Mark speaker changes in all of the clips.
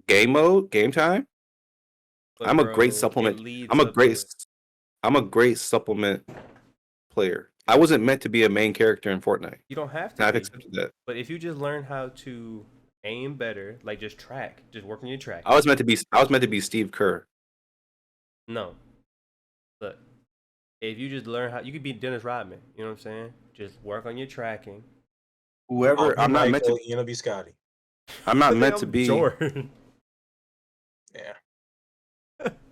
Speaker 1: game mode, game time,
Speaker 2: But
Speaker 1: I'm a great
Speaker 2: bro, it
Speaker 1: supplement.
Speaker 2: leads
Speaker 1: I'm a
Speaker 2: up to
Speaker 1: great
Speaker 2: it.
Speaker 1: I'm a great supplement player. I wasn't meant to be a main character in Fortnite.
Speaker 2: You don't have to
Speaker 1: And I've
Speaker 2: be.
Speaker 1: accepted that.
Speaker 2: But if you just learn how to aim better, like just track, just work on your
Speaker 1: I
Speaker 2: tracking.
Speaker 1: was meant to be I was meant to be Steve Kerr.
Speaker 2: No, look, if you just learn how, you could be Dennis Rodman. You know what I'm saying? Just work on your tracking.
Speaker 3: I'll
Speaker 1: Whoever
Speaker 3: be Michael, you'll be Scotty.
Speaker 1: I'm not meant to
Speaker 2: I'm
Speaker 1: be.
Speaker 2: Jordan.
Speaker 3: Yeah.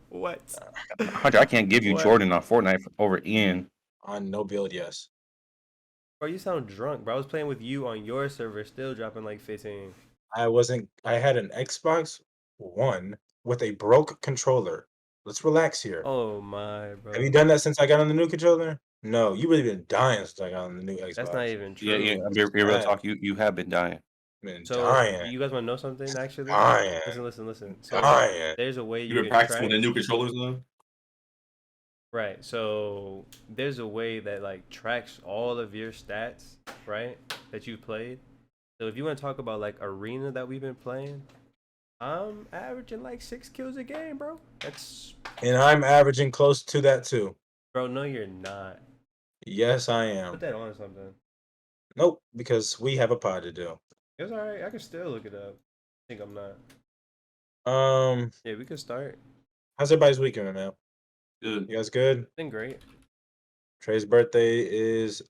Speaker 2: What?
Speaker 1: Hunter, I can't give you
Speaker 2: What?
Speaker 1: Jordan on Fortnite over Ian.
Speaker 3: On no build, yes.
Speaker 2: Bro, you sound drunk, bro. I was playing with you on your server, still dropping like 15.
Speaker 3: I had an Xbox One with a broke controller. Let's relax here.
Speaker 2: Oh my,
Speaker 3: Have you
Speaker 2: bro.
Speaker 3: done that since I got on the new controller? No, you really been dying since I got on the new
Speaker 2: That's not
Speaker 3: Xbox.
Speaker 2: even
Speaker 1: Yeah, yeah.
Speaker 2: true.
Speaker 1: Be real
Speaker 3: Bad.
Speaker 1: talk. You have been dying.
Speaker 3: Been
Speaker 2: So
Speaker 3: dying.
Speaker 2: you guys want to know something? Actually,
Speaker 3: Dying.
Speaker 2: listen. So
Speaker 3: Dying.
Speaker 2: there's a way
Speaker 1: You
Speaker 2: you
Speaker 1: been
Speaker 2: can
Speaker 1: practicing with
Speaker 2: track.
Speaker 1: the new controllers though?
Speaker 2: Right. So there's a way that like tracks all of your stats, right? That you've played. So if you want to talk about like arena that we've been playing, I'm averaging like 6 kills a game, bro. That's
Speaker 3: And I'm averaging close to that too.
Speaker 2: bro. No, you're not.
Speaker 3: Yes, I
Speaker 2: Put
Speaker 3: am.
Speaker 2: that on something.
Speaker 3: Nope, because we have a pod to do.
Speaker 2: It's all right. I can still look it up. I think I'm not. Yeah, we could start.
Speaker 3: How's everybody's weekend, man?
Speaker 1: Good.
Speaker 3: You guys good?
Speaker 2: Been great.
Speaker 3: Trey's birthday is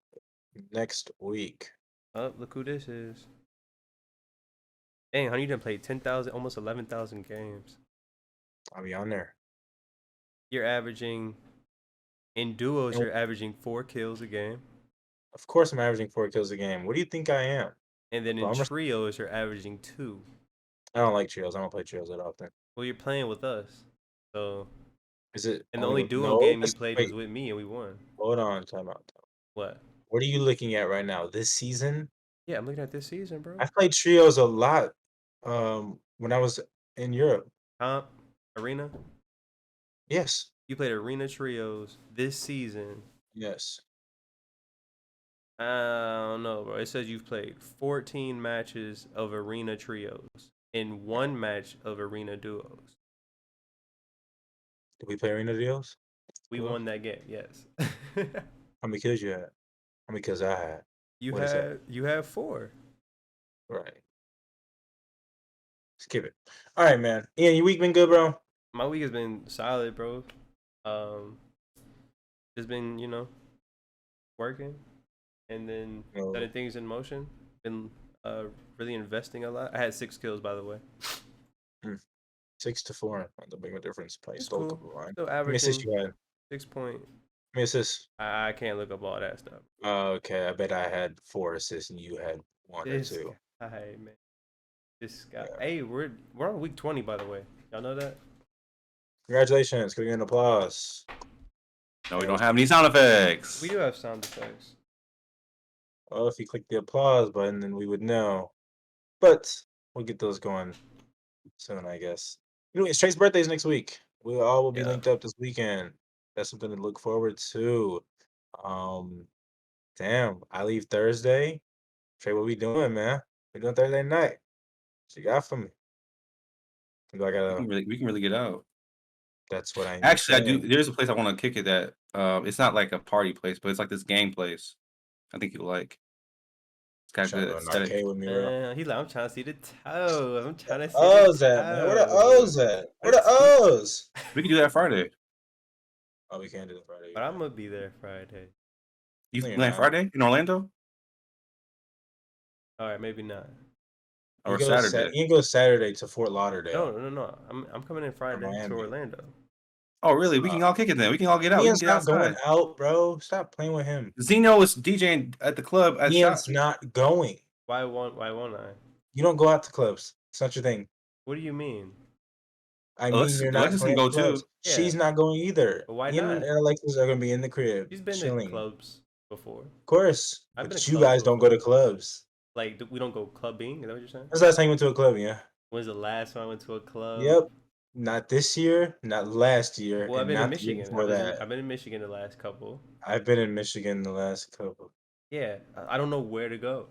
Speaker 3: next week.
Speaker 2: Oh, look who this is. Dang, honey, you done played 10,000, almost 11,000 games.
Speaker 3: I'll be on there.
Speaker 2: You're averaging, in duos,
Speaker 3: And
Speaker 2: you're averaging 4 kills a game.
Speaker 3: of course, I'm averaging 4 kills a game. What do you think I am?
Speaker 2: And then in
Speaker 3: Well,
Speaker 2: trios, you're averaging 2.
Speaker 3: I don't like trios. I don't play trios that often.
Speaker 2: Well, you're playing with us. So,
Speaker 3: Is it?
Speaker 2: and the only duo
Speaker 3: no.
Speaker 2: game you played was
Speaker 3: Wait,
Speaker 2: with me and we won.
Speaker 3: hold on. Time out.
Speaker 2: What?
Speaker 3: What are you looking at right now? This season?
Speaker 2: Yeah, I'm looking at this season, bro.
Speaker 3: I've played trios a lot. When I was in Europe.
Speaker 2: Comp, arena.
Speaker 3: Yes.
Speaker 2: You played arena trios this season.
Speaker 3: Yes.
Speaker 2: I don't know, bro. It says you've played 14 matches of arena trios and 1 match of arena duos.
Speaker 3: Did we play arena deals?
Speaker 2: We
Speaker 3: Well,
Speaker 2: won that game, yes.
Speaker 3: how many kills you had? How many kills I had? What is that?
Speaker 2: You have 4.
Speaker 3: Right. Skip it. All right, man. Ian, your week been good, bro?
Speaker 2: My week has been solid, bro. Just been, working and then
Speaker 3: Oh.
Speaker 2: setting things in motion. Been really investing a lot. I had 6 kills, by the way.
Speaker 3: 6 to 4. Not that big of a difference. Probably
Speaker 2: It's
Speaker 3: stole a
Speaker 2: cool.
Speaker 3: couple of mine.
Speaker 2: Still
Speaker 3: How many assists
Speaker 2: averaging
Speaker 3: you had?
Speaker 2: 6 point.
Speaker 3: How many assists?
Speaker 2: I can't look up all that stuff.
Speaker 3: Okay, I bet I had 4 assists and you had 1 or
Speaker 2: This
Speaker 3: 2.
Speaker 2: guy, man. This guy.
Speaker 3: Yeah.
Speaker 2: Hey, we're on week 20, by the way. Y'all know that?
Speaker 3: Congratulations. Can we get an applause?
Speaker 1: No, we don't have any sound effects.
Speaker 2: We do have sound effects.
Speaker 3: Well, if you click the applause button, then we would know. But we'll get those going soon, I guess. It's Trey's birthday's next week. We all will be
Speaker 2: Yeah.
Speaker 3: linked up this weekend. That's something to look forward to. Um, damn, I leave Thursday. Trey, what we doing, man? We doing Thursday night. What you got for me? I gotta.
Speaker 1: We can really get out.
Speaker 3: That's what I
Speaker 1: Actually, I do.
Speaker 3: saying.
Speaker 1: There's a place I want to kick it at. It's not like a party place, but it's like this game place. I think you'll like. It's got
Speaker 3: Trying to
Speaker 1: good
Speaker 3: go to an
Speaker 1: aesthetic.
Speaker 3: arcade with me, bro.
Speaker 2: He's like, I'm trying to see the toes. I'm trying to see
Speaker 3: O's
Speaker 2: the
Speaker 3: at, man? Where the
Speaker 2: toes.
Speaker 3: O's at? Where the O's?
Speaker 1: We can do that Friday.
Speaker 3: Oh, we can't do it Friday.
Speaker 2: But I'm gonna be there Friday.
Speaker 1: You
Speaker 3: No, you're
Speaker 1: playing
Speaker 3: not.
Speaker 1: Friday in Orlando
Speaker 2: All right, maybe not.
Speaker 1: or
Speaker 3: You go
Speaker 1: Saturday?
Speaker 3: You can go Saturday to Fort Lauderdale.
Speaker 2: No. I'm coming in Friday to
Speaker 3: Miami.
Speaker 2: Orlando.
Speaker 1: Oh, really? We can all kick it then. We can all get out. We can
Speaker 3: Ian's
Speaker 1: get
Speaker 3: not going
Speaker 1: outside.
Speaker 3: out, bro. Stop playing with him.
Speaker 1: Zeno is DJing at the club at
Speaker 3: Ian's
Speaker 1: shop.
Speaker 3: not going.
Speaker 2: Why won't I?
Speaker 3: You don't go out to clubs. It's not your thing.
Speaker 2: What do you mean?
Speaker 3: I mean,
Speaker 1: Alexis,
Speaker 3: you're not
Speaker 1: Alexis
Speaker 3: going
Speaker 1: can
Speaker 3: to
Speaker 1: go
Speaker 3: clubs.
Speaker 1: too.
Speaker 2: Yeah.
Speaker 3: She's not going either.
Speaker 2: But why
Speaker 3: Ian
Speaker 2: not?
Speaker 3: and Alexis are going to be in the crib,
Speaker 2: She's been
Speaker 3: chilling.
Speaker 2: to clubs before.
Speaker 3: Of course.
Speaker 2: I've been
Speaker 3: But
Speaker 2: to
Speaker 3: you
Speaker 2: clubs
Speaker 3: guys don't go to clubs.
Speaker 2: Like, we don't go clubbing? Is that what you're saying?
Speaker 3: When's the last time you went to a club, yeah?
Speaker 2: When's the last time I went to a club?
Speaker 3: Yep. Not this year, not last year,
Speaker 2: Well, I've
Speaker 3: and
Speaker 2: been in
Speaker 3: not the year
Speaker 2: Michigan.
Speaker 3: before that.
Speaker 2: I've been in Michigan the last couple.
Speaker 3: I've been in Michigan the last couple.
Speaker 2: Yeah, I don't know where to go.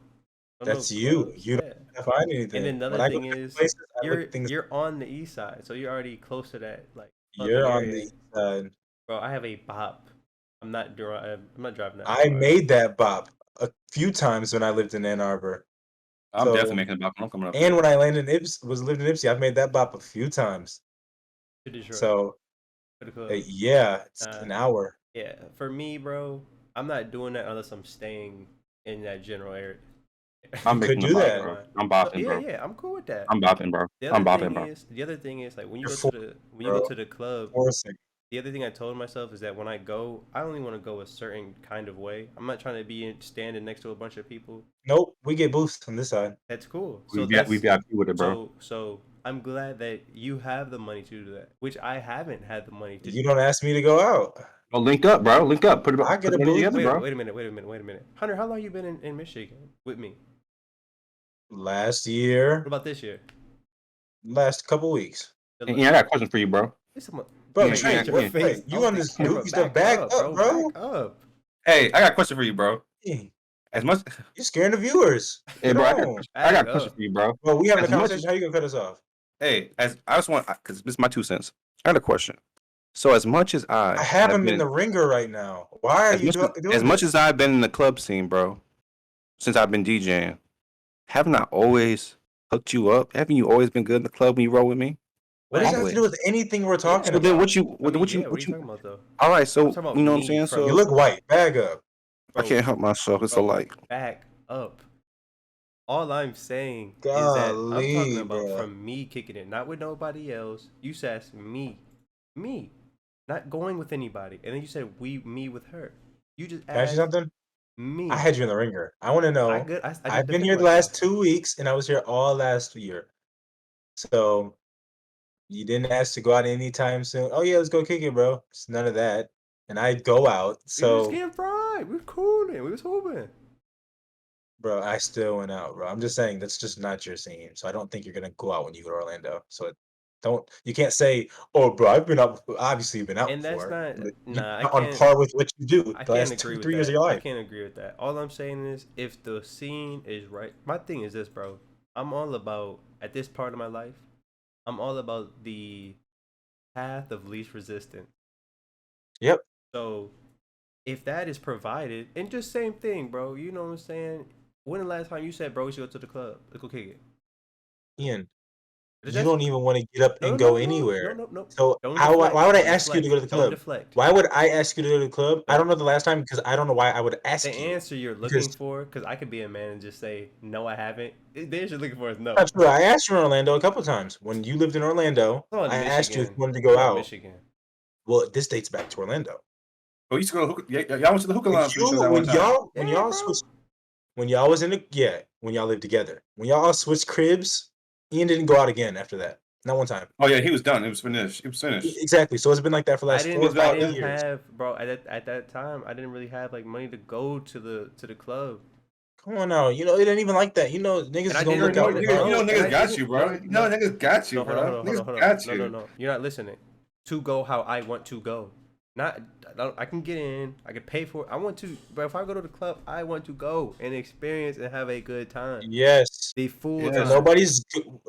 Speaker 2: don't know
Speaker 3: That's you.
Speaker 2: clubs.
Speaker 3: You
Speaker 2: Yeah.
Speaker 3: don't find
Speaker 2: And
Speaker 3: anything.
Speaker 2: then
Speaker 3: When
Speaker 2: another
Speaker 3: I go
Speaker 2: thing
Speaker 3: to
Speaker 2: is
Speaker 3: places, I look things.
Speaker 2: you're on the east side, so you're already close to that like clubbing
Speaker 3: You're on the
Speaker 2: area.
Speaker 3: east side.
Speaker 2: Bro, I have a bop. I'm not driving that
Speaker 3: I
Speaker 2: far.
Speaker 3: made that bop a few times when I lived in Ann Arbor.
Speaker 1: I'm definitely
Speaker 3: So,
Speaker 1: making a bop when I'm coming up
Speaker 3: and
Speaker 1: there.
Speaker 3: when I landed in lived in Ipsy, I've made that bop a few times.
Speaker 2: To Detroit.
Speaker 3: So,
Speaker 2: To the club.
Speaker 3: yeah, it's
Speaker 2: Uh,
Speaker 3: an hour.
Speaker 2: yeah. For me, bro, I'm not doing that unless I'm staying in that general area.
Speaker 1: I'm
Speaker 3: You could
Speaker 1: making a
Speaker 3: do
Speaker 1: bop,
Speaker 3: that.
Speaker 1: bro. I'm
Speaker 2: So,
Speaker 1: bopping,
Speaker 2: yeah,
Speaker 1: bro.
Speaker 2: yeah, I'm cool with that.
Speaker 1: I'm bopping, bro.
Speaker 2: The
Speaker 1: I'm
Speaker 2: other
Speaker 1: bopping,
Speaker 2: thing
Speaker 1: bro.
Speaker 2: is, the other thing is like when you
Speaker 3: You're
Speaker 2: go to
Speaker 3: forcing, bro.
Speaker 2: the club,
Speaker 3: Forcing.
Speaker 2: the other thing I told myself is that when I go, I only want to go a certain kind of way. I'm not trying to be standing next to a bunch of people.
Speaker 3: Nope, we get boosts on this side.
Speaker 2: That's cool.
Speaker 1: We
Speaker 2: So
Speaker 1: VIP, we
Speaker 2: that's
Speaker 1: VIP with it, bro.
Speaker 2: so I'm glad that you have the money to do that, which I haven't had the money to
Speaker 3: You
Speaker 2: do.
Speaker 3: don't ask me to go out.
Speaker 1: Oh, link up, bro. Link up. Put it.
Speaker 3: I
Speaker 1: Put
Speaker 3: get a
Speaker 1: the money
Speaker 3: boost.
Speaker 1: together, bro.
Speaker 2: Wait a minute. Hunter, how long you been in Michigan with me?
Speaker 3: Last
Speaker 2: What
Speaker 3: year,
Speaker 2: about this year?
Speaker 3: last couple weeks.
Speaker 2: Good
Speaker 1: Yeah,
Speaker 2: luck.
Speaker 1: I got a question for you, bro.
Speaker 2: This some-
Speaker 3: Bro,
Speaker 1: Yeah,
Speaker 3: Trey,
Speaker 1: yeah,
Speaker 2: your
Speaker 3: what?
Speaker 1: yeah.
Speaker 2: face.
Speaker 3: You
Speaker 2: Don't
Speaker 3: on
Speaker 2: the
Speaker 3: this
Speaker 2: camera.
Speaker 3: goofy stuff?
Speaker 2: Back
Speaker 3: Back up, bro.
Speaker 2: Back up.
Speaker 1: Hey, I got a question for you, bro.
Speaker 3: Hey,
Speaker 1: As much,
Speaker 3: you're scaring the viewers.
Speaker 1: hey,
Speaker 3: Get
Speaker 1: bro,
Speaker 3: on.
Speaker 1: I got
Speaker 2: Back
Speaker 1: a question
Speaker 2: up.
Speaker 1: for you, bro.
Speaker 3: Bro, we having a
Speaker 1: As much,
Speaker 3: conversation. How you gonna cut us off?
Speaker 1: hey, as I just want, because this is my 2 cents. I got a question. So, as much as
Speaker 3: I
Speaker 1: I
Speaker 3: have
Speaker 1: have
Speaker 3: him in
Speaker 1: been,
Speaker 3: the ringer right now. Why are
Speaker 1: as
Speaker 3: you
Speaker 1: much
Speaker 3: doing
Speaker 1: as much
Speaker 3: this?
Speaker 1: as I've been in the club scene, bro, since I've been DJing, haven't I always hooked you up? Haven't you always been good in the club when you roll with me?
Speaker 3: What does that have to do
Speaker 1: Always.
Speaker 3: with anything we're talking
Speaker 1: So then,
Speaker 3: about?
Speaker 1: what you,
Speaker 2: I mean,
Speaker 1: what
Speaker 2: yeah,
Speaker 1: you,
Speaker 2: what are
Speaker 1: what
Speaker 2: you
Speaker 1: you?
Speaker 2: talking about though?
Speaker 1: All right,
Speaker 2: I'm
Speaker 1: so
Speaker 2: talking about
Speaker 1: you know what I'm
Speaker 2: me
Speaker 1: saying.
Speaker 2: from
Speaker 3: You
Speaker 1: So
Speaker 3: look white. Bag up.
Speaker 1: I
Speaker 2: bro,
Speaker 1: can't help myself. It's a
Speaker 2: bro,
Speaker 1: like.
Speaker 2: back up. All I'm saying is that I'm talking
Speaker 3: Golly,
Speaker 2: about
Speaker 3: bro.
Speaker 2: from me kicking it, not with nobody else. You said me, not going with anybody, and then you said me with her. You just
Speaker 3: Can I ask you
Speaker 2: asked
Speaker 3: something? I
Speaker 2: me.
Speaker 3: had you in the ringer. I want to know.
Speaker 2: I just
Speaker 3: I've been
Speaker 2: defended
Speaker 3: here the
Speaker 2: myself.
Speaker 3: last 2 weeks, and I was here all last year. So you didn't ask to go out anytime soon. Oh yeah, let's go kick it, bro. It's none of that. And I'd go out.
Speaker 2: We was just
Speaker 3: So,
Speaker 2: getting fried. We was cooling. We was hooping.
Speaker 3: bro, I still went out, bro. I'm just saying that's just not your scene. So I don't think you're gonna go out when you go to Orlando. So you can't say, oh, bro, I've been out. Obviously, you've been out
Speaker 2: And that's
Speaker 3: before.
Speaker 2: not
Speaker 3: But you're
Speaker 2: nah. I
Speaker 3: not on
Speaker 2: can't.
Speaker 3: par with what you do
Speaker 2: I
Speaker 3: the
Speaker 2: can't
Speaker 3: last two,
Speaker 2: agree with
Speaker 3: 3 years of
Speaker 2: that.
Speaker 3: your
Speaker 2: I
Speaker 3: life.
Speaker 2: can't agree with that. All I'm saying is, if the scene is right, my thing is this, bro. I'm all about at this part of my life. I'm all about the path of least resistance.
Speaker 3: Yep.
Speaker 2: So, if that is provided, and just same thing, bro. You know what I'm saying? When the last time you said, bro, we should go to the club? Let's go kick it.
Speaker 3: Ian,
Speaker 2: Is
Speaker 3: you
Speaker 2: that
Speaker 3: don't even want to get up
Speaker 2: no,
Speaker 3: and
Speaker 2: no,
Speaker 3: go
Speaker 2: no,
Speaker 3: anywhere.
Speaker 2: no.
Speaker 3: So
Speaker 2: Don't deflect.
Speaker 3: why would I
Speaker 2: Don't
Speaker 3: ask you to go to the
Speaker 2: deflect. Don't
Speaker 3: club?
Speaker 2: deflect.
Speaker 3: Why would I ask you to go to the club? I
Speaker 2: Don't.
Speaker 3: don't know the last time because I don't know why I would
Speaker 2: The
Speaker 3: ask you.
Speaker 2: answer you're
Speaker 3: Because
Speaker 2: looking for, because I could be a man and just say, no, I haven't. The answer you're looking for is no.
Speaker 3: not true. I asked you in Orlando a couple times. When you lived in Orlando,
Speaker 2: I'm on
Speaker 3: I asked you if
Speaker 2: Michigan.
Speaker 3: you wanted to
Speaker 2: I'm
Speaker 3: go
Speaker 2: on
Speaker 3: out.
Speaker 2: Michigan.
Speaker 3: Well, this dates back to Orlando.
Speaker 1: Oh, you used to go to hookah. Yeah, y'all went to the hookah lounge pretty sure that one time.
Speaker 3: When
Speaker 2: Yeah,
Speaker 3: y'all
Speaker 2: bro.
Speaker 3: switched, when y'all was in the when y'all lived together, when y'all all switched cribs, Ian didn't go out again after that. Not one time.
Speaker 1: Oh yeah, he was done. It was finished. It was finished.
Speaker 3: Exactly. So it's been like that for the
Speaker 2: I
Speaker 3: last 4
Speaker 2: didn't.
Speaker 3: or 5
Speaker 1: valid.
Speaker 3: years.
Speaker 2: Have, bro. At that time, I didn't really have like money to go to the club.
Speaker 3: Come on now. You know, it ain't even like that. You know, niggas
Speaker 2: And
Speaker 3: is
Speaker 2: I
Speaker 3: gonna
Speaker 2: didn't
Speaker 3: look out
Speaker 2: want it,
Speaker 3: regardless.
Speaker 2: bro. And
Speaker 1: Niggas
Speaker 2: I
Speaker 1: got
Speaker 2: didn't.
Speaker 1: you, bro.
Speaker 2: No,
Speaker 1: You know niggas got you,
Speaker 2: no,
Speaker 1: bro.
Speaker 2: hold on,
Speaker 1: Niggas
Speaker 2: hold on.
Speaker 1: got you.
Speaker 2: No. You're not listening. To go how I want to go. Not. I can get in. I can pay for it. I want to. But if I go to the club, I want to go and experience and have a good time.
Speaker 3: Yes.
Speaker 2: The full
Speaker 1: Yes.
Speaker 2: time.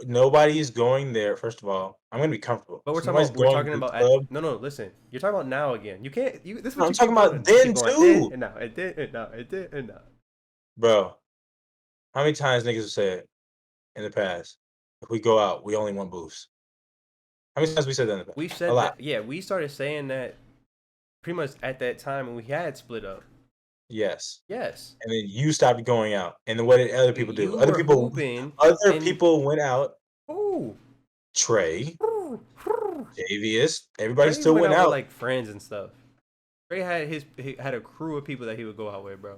Speaker 3: Nobody's going there. First of all, I'm gonna be comfortable.
Speaker 2: But we're
Speaker 3: So
Speaker 2: talking
Speaker 3: nobody's
Speaker 2: about. We're
Speaker 3: going
Speaker 2: talking
Speaker 3: to the
Speaker 2: about.
Speaker 3: club.
Speaker 2: No. Listen. You're talking about now again. You can't. This is
Speaker 3: No,
Speaker 2: what
Speaker 3: I'm
Speaker 2: you
Speaker 3: talking
Speaker 2: keep
Speaker 3: about
Speaker 2: doing.
Speaker 3: then,
Speaker 2: You keep going,
Speaker 3: too.
Speaker 2: And now. It did. And now. It did. And now.
Speaker 3: Bro, how many times niggas have said in the past, if we go out, we only want booze? How many times we said that in the past?
Speaker 2: We
Speaker 3: A
Speaker 2: said
Speaker 3: lot.
Speaker 2: that. Yeah, we started saying that pretty much at that time when we had split up.
Speaker 3: Yes.
Speaker 2: Yes.
Speaker 3: And then you stopped going out. And then what did other people do?
Speaker 2: You
Speaker 3: Other
Speaker 2: were
Speaker 3: people
Speaker 2: hooping.
Speaker 3: went out.
Speaker 2: Ooh.
Speaker 3: Trey, Javius, everybody
Speaker 2: Trey
Speaker 3: still
Speaker 2: went
Speaker 3: went
Speaker 2: out with
Speaker 3: out.
Speaker 2: like friends and stuff. Trey he had a crew of people that he would go out with, bro.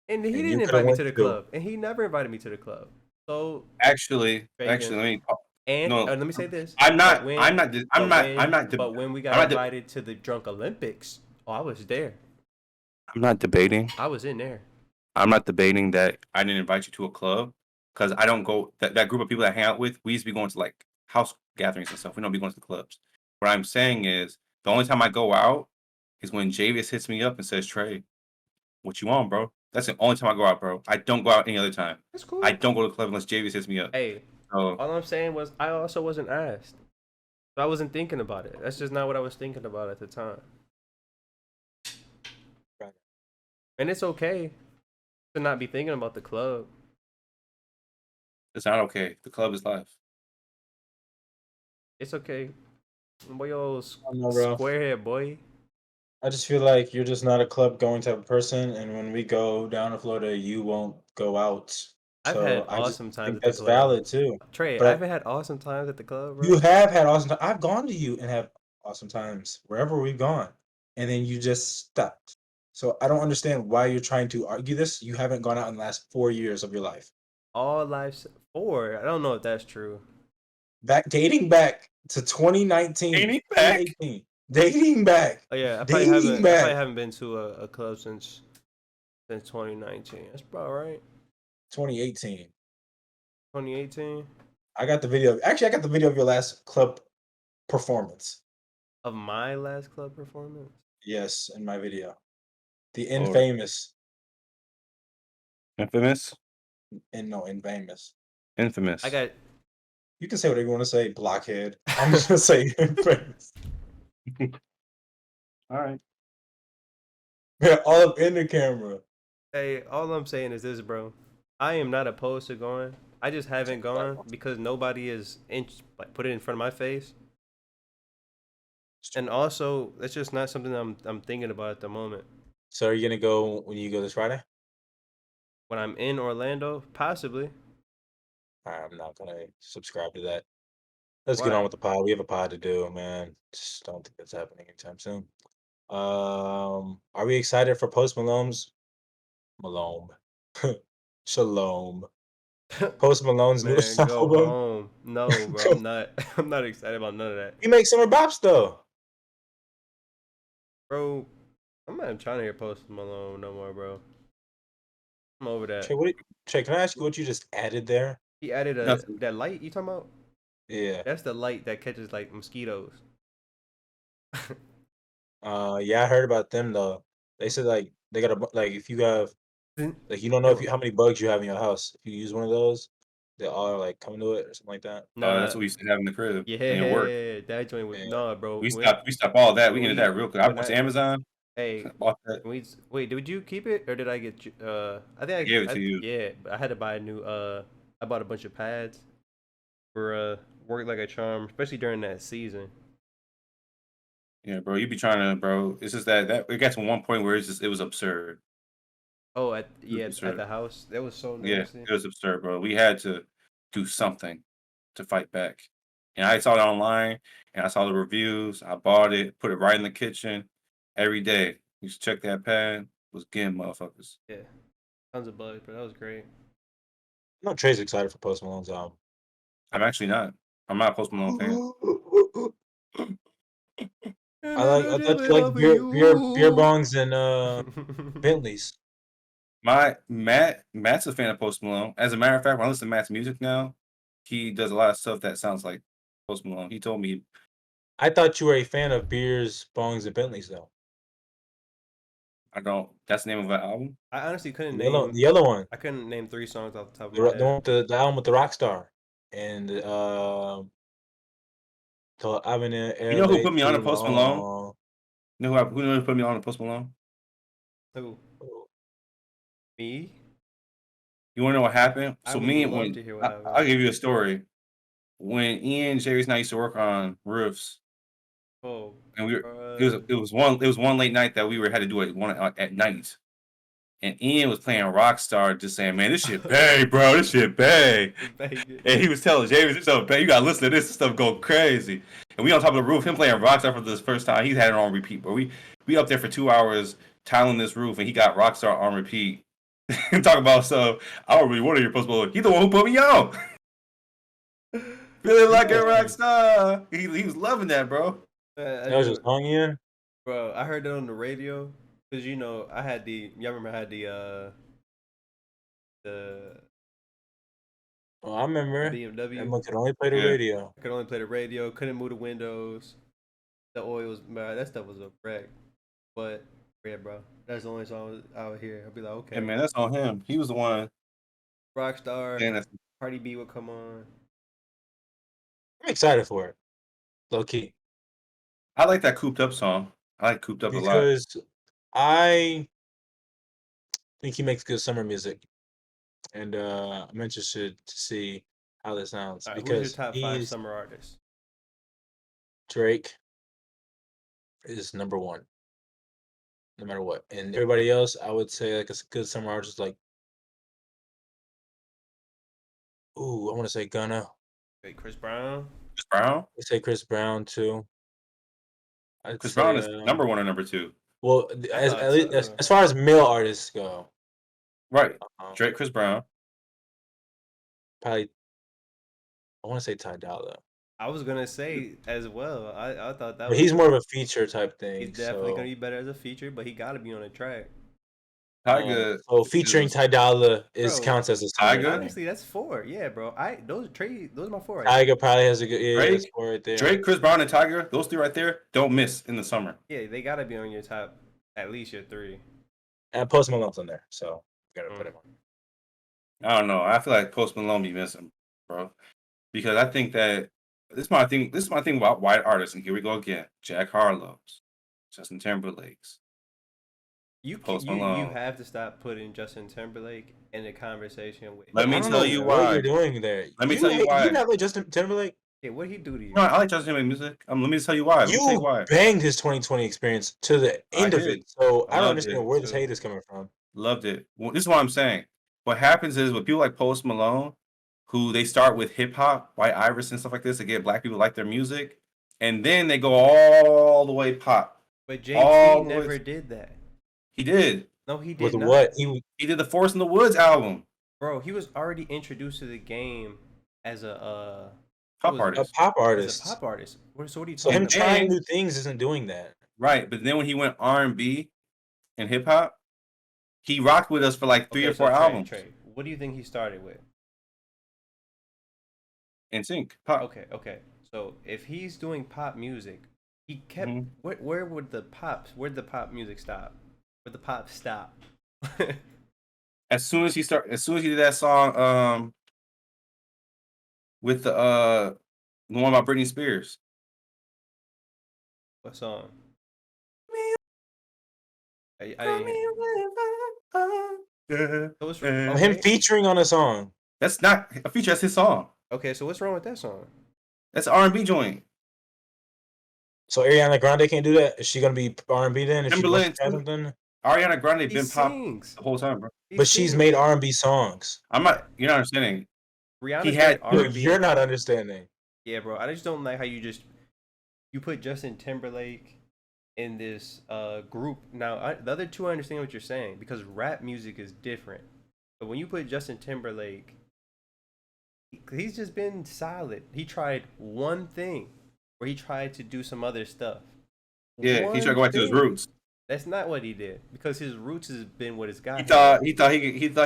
Speaker 2: And he
Speaker 3: And
Speaker 2: didn't
Speaker 3: you coulda
Speaker 2: invite me
Speaker 3: went
Speaker 2: to the
Speaker 3: too.
Speaker 2: club. And he never invited me to the club. So
Speaker 1: Actually,
Speaker 2: Fagan.
Speaker 1: let me.
Speaker 2: and
Speaker 1: No,
Speaker 2: let me say this.
Speaker 1: I'm not.
Speaker 2: But when-
Speaker 1: I'm not. I'm not. I'm not.
Speaker 2: But when we got
Speaker 1: I'm not
Speaker 2: invited to the Drunk Olympics, I was there.
Speaker 1: I'm not debating.
Speaker 2: I was in there.
Speaker 1: I'm not debating that I didn't invite you to a club because I don't go. That group of people that I hang out with, we used to be going to like house gatherings and stuff. We don't be going to the clubs. What I'm saying is the only time I go out is when Javius hits me up and says, "Trey, what you on, bro?" That's the only time I go out, bro. I don't go out any other time.
Speaker 2: That's cool.
Speaker 1: I don't go to the club unless JV hits me up.
Speaker 2: Hey,
Speaker 1: So
Speaker 2: all I'm saying was I also wasn't asked. So I wasn't thinking about it. That's just not what I was thinking about at the time.
Speaker 3: Right.
Speaker 2: And it's okay to not be thinking about the club.
Speaker 1: it's not okay. The club is life.
Speaker 2: It's okay. Boy, yo,
Speaker 3: I know, bro.
Speaker 2: squarehead, boy.
Speaker 3: I just feel like you're just not a club going type of person, and when we go down to Florida, you won't go out.
Speaker 2: I've
Speaker 3: So
Speaker 2: had
Speaker 3: I just
Speaker 2: awesome times
Speaker 3: think
Speaker 2: at the
Speaker 3: that's
Speaker 2: club.
Speaker 3: valid too.
Speaker 2: Trey, I
Speaker 3: But
Speaker 2: haven't had awesome times at the club, bro.
Speaker 3: you have had awesome times. I've gone to you and have awesome times wherever we've gone, and then you just stopped. So I don't understand why you're trying to argue this. You haven't gone out in the last 4 years of your life.
Speaker 2: All lives 4. I don't know if that's true.
Speaker 3: Dating back to 2019,
Speaker 1: Dating back?
Speaker 3: 2018. Dating back.
Speaker 2: Oh yeah, I
Speaker 3: Dating
Speaker 2: probably
Speaker 3: back.
Speaker 2: haven't been to a club since 2019. That's about right.
Speaker 3: 2018.
Speaker 2: 2018
Speaker 3: I got the video. Actually, I got the video of your last club performance.
Speaker 2: of my last club performance.
Speaker 3: Yes, in my video. The
Speaker 1: Lord.
Speaker 3: infamous.
Speaker 1: Infamous.
Speaker 3: Infamous.
Speaker 1: Infamous.
Speaker 2: I got
Speaker 3: You can say whatever you want to say, blockhead. I'm just gonna say infamous.
Speaker 1: All right.
Speaker 3: Yeah, all up in the camera.
Speaker 2: Hey, all I'm saying is this, bro. I am not opposed to going. I just haven't gone because nobody is like put it in front of my face. And also, it's just not something I'm thinking about at the moment.
Speaker 3: So are you gonna go when you go this Friday?
Speaker 2: When I'm in Orlando, possibly.
Speaker 3: I'm not gonna subscribe to that. Let's get
Speaker 2: Why?
Speaker 3: on with the pod. We have a pod to do, man. Just don't think that's happening anytime soon. Are we excited for Post Malone's Malone? Shalom. Post Malone's new
Speaker 2: Man, go
Speaker 3: album.
Speaker 2: home. No, bro, I'm not. I'm not excited about none of that,
Speaker 3: He makes summer bops though.
Speaker 2: bro. I'm not trying to hear Post Malone no more, bro. I'm over that.
Speaker 3: Trey, can I ask you what you just added there?
Speaker 2: He added
Speaker 1: Nothing.
Speaker 2: that light you talking about?
Speaker 3: Yeah.
Speaker 2: That's the light that catches like mosquitoes.
Speaker 3: Yeah, I heard about them though. They said like they got like if you have like you don't know if how many bugs you have in your house. If you use one of those, they all like come to it or something like that.
Speaker 1: That's what we used to have in the crib.
Speaker 2: Yeah,
Speaker 1: And it worked.
Speaker 2: that joint was
Speaker 3: Yeah.
Speaker 2: bro.
Speaker 1: We stopped all that. We ended that real quick. I
Speaker 2: when
Speaker 1: went to Amazon.
Speaker 2: Hey,
Speaker 1: Bought that.
Speaker 2: wait, did you keep it or did I get you? I think I
Speaker 1: gave it to you.
Speaker 2: Yeah, but I had to buy a new. I bought a bunch of pads for work like a charm, especially during that season.
Speaker 1: Yeah, bro. You be trying to, bro. It's just that it got to one point where it was absurd.
Speaker 2: Oh,
Speaker 1: was
Speaker 2: at
Speaker 1: absurd.
Speaker 2: the house, that was so
Speaker 1: Yeah,
Speaker 2: nasty.
Speaker 1: it was absurd, bro. We had to do something to fight back. And I saw it online and I saw the reviews. I bought it, put it right in the kitchen every day. Used to check that pad, was getting motherfuckers.
Speaker 2: Yeah, tons of bugs, but that was great.
Speaker 3: No, Trey's excited for Post Malone's album.
Speaker 1: I'm actually not. I'm not a Post Malone fan.
Speaker 3: I thought you like beer bongs and Bentleys.
Speaker 1: Matt's a fan of Post Malone. As a matter of fact, when I listen to Matt's music now, he does a lot of stuff that sounds like Post Malone. He told me
Speaker 3: I thought you were a fan of beers, bongs, and Bentleys though.
Speaker 1: I don't. That's the name of an album.
Speaker 2: I honestly couldn't
Speaker 3: The
Speaker 2: name.
Speaker 3: yellow one.
Speaker 2: I couldn't name 3 songs off the top of
Speaker 3: The
Speaker 2: my
Speaker 3: the
Speaker 2: head.
Speaker 3: one with the album with the rock star. And so I've been in
Speaker 1: You know who
Speaker 3: LA
Speaker 1: put me on
Speaker 3: too
Speaker 1: to Post Malone?
Speaker 3: long.
Speaker 1: You know who put me on to Post Malone?
Speaker 2: Who? Me?
Speaker 1: You want to know what happened?
Speaker 2: I
Speaker 1: So
Speaker 2: would
Speaker 1: me
Speaker 2: love
Speaker 1: when
Speaker 2: to hear what happened.
Speaker 1: I'll give you a story. When Ian, Jerry's and I used to work on roofs,
Speaker 2: Oh,
Speaker 1: and we were it was one late night that we had to do it one at night, and Ian was playing Rockstar, just saying, "Man, this shit bang, bro, this shit bang." And he was telling James, "This stuff bang, you gotta listen to this stuff go crazy." And we on top of the roof, him playing Rockstar for the first time. He's had it on repeat, but we up there for 2 hours tiling this roof, and he got Rockstar on repeat. And talking about stuff I don't really want to hear Post Malone. He's the one who put me on. Feeling like a Rockstar. He was loving that, bro.
Speaker 3: That was just song in.
Speaker 2: Bro, I heard that on the radio because I had y'all remember I had the
Speaker 3: Oh, I remember.
Speaker 2: BMW.
Speaker 3: Everyone could only play the
Speaker 1: Yeah.
Speaker 3: radio.
Speaker 2: I could only play the radio. Couldn't move the windows. The oil was man, that stuff was a wreck. But Yeah, bro. That's the only song I would hear. I'd be like,
Speaker 1: Hey
Speaker 2: okay.
Speaker 1: man, that's on him. He was the one
Speaker 2: Rockstar,
Speaker 1: saying that.
Speaker 2: Cardi B would come on.
Speaker 3: I'm excited for it, low key,
Speaker 1: I like that cooped up song. I like cooped up a lot.
Speaker 3: because I think he makes good summer music, and I'm interested to see how this sounds
Speaker 2: All right, who's your
Speaker 3: because
Speaker 2: top 5
Speaker 3: he's
Speaker 2: summer artists?
Speaker 3: Drake is number one, no matter what, and everybody else, I would say like a good summer artist like, ooh, I want to say Gunna.
Speaker 2: Wait, Chris Brown?
Speaker 1: Chris Brown.
Speaker 3: I say Chris Brown too. I'd
Speaker 1: Chris Brown
Speaker 3: say
Speaker 1: is number one or number two.
Speaker 3: well,
Speaker 2: I
Speaker 3: as
Speaker 2: thought
Speaker 3: at least
Speaker 2: so.
Speaker 3: as far as male artists go,
Speaker 1: Right.
Speaker 3: um,
Speaker 1: Drake, Chris Brown.
Speaker 3: probably I want to say Ty Dolla,
Speaker 2: I was gonna say as well. I thought that
Speaker 3: but
Speaker 2: was
Speaker 3: he's more of a feature type
Speaker 2: he's
Speaker 3: thing.
Speaker 2: definitely gonna
Speaker 3: So,
Speaker 2: be better as a feature, but he gotta be on a track.
Speaker 1: Tyga
Speaker 3: so featuring
Speaker 1: is
Speaker 3: Ty Dolla is
Speaker 2: Bro,
Speaker 3: counts as a summer thing.
Speaker 2: honestly, that's 4. Yeah, bro. Those are my 4 right there.
Speaker 3: Tiger probably has a good that's
Speaker 1: Drake,
Speaker 3: 4 right there.
Speaker 1: Drake, Chris Brown, and Tyga. Those three right there don't miss in the summer.
Speaker 2: Yeah, they gotta be on your top, at least your 3.
Speaker 3: And Post Malone's on there, so gotta put
Speaker 2: Mm.
Speaker 3: him on.
Speaker 1: I don't know. I feel like Post Malone be missing, bro, because I think that this is my thing. This is my thing about white artists, and here we go again. Jack Harlow's, Justin Timberlake's, Post
Speaker 2: You
Speaker 1: Malone.
Speaker 2: have to stop putting Justin Timberlake in the conversation with
Speaker 1: Let
Speaker 3: I
Speaker 1: me
Speaker 3: don't
Speaker 1: tell
Speaker 3: know
Speaker 1: you
Speaker 3: what
Speaker 1: why.
Speaker 3: you're doing there.
Speaker 1: Let me tell you why.
Speaker 3: You not like Justin Timberlake?
Speaker 2: Yeah, what he do to you?
Speaker 1: No, I like Justin Timberlake music. Let me just tell you why. Let me tell you
Speaker 3: You
Speaker 1: why.
Speaker 3: banged his 2020 experience to the
Speaker 1: I
Speaker 3: end of it,
Speaker 1: did.
Speaker 3: so
Speaker 1: I
Speaker 3: I don't
Speaker 1: loved
Speaker 3: understand
Speaker 1: it
Speaker 3: where this
Speaker 1: too.
Speaker 3: hate is coming from.
Speaker 1: Loved it. Well, this is what I'm saying. What happens is with people like Post Malone, who they start with hip hop, White Iverson, stuff like this, to get black people to like their music, and then they go all the way pop.
Speaker 2: But
Speaker 1: All
Speaker 2: JT
Speaker 1: the way.
Speaker 2: never did that.
Speaker 1: He did.
Speaker 2: No, he did
Speaker 3: With
Speaker 2: not.
Speaker 3: what?
Speaker 1: He did the Forest in the Woods album.
Speaker 2: Bro, he was already introduced to the game as a
Speaker 1: Pop
Speaker 2: was it?
Speaker 3: a
Speaker 1: artist.
Speaker 3: pop
Speaker 2: as a
Speaker 3: artist.
Speaker 2: pop artist. So what are you
Speaker 3: So
Speaker 2: talking
Speaker 3: him
Speaker 2: about?
Speaker 3: trying
Speaker 1: then-
Speaker 3: new things isn't doing that.
Speaker 1: Right. But then when he went R&B and hip hop, he rocked with us for like 3
Speaker 2: Okay,
Speaker 1: or 4
Speaker 2: so
Speaker 1: albums.
Speaker 2: Trey, what do you think he started with?
Speaker 1: In sync. Pop.
Speaker 2: Okay. So if he's doing pop music, he kept
Speaker 1: Mhm.
Speaker 2: where'd the pop music stop? Where'd the pop stop?
Speaker 1: As soon as he did that song with the one about Britney Spears.
Speaker 2: What song? I didn't
Speaker 1: Call me
Speaker 2: hear.
Speaker 1: whenever.
Speaker 2: So what's
Speaker 1: Yeah.
Speaker 3: Him
Speaker 2: okay?
Speaker 3: featuring on a song.
Speaker 1: That's not a feature. That's his song.
Speaker 2: Okay, so what's wrong with that song?
Speaker 1: That's an R&B joint.
Speaker 3: So Ariana Grande can't do that? Is she gonna be R&B then if she wants
Speaker 1: Timberland
Speaker 3: to try
Speaker 1: too.
Speaker 3: something?
Speaker 1: Ariana Grande
Speaker 2: He
Speaker 1: been pop
Speaker 2: sings.
Speaker 1: the whole time, bro.
Speaker 2: He
Speaker 3: But she's
Speaker 2: sings.
Speaker 3: made R&B songs.
Speaker 1: I'm not. You're not understanding.
Speaker 2: Rihanna's
Speaker 1: he had-
Speaker 2: made
Speaker 3: No,
Speaker 2: R&B.
Speaker 3: you're not understanding.
Speaker 2: Yeah, bro. I just don't like how you put Justin Timberlake in this group. Now, the other two I understand what you're saying because rap music is different. But when you put Justin Timberlake, he's just been solid. He tried one thing where he tried to do some other stuff.
Speaker 1: Yeah, he tried to go back to his
Speaker 2: thing.
Speaker 1: roots.
Speaker 2: That's not what he did because his roots has been what it's got.
Speaker 1: He thought he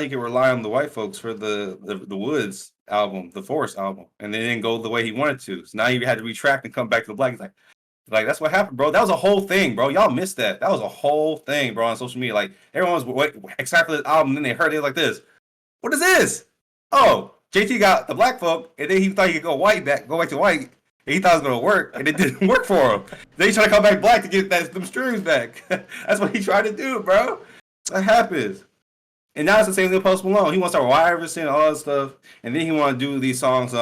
Speaker 1: could rely on the white folks for the Woods album, the Forest album, and it didn't go the way he wanted to. So now he had to retract and come back to the black. He's like that's what happened, bro. That was a whole thing, bro. Y'all missed that. That was a whole thing, bro, on social media. Like everyone was excited for this album, and then they heard it like this. What is this? Oh, JT got the black folk, and then he thought he could go back to white. And he thought it was gonna work, and it didn't work for him. Then he tried to come back black to get them streams back. That's what he tried to do, bro. That happens. And now it's the same thing with Post Malone. He wants to start White Iverson, all that stuff, and then he want to do these songs,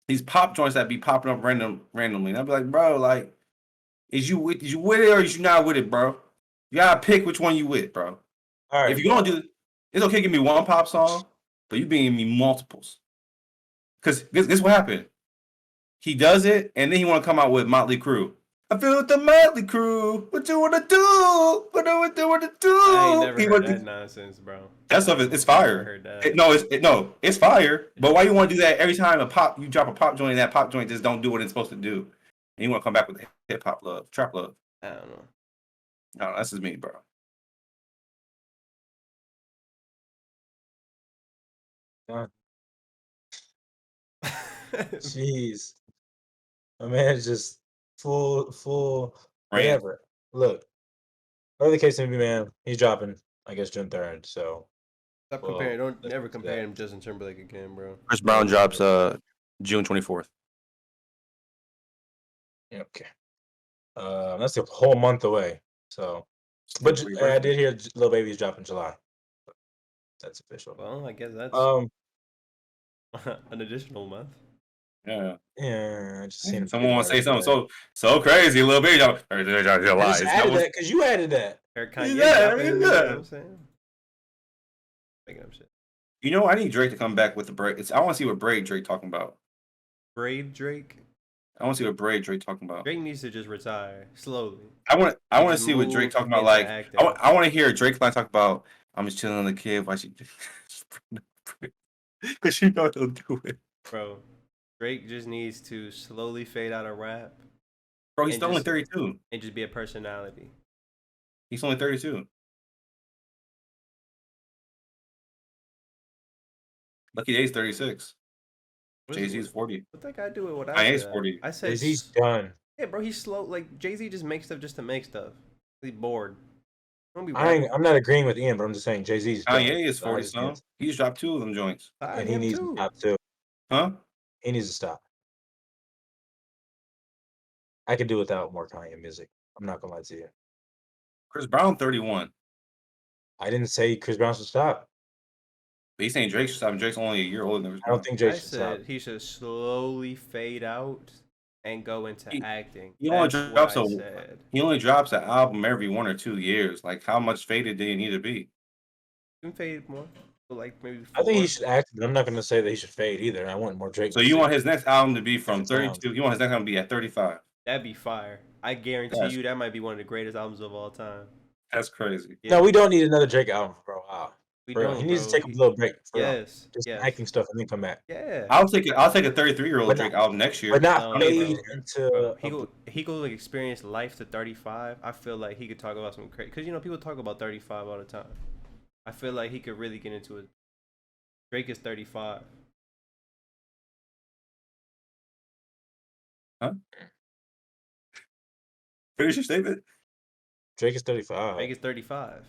Speaker 1: these pop joints that be popping up randomly. And I'll be like, bro, like, is you with it or is you not with it, bro? You gotta pick which one you with, bro.
Speaker 3: All right.
Speaker 1: If you don't do it, it's okay to give me one pop song, but you being me multiples. Because this is what happened. He does it, and then he want to come out with Motley Crue. I feel with the Motley Crue. What you want to do? What do you want to do?
Speaker 2: I ain't never
Speaker 1: He
Speaker 2: heard
Speaker 1: want
Speaker 2: that
Speaker 1: to-
Speaker 2: nonsense, bro.
Speaker 1: That stuff it's
Speaker 2: Never
Speaker 1: fire.
Speaker 2: heard that.
Speaker 1: It's fire. But why you want to do that every time you drop a pop joint and that pop joint just don't do what it's supposed to do? And you want to come back with hip hop love, trap love.
Speaker 2: I don't know.
Speaker 1: No, that's just me, bro.
Speaker 3: Jeez. My man is just full
Speaker 1: Rant.
Speaker 3: whatever. Look, Whatever the case may be, man, he's dropping, I guess, June 3rd. So,
Speaker 2: Stop
Speaker 3: well,
Speaker 2: comparing. Don't
Speaker 3: let's
Speaker 2: never
Speaker 3: get to
Speaker 2: compare
Speaker 3: that.
Speaker 2: him to Justin Timberlake again, bro.
Speaker 1: Chris Brown drops June 24th.
Speaker 3: Yeah, okay. That's a whole month away. So, but
Speaker 1: For your
Speaker 3: I
Speaker 1: birthday.
Speaker 3: did hear Lil Baby's dropping July. That's official.
Speaker 2: Well, I guess that's
Speaker 3: Um,
Speaker 2: an additional month.
Speaker 1: Yeah.
Speaker 3: yeah, I just seen
Speaker 1: Someone want to say something so crazy, little baby.
Speaker 3: I just added that because you added that.
Speaker 2: Eric Kanye
Speaker 1: Yeah, I
Speaker 2: dropping,
Speaker 1: mean,
Speaker 2: you know
Speaker 1: yeah.
Speaker 2: what I'm saying? Making up shit.
Speaker 1: You know, I need Drake to come back with the braid. I want to see what braid Drake talking about.
Speaker 2: Braid Drake.
Speaker 1: I want to see what braid Drake talking about.
Speaker 2: Drake needs to just retire slowly.
Speaker 1: I want to
Speaker 2: just
Speaker 1: see what Drake
Speaker 2: move
Speaker 1: talking about.
Speaker 2: into
Speaker 1: Like,
Speaker 2: acting.
Speaker 1: I want to hear Drake line talk about. I'm just chilling on the kid. Why she? Because you know he'll do it,
Speaker 2: Bro, Drake just needs to slowly fade out of rap
Speaker 1: bro. He's
Speaker 2: And
Speaker 1: still only
Speaker 2: just-
Speaker 1: 32.
Speaker 2: and just be a personality.
Speaker 1: He's only 32. Lucky Dave's 36.
Speaker 2: What
Speaker 1: Jay
Speaker 2: is-
Speaker 1: Z's 40.
Speaker 2: What that got to do with what I
Speaker 1: Kanye's
Speaker 2: said?
Speaker 1: 40.
Speaker 2: I said
Speaker 3: He's done.
Speaker 2: yeah, bro. He's slow. Like Jay-Z just makes stuff just to make stuff. He's bored. Don't be
Speaker 3: I'm not agreeing with Ian, but I'm just saying Jay Z's done.
Speaker 1: Kanye is
Speaker 3: So I
Speaker 1: 40
Speaker 3: just
Speaker 1: some.
Speaker 3: can't-
Speaker 1: He's dropped 2 of them joints.
Speaker 3: and he needs to stop too.
Speaker 1: Huh?
Speaker 3: He needs to stop. I could do without more Kanye music. I'm not gonna lie to you.
Speaker 1: Chris Brown 31.
Speaker 3: I didn't say Chris Brown should stop.
Speaker 1: But he's saying Drake should stop. Drake's only a year older than Chris
Speaker 3: I don't
Speaker 1: Brown.
Speaker 3: think Drake
Speaker 2: I
Speaker 3: should stop.
Speaker 2: said he should slowly fade out and go into
Speaker 1: He-
Speaker 2: acting.
Speaker 1: he only
Speaker 2: That's
Speaker 1: drops
Speaker 2: what I
Speaker 1: a-
Speaker 2: said.
Speaker 1: He only drops an album every 1 or 2 years. Like, how much faded did he need to be?
Speaker 2: You can fade more. So like maybe.
Speaker 3: I think he
Speaker 2: 4.
Speaker 3: should act, but I'm not gonna say that he should fade either. I want more Drake.
Speaker 1: So you
Speaker 3: music.
Speaker 1: want his next album to be from
Speaker 3: Different
Speaker 1: 32? You want his next album to be at 35?
Speaker 2: That'd be fire. I guarantee
Speaker 1: That's-
Speaker 2: you that might be one of the greatest albums of all time.
Speaker 1: That's crazy.
Speaker 2: Yeah,
Speaker 3: No, we don't need another Drake album for a while.
Speaker 2: we
Speaker 3: For real.
Speaker 2: don't,
Speaker 3: He needs
Speaker 2: bro.
Speaker 3: to take a little break. For real.
Speaker 2: Yes.
Speaker 3: Just
Speaker 2: yes.
Speaker 3: acting stuff and then come back.
Speaker 2: Yeah.
Speaker 1: I'll take a 33-year-old
Speaker 3: But
Speaker 1: Drake
Speaker 3: not-
Speaker 1: album next year.
Speaker 3: But not
Speaker 2: No,
Speaker 3: fade
Speaker 2: bro.
Speaker 3: into.
Speaker 2: Bro, he go like experience life to 35. I feel like he could talk about some crazy because people talk about 35 all the time. I feel like he could really get into it. Drake is 35.
Speaker 1: Finish your statement.
Speaker 3: Drake is 35.
Speaker 2: Drake is 35.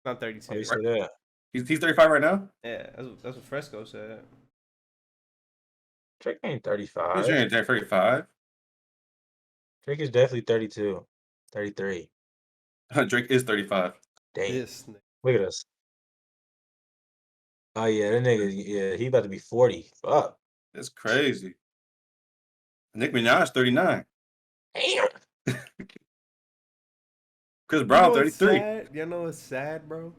Speaker 2: Not 32.
Speaker 3: How do you say that?
Speaker 1: He's 35 right now.
Speaker 2: Yeah, that's what Fresco said.
Speaker 3: Drake ain't
Speaker 1: He's
Speaker 3: 35.
Speaker 1: turning 35.
Speaker 3: Drake is definitely 32, 33.
Speaker 1: Drake is 35.
Speaker 3: Damn.
Speaker 2: This nigga.
Speaker 3: Look at us. Oh yeah, that nigga. Yeah, he about to be 40. Fuck.
Speaker 1: That's crazy. Nicki Minaj 39.
Speaker 3: Damn.
Speaker 1: Chris Brown
Speaker 2: what's
Speaker 1: 33.
Speaker 2: sad? You know what's sad, bro?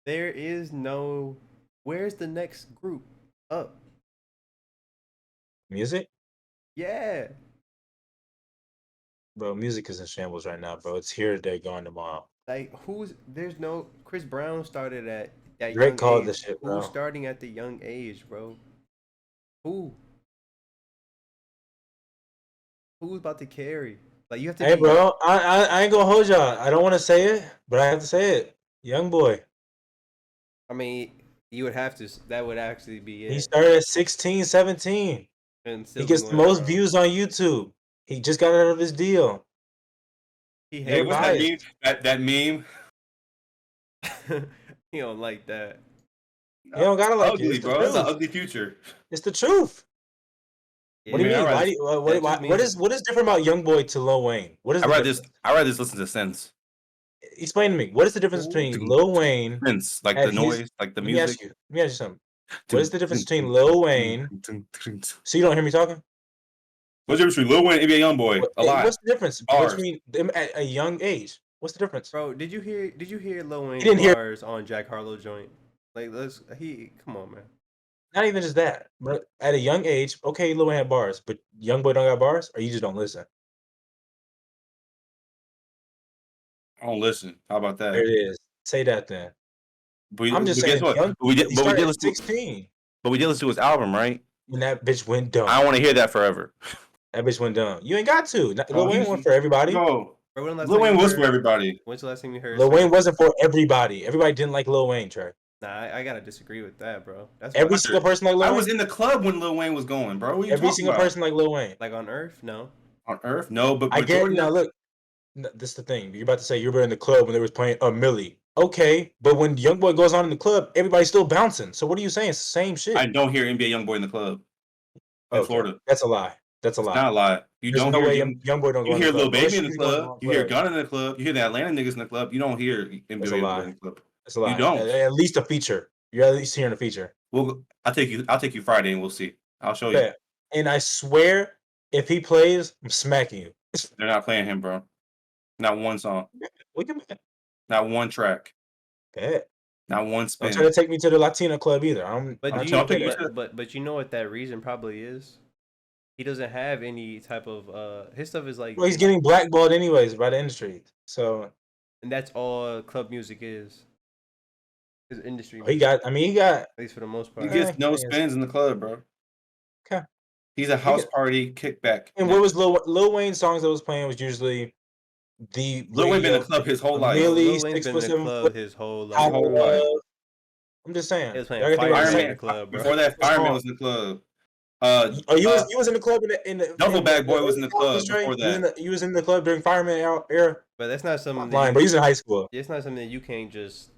Speaker 2: There is no. Where's the next group up?
Speaker 3: Music,
Speaker 2: Yeah.
Speaker 3: bro. Music is in shambles right now, bro. It's here today, gone tomorrow.
Speaker 2: Like there's no Chris Brown started at that
Speaker 3: Drake
Speaker 2: young
Speaker 3: called
Speaker 2: age.
Speaker 3: this shit, bro.
Speaker 2: Who's starting at the young age, bro? Who's about to carry? Like you have to
Speaker 3: Hey,
Speaker 2: be,
Speaker 3: bro. I ain't gonna hold y'all. I don't want to say it, but I have to say it. Young boy.
Speaker 2: I mean, you would have to that would actually be it.
Speaker 3: He started at 16, 17.
Speaker 2: And
Speaker 3: He
Speaker 2: still
Speaker 3: gets
Speaker 2: be
Speaker 3: the
Speaker 2: going
Speaker 3: most
Speaker 2: around.
Speaker 3: views on YouTube. He just got out of his deal.
Speaker 2: He
Speaker 1: Hey,
Speaker 2: hates
Speaker 1: what's that meme?
Speaker 3: biased.
Speaker 1: That meme?
Speaker 2: he don't like that.
Speaker 3: You don't gotta like it.
Speaker 1: Ugly,
Speaker 3: It's the
Speaker 1: bro. That's an
Speaker 3: truth.
Speaker 1: ugly future.
Speaker 3: It's the truth. What do you
Speaker 1: Yeah,
Speaker 3: mean?
Speaker 1: I'd
Speaker 3: Why
Speaker 1: rather-
Speaker 3: do you,
Speaker 2: that
Speaker 3: what,
Speaker 2: just means-
Speaker 3: what is different about Young Boy to Lil Wayne? What is
Speaker 1: I
Speaker 3: the
Speaker 1: rather
Speaker 3: difference?
Speaker 1: just listen to Sense.
Speaker 3: Explain to me. What is the difference between Lil Wayne?
Speaker 1: Sense, like
Speaker 3: At
Speaker 1: the
Speaker 3: his-
Speaker 1: noise, like the
Speaker 3: Let me ask
Speaker 1: music.
Speaker 3: you. Let me ask you something. What is the difference between Lil Wayne? So you don't hear me talking?
Speaker 1: What's the difference between Lil Wayne and NBA YoungBoy? A lot.
Speaker 3: What's the difference
Speaker 1: Bars.
Speaker 3: between them at a young age? What's the difference?
Speaker 2: Bro, did you hear Lil Wayne
Speaker 3: didn't hear-
Speaker 2: bars on Jack Harlow joint? Like come on, man.
Speaker 3: Not even just that. But at a young age, okay, Lil Wayne had bars, but Young Boy don't got bars, or you just don't listen.
Speaker 1: I don't listen. How about that?
Speaker 3: There it is. Say that then.
Speaker 1: But
Speaker 3: I'm just
Speaker 1: but guess
Speaker 3: saying,
Speaker 1: what?
Speaker 3: young,
Speaker 1: But we did,
Speaker 3: he
Speaker 1: but we
Speaker 3: started
Speaker 1: did
Speaker 3: at
Speaker 1: listen.
Speaker 3: 16
Speaker 1: But we did listen to his album, right?
Speaker 3: when that bitch went dumb.
Speaker 1: I don't want to hear that forever.
Speaker 3: That bitch went dumb. You ain't got to. Lil
Speaker 1: Oh,
Speaker 3: Wayne
Speaker 1: he's-
Speaker 3: went for everybody.
Speaker 1: No,
Speaker 2: Bro, when the last
Speaker 1: Lil
Speaker 2: time you
Speaker 1: Wayne was
Speaker 2: heard-
Speaker 1: for everybody.
Speaker 2: When's the last time you heard?
Speaker 3: Lil
Speaker 2: something-
Speaker 3: Wayne wasn't for everybody. Everybody didn't like Lil Wayne, Trey.
Speaker 2: Nah, I gotta disagree with that, bro. That's
Speaker 3: Every
Speaker 2: what-
Speaker 3: single person like Lil
Speaker 1: I
Speaker 3: Wayne.
Speaker 1: was in the club when Lil Wayne was going, bro. What you
Speaker 3: Every
Speaker 1: talking
Speaker 3: single
Speaker 1: about?
Speaker 3: person like Lil Wayne.
Speaker 2: like on Earth, no.
Speaker 1: On Earth, no. But
Speaker 3: I get
Speaker 1: majority
Speaker 3: now. Look, This is the thing. You're about to say you were in the club when they was playing a Millie. Okay, but when YoungBoy goes on in the club, everybody's still bouncing. So what are you saying? It's the same
Speaker 1: I
Speaker 3: shit.
Speaker 1: don't hear NBA YoungBoy in the club in
Speaker 3: Okay,
Speaker 1: Florida.
Speaker 3: that's a lie. That's a
Speaker 1: It's
Speaker 3: lie.
Speaker 1: not a lie. You
Speaker 3: There's
Speaker 1: don't
Speaker 3: no
Speaker 1: hear
Speaker 3: way
Speaker 1: young.
Speaker 3: YoungBoy don't go
Speaker 1: You
Speaker 3: in the
Speaker 1: hear Lil
Speaker 3: club
Speaker 1: Baby
Speaker 3: unless
Speaker 1: in the
Speaker 3: he's going to the
Speaker 1: club.
Speaker 3: wrong
Speaker 1: You hear
Speaker 3: club.
Speaker 1: Gunna in the club. You hear the Atlanta niggas in the club. You don't hear NBA
Speaker 3: That's a
Speaker 1: YoungBoy
Speaker 3: lie.
Speaker 1: in the club.
Speaker 3: That's a
Speaker 1: You
Speaker 3: lie.
Speaker 1: don't.
Speaker 3: At least a feature. You're at least hearing a feature.
Speaker 1: Well, I'll take you Friday and we'll see. I'll show you.
Speaker 3: Bet. And I swear, if he plays, I'm smacking you.
Speaker 1: They're not playing him, bro. Not one song.
Speaker 3: We can bet.
Speaker 1: Not one track.
Speaker 3: Bet.
Speaker 1: Not one
Speaker 3: Don't try
Speaker 1: spin.
Speaker 3: to take me to the Latina club either. I'm
Speaker 2: But
Speaker 3: I'm
Speaker 2: do
Speaker 3: trying
Speaker 2: you
Speaker 3: to pay
Speaker 1: take
Speaker 3: that.
Speaker 1: you
Speaker 2: but you know what that reason probably is? He doesn't have any type of his stuff is like
Speaker 3: Well, he's getting blackballed anyways by the industry. So
Speaker 2: and that's all club music is. His industry
Speaker 3: he
Speaker 2: music,
Speaker 3: got. I mean, he got.
Speaker 2: at least for the most
Speaker 1: He
Speaker 2: part.
Speaker 1: gets no
Speaker 3: Yes.
Speaker 1: spins in the club, bro.
Speaker 3: Okay.
Speaker 1: He's a house party kickback.
Speaker 3: And what was Lil Wayne's songs that was playing was usually the
Speaker 1: Lil Wayne been in
Speaker 3: radio,
Speaker 1: the club his whole life.
Speaker 3: Millie,
Speaker 2: Lil Wayne's
Speaker 3: 6
Speaker 2: been
Speaker 3: foot,
Speaker 2: in the
Speaker 3: 7
Speaker 2: club
Speaker 3: foot,
Speaker 2: his whole
Speaker 1: His
Speaker 2: life.
Speaker 1: whole
Speaker 3: Power
Speaker 1: life.
Speaker 3: Love. I'm just saying.
Speaker 2: He was playing
Speaker 3: Y'all gotta think about
Speaker 2: Fireman
Speaker 3: the
Speaker 2: in the
Speaker 3: second.
Speaker 2: club, bro.
Speaker 1: Before that,
Speaker 3: What's
Speaker 1: Fireman
Speaker 3: wrong?
Speaker 1: was in the club.
Speaker 3: Oh, you was in the club in the
Speaker 1: Duffel Bag Boy was in the
Speaker 3: early
Speaker 1: club
Speaker 3: 2000s, Trey?
Speaker 1: before that.
Speaker 3: You was in the club during Fireman era.
Speaker 2: But that's not
Speaker 3: I'm
Speaker 2: something
Speaker 3: lying,
Speaker 2: that
Speaker 3: but you was in high school.
Speaker 2: it's not something that you can't just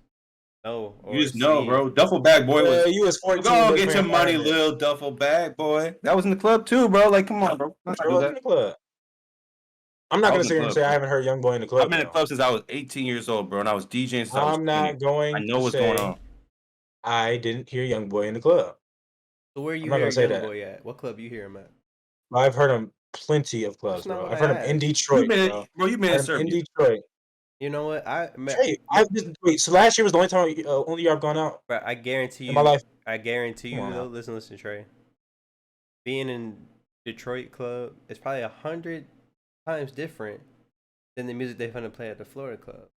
Speaker 2: know or
Speaker 1: You just know,
Speaker 2: see.
Speaker 1: bro. Duffel Bag Boy was.
Speaker 3: You was 14.
Speaker 1: Go
Speaker 3: when
Speaker 1: get your
Speaker 3: playing
Speaker 1: money,
Speaker 3: Fireman.
Speaker 1: little Duffel Bag Boy. That was in the club too, bro. Like, come on, bro. Let's
Speaker 3: I
Speaker 1: not do
Speaker 3: was in
Speaker 1: that.
Speaker 3: the club. I'm not
Speaker 1: I
Speaker 3: gonna
Speaker 1: was in
Speaker 3: sit
Speaker 1: the
Speaker 3: here and
Speaker 1: club,
Speaker 3: say I
Speaker 1: bro.
Speaker 3: haven't heard YoungBoy in the club.
Speaker 1: I've been in the
Speaker 3: though.
Speaker 1: club since I was 18 years old, bro, and I was DJing since I was
Speaker 3: I'm
Speaker 1: 20.
Speaker 3: not going
Speaker 1: I know
Speaker 3: to
Speaker 1: what's going
Speaker 3: say
Speaker 1: on.
Speaker 3: I didn't hear YoungBoy in the club.
Speaker 2: So where
Speaker 3: I'm
Speaker 2: you
Speaker 3: not
Speaker 2: hear
Speaker 3: gonna say that.
Speaker 2: YoungBoy at? What club you hear him at?
Speaker 3: I've heard him plenty of clubs,
Speaker 2: That's not
Speaker 3: bro.
Speaker 2: what
Speaker 3: I've
Speaker 2: I
Speaker 3: heard him in
Speaker 2: asked.
Speaker 3: Detroit, bro.
Speaker 1: You've been
Speaker 3: I
Speaker 1: in
Speaker 3: heard him in
Speaker 1: Serbia.
Speaker 3: Detroit.
Speaker 2: You know what?
Speaker 3: Trey, wait. So last year was the only time, only year I've gone out
Speaker 2: Bro, I guarantee
Speaker 3: in my
Speaker 2: you.
Speaker 3: life.
Speaker 2: I guarantee
Speaker 3: Come
Speaker 2: you
Speaker 3: on
Speaker 2: though.
Speaker 3: now.
Speaker 2: Listen, Trey. Being in Detroit club is probably 100 times different than the music they're gonna play at the Florida club.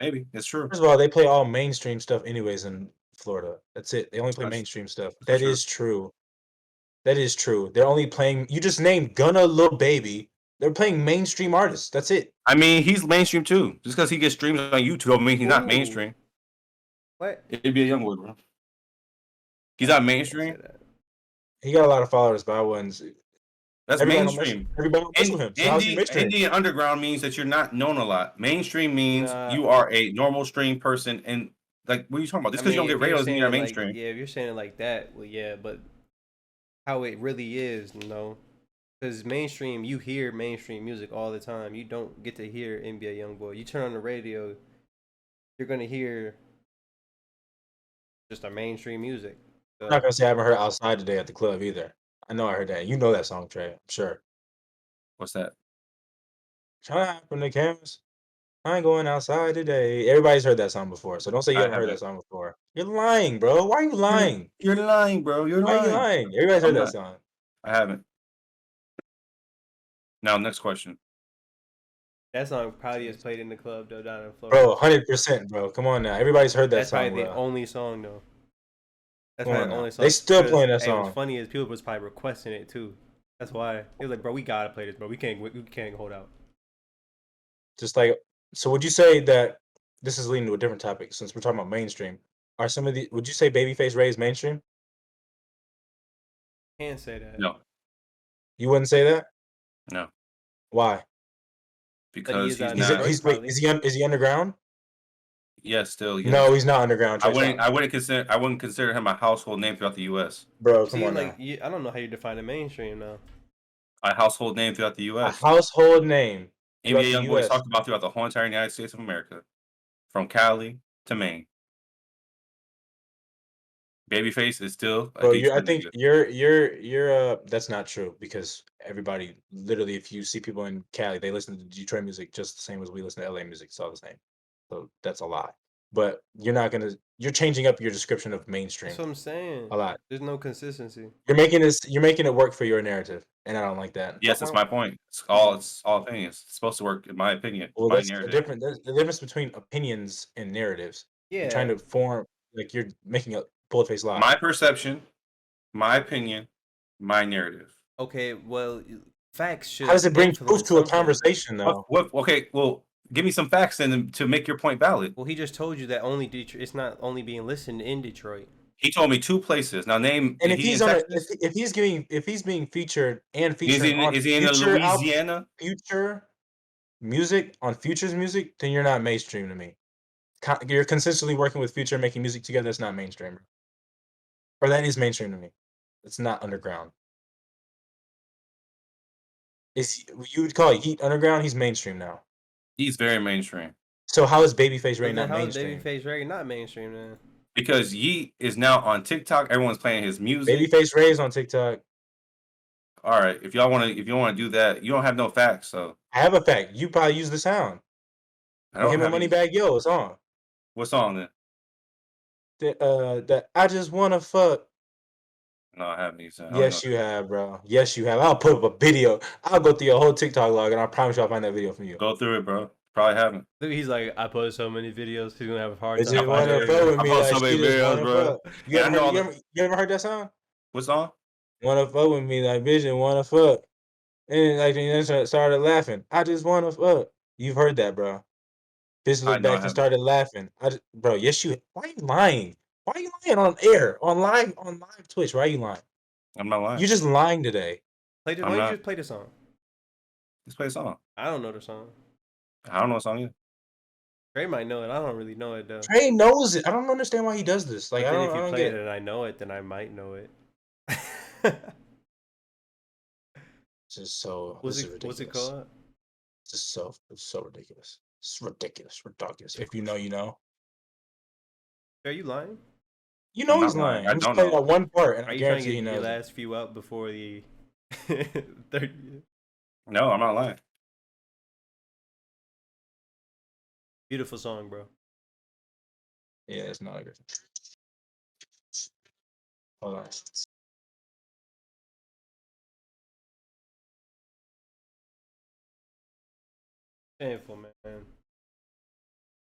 Speaker 1: Maybe it's true.
Speaker 3: First of all, they play all mainstream stuff anyways in Florida. That's it. They only play
Speaker 1: That's-
Speaker 3: mainstream stuff.
Speaker 1: that's
Speaker 3: That
Speaker 1: true.
Speaker 3: is true. That is true. They're only playing. You just named Gunna, Lil Baby. They're playing mainstream artists. That's it.
Speaker 1: I mean, he's mainstream too. Just because he gets streams on YouTube, don't mean he's not
Speaker 2: Ooh.
Speaker 1: mainstream.
Speaker 2: What?
Speaker 1: It'd be a young boy, bro. He's not mainstream.
Speaker 3: He got a lot of followers, but I wouldn't.
Speaker 1: That's
Speaker 3: Everybody don't
Speaker 1: mainstream.
Speaker 3: Everybody don't mess with him. So how's he mainstream?
Speaker 1: Indian underground means that you're not known a lot. Mainstream means
Speaker 2: Nah.
Speaker 1: you are a normal stream person, and like, what are you talking about? Just because you don't get radio doesn't mean you're mainstream.
Speaker 2: Yeah, if you're saying it like that, well, yeah, but how it really is, no. Because mainstream, you hear mainstream music all the time. You don't get to hear NBA YoungBoy. You turn on the radio, you're gonna hear just a mainstream music. So,
Speaker 3: I'm not gonna say I haven't heard Outside Today at the club either. I know I heard that. You know that song, Trey. I'm sure.
Speaker 1: What's that?
Speaker 3: Trying to hide from the cameras. I ain't going outside today. Everybody's heard that song before, so don't say you
Speaker 1: I
Speaker 3: haven't heard
Speaker 1: haven't.
Speaker 3: that song before. You're lying, bro. Why are you lying?
Speaker 1: You're lying, bro. You're
Speaker 3: Why are you
Speaker 1: lying.
Speaker 3: lying? Everybody's heard
Speaker 1: I'm
Speaker 3: that
Speaker 1: not.
Speaker 3: song.
Speaker 1: I haven't. Now, next question.
Speaker 2: that song probably is played in the club though down in Florida.
Speaker 3: Bro, 100%, bro. Come on now. Everybody's heard that
Speaker 2: That's
Speaker 3: song,
Speaker 2: probably the
Speaker 3: bro.
Speaker 2: only song though. That's
Speaker 3: Come
Speaker 2: probably
Speaker 3: on
Speaker 2: the
Speaker 3: now.
Speaker 2: only song.
Speaker 3: They still
Speaker 2: because,
Speaker 3: playing that
Speaker 2: hey, what's
Speaker 3: song.
Speaker 2: funny is people was probably requesting it too. That's why it was like, bro, we gotta play this, bro. We can't hold out.
Speaker 3: Just like, so would you say that this is leading to a different topic since we're talking about mainstream? Are some of the, would you say Babyface Ray is mainstream?
Speaker 2: Can't say that.
Speaker 1: No,
Speaker 3: You wouldn't say that?
Speaker 1: no,
Speaker 3: Why?
Speaker 1: because
Speaker 2: is
Speaker 1: he's
Speaker 2: on
Speaker 3: Is,
Speaker 1: not.
Speaker 3: it, he's, wait, is he underground?
Speaker 1: Yes, still. Yes.
Speaker 3: No, he's not underground.
Speaker 1: I
Speaker 3: Trey,
Speaker 1: wouldn't.
Speaker 3: stop.
Speaker 1: I wouldn't consider him a household name throughout the U.S.
Speaker 3: Bro, come
Speaker 2: See,
Speaker 3: on
Speaker 2: like,
Speaker 3: now.
Speaker 2: I don't know how you define the mainstream now.
Speaker 1: A household name throughout the
Speaker 3: A
Speaker 1: U.S.
Speaker 3: household name throughout
Speaker 1: NBA
Speaker 3: the
Speaker 1: YoungBoy is
Speaker 3: U.S.
Speaker 1: talked about throughout the whole entire United States of America, from Cali to Maine. Babyface is still a
Speaker 3: Bro, I
Speaker 1: Detroit
Speaker 3: think
Speaker 1: nigga.
Speaker 3: you're that's not true because everybody literally, if you see people in Cali, they listen to Detroit music just the same as we listen to LA music. It's all the same. So that's a lie. But you're changing up your description of mainstream
Speaker 2: That's what I'm saying.
Speaker 3: a lot.
Speaker 2: There's no consistency.
Speaker 3: You're making it work for your narrative, and I don't like that.
Speaker 1: Yes, that's my point. It's all opinions. It's supposed to work, in my opinion.
Speaker 3: Well,
Speaker 1: My
Speaker 3: that's the
Speaker 1: narrative.
Speaker 3: there's the difference between opinions and narratives. You're trying
Speaker 2: Yeah.
Speaker 3: to form, like, you're making a bullet-faced lie.
Speaker 1: My perception, my opinion, my narrative.
Speaker 2: Okay. Well, facts should.
Speaker 3: How does it bring proof
Speaker 2: influence
Speaker 3: to a
Speaker 2: something.
Speaker 3: conversation, though?
Speaker 1: Okay, well, give me some facts then to make your point valid.
Speaker 2: Well, he just told you that only Detroit. It's not only being listened in Detroit.
Speaker 1: He told me 2 places. Now name.
Speaker 3: And
Speaker 1: Is
Speaker 3: if
Speaker 1: he
Speaker 3: he's
Speaker 1: in
Speaker 3: on a,
Speaker 1: Texas?
Speaker 3: if he's being featured and
Speaker 1: Is
Speaker 3: featuring on
Speaker 1: he in
Speaker 3: Future
Speaker 1: Louisiana?
Speaker 3: Future music on Future's music, then you're not mainstream to me. You're consistently working with Future, making music together. That's not mainstream, or that is mainstream to me. It's not underground. Is you would call Yeet underground? He's mainstream now.
Speaker 1: He's very mainstream.
Speaker 3: So how is Babyface
Speaker 2: So
Speaker 3: Ray
Speaker 2: then
Speaker 3: not
Speaker 2: how is
Speaker 3: mainstream?
Speaker 2: Babyface Ray not mainstream then?
Speaker 1: Because Yeet is now on TikTok. Everyone's playing his music.
Speaker 3: Babyface Ray is on TikTok.
Speaker 1: All right, if you want to do that, you don't have no facts. So
Speaker 3: I have a fact. You probably use the sound.
Speaker 1: I don't
Speaker 3: Him and
Speaker 1: have any.
Speaker 3: Moneybag Yo, it's on.
Speaker 1: What song then?
Speaker 3: That I just wanna fuck.
Speaker 1: No, I haven't. I don't
Speaker 3: Yes,
Speaker 1: know.
Speaker 3: you have, bro. Yes, you have. I'll put up a video. I'll go through your whole TikTok log, and I promise you, I'll find that video from you.
Speaker 1: Go through it, bro. Probably haven't.
Speaker 2: Look, he's like, I posted so many videos. He's gonna have a hard
Speaker 3: They
Speaker 2: time.
Speaker 3: just wanna fuck with
Speaker 1: I
Speaker 3: me
Speaker 1: post
Speaker 3: like
Speaker 1: so many
Speaker 3: she just
Speaker 1: videos,
Speaker 3: wanna
Speaker 1: bro.
Speaker 3: fuck. You
Speaker 1: And I know all the.
Speaker 3: you ever heard that song?
Speaker 1: What song?
Speaker 3: Wanna fuck with me like bitch and wanna fuck. And like then started laughing. I just wanna fuck. You've heard that, bro. Bitch
Speaker 1: I
Speaker 3: looked
Speaker 1: know I
Speaker 3: back and
Speaker 1: haven't.
Speaker 3: started laughing. Bro, yes you. Why are you lying? Why are you lying on air, on live Twitch? Why are you lying?
Speaker 1: I'm not lying.
Speaker 3: You're just lying today.
Speaker 2: Play the,
Speaker 1: I'm
Speaker 2: why don't you
Speaker 1: not.
Speaker 2: just play the song?
Speaker 1: Let's play a song.
Speaker 2: I don't know the song.
Speaker 1: I don't know what song is.
Speaker 2: Trey might know it. I don't really know it though.
Speaker 3: Trey knows it. I don't understand why he does this. Like
Speaker 2: But then
Speaker 3: I
Speaker 2: if you
Speaker 3: don't
Speaker 2: play
Speaker 3: get
Speaker 2: it
Speaker 3: it.
Speaker 2: and I know it, then I might know it.
Speaker 3: This is so.
Speaker 2: what's
Speaker 3: This is
Speaker 2: it What's it
Speaker 3: ridiculous.
Speaker 2: called?
Speaker 3: This is so. It's so ridiculous. It's ridiculous. Ridiculous. If you know, you know.
Speaker 2: Are you lying?
Speaker 3: You
Speaker 1: I'm
Speaker 3: know he's
Speaker 1: not lying.
Speaker 3: lying.
Speaker 1: I
Speaker 3: I'm just
Speaker 1: don't
Speaker 3: playing
Speaker 1: know.
Speaker 3: that one part, and
Speaker 2: Are
Speaker 3: I
Speaker 2: you trying
Speaker 3: guarantee
Speaker 2: to
Speaker 3: he
Speaker 2: get your
Speaker 3: knows it.
Speaker 2: last few out before the 30th?
Speaker 1: No, I'm not lying.
Speaker 2: Beautiful song, bro.
Speaker 3: Yeah, it's not a good. Hold on.
Speaker 2: Painful, man.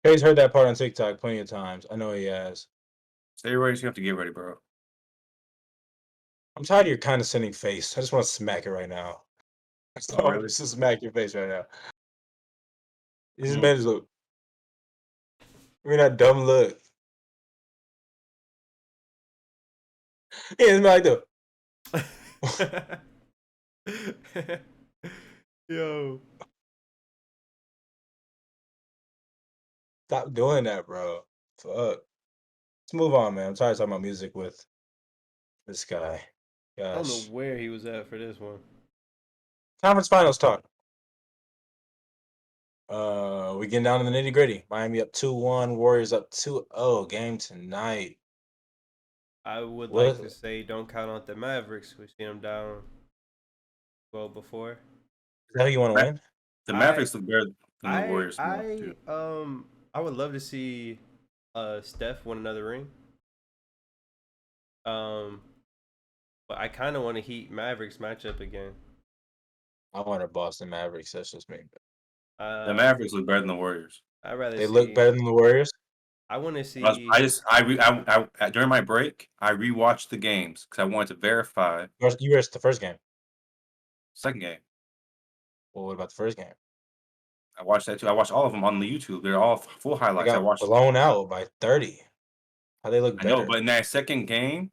Speaker 3: Trey's heard that part on TikTok plenty of times. I know he has.
Speaker 1: Stay ready. So you have to get ready, bro.
Speaker 3: I'm tired of your condescending face. I just want to smack it right now.
Speaker 1: Oh,
Speaker 3: I
Speaker 1: really?
Speaker 3: just smack your face right now. This
Speaker 1: Mhm.
Speaker 3: man just look. Look at that dumb look. Yeah, it's like the.
Speaker 2: Yo.
Speaker 3: Stop doing that, bro. Fuck. Let's move on, man. I'm tired of talking about music with this guy.
Speaker 2: I don't know
Speaker 3: Gosh.
Speaker 2: where he was at for this one.
Speaker 3: Conference finals talk. We getting down to the nitty gritty. Miami up 2-1, Warriors up 2-0. Game tonight.
Speaker 2: I would
Speaker 3: What?
Speaker 2: like to say don't count out the Mavericks. We've seen them down well before.
Speaker 3: Is that who you want to win?
Speaker 1: The Mavericks look better than the Warriors.
Speaker 2: I would love to see Steph win another ring. But I kind of want to Heat Mavericks matchup again.
Speaker 3: I want a Boston Mavericks. That's just me.
Speaker 1: The Mavericks look better than the Warriors.
Speaker 2: I'd rather
Speaker 3: They
Speaker 2: see,
Speaker 3: look better than the Warriors.
Speaker 2: I want to see.
Speaker 1: I during my break, I rewatched the games because I wanted to verify.
Speaker 3: You were the first game.
Speaker 1: Second game,
Speaker 3: Well, what about the first game?
Speaker 1: I watched that too. I watched all of them on the YouTube. They're all full
Speaker 3: They
Speaker 1: highlights. I
Speaker 3: got
Speaker 1: watched.
Speaker 3: blown out by 30. How they look
Speaker 1: I know,
Speaker 3: better?
Speaker 1: but in that second game,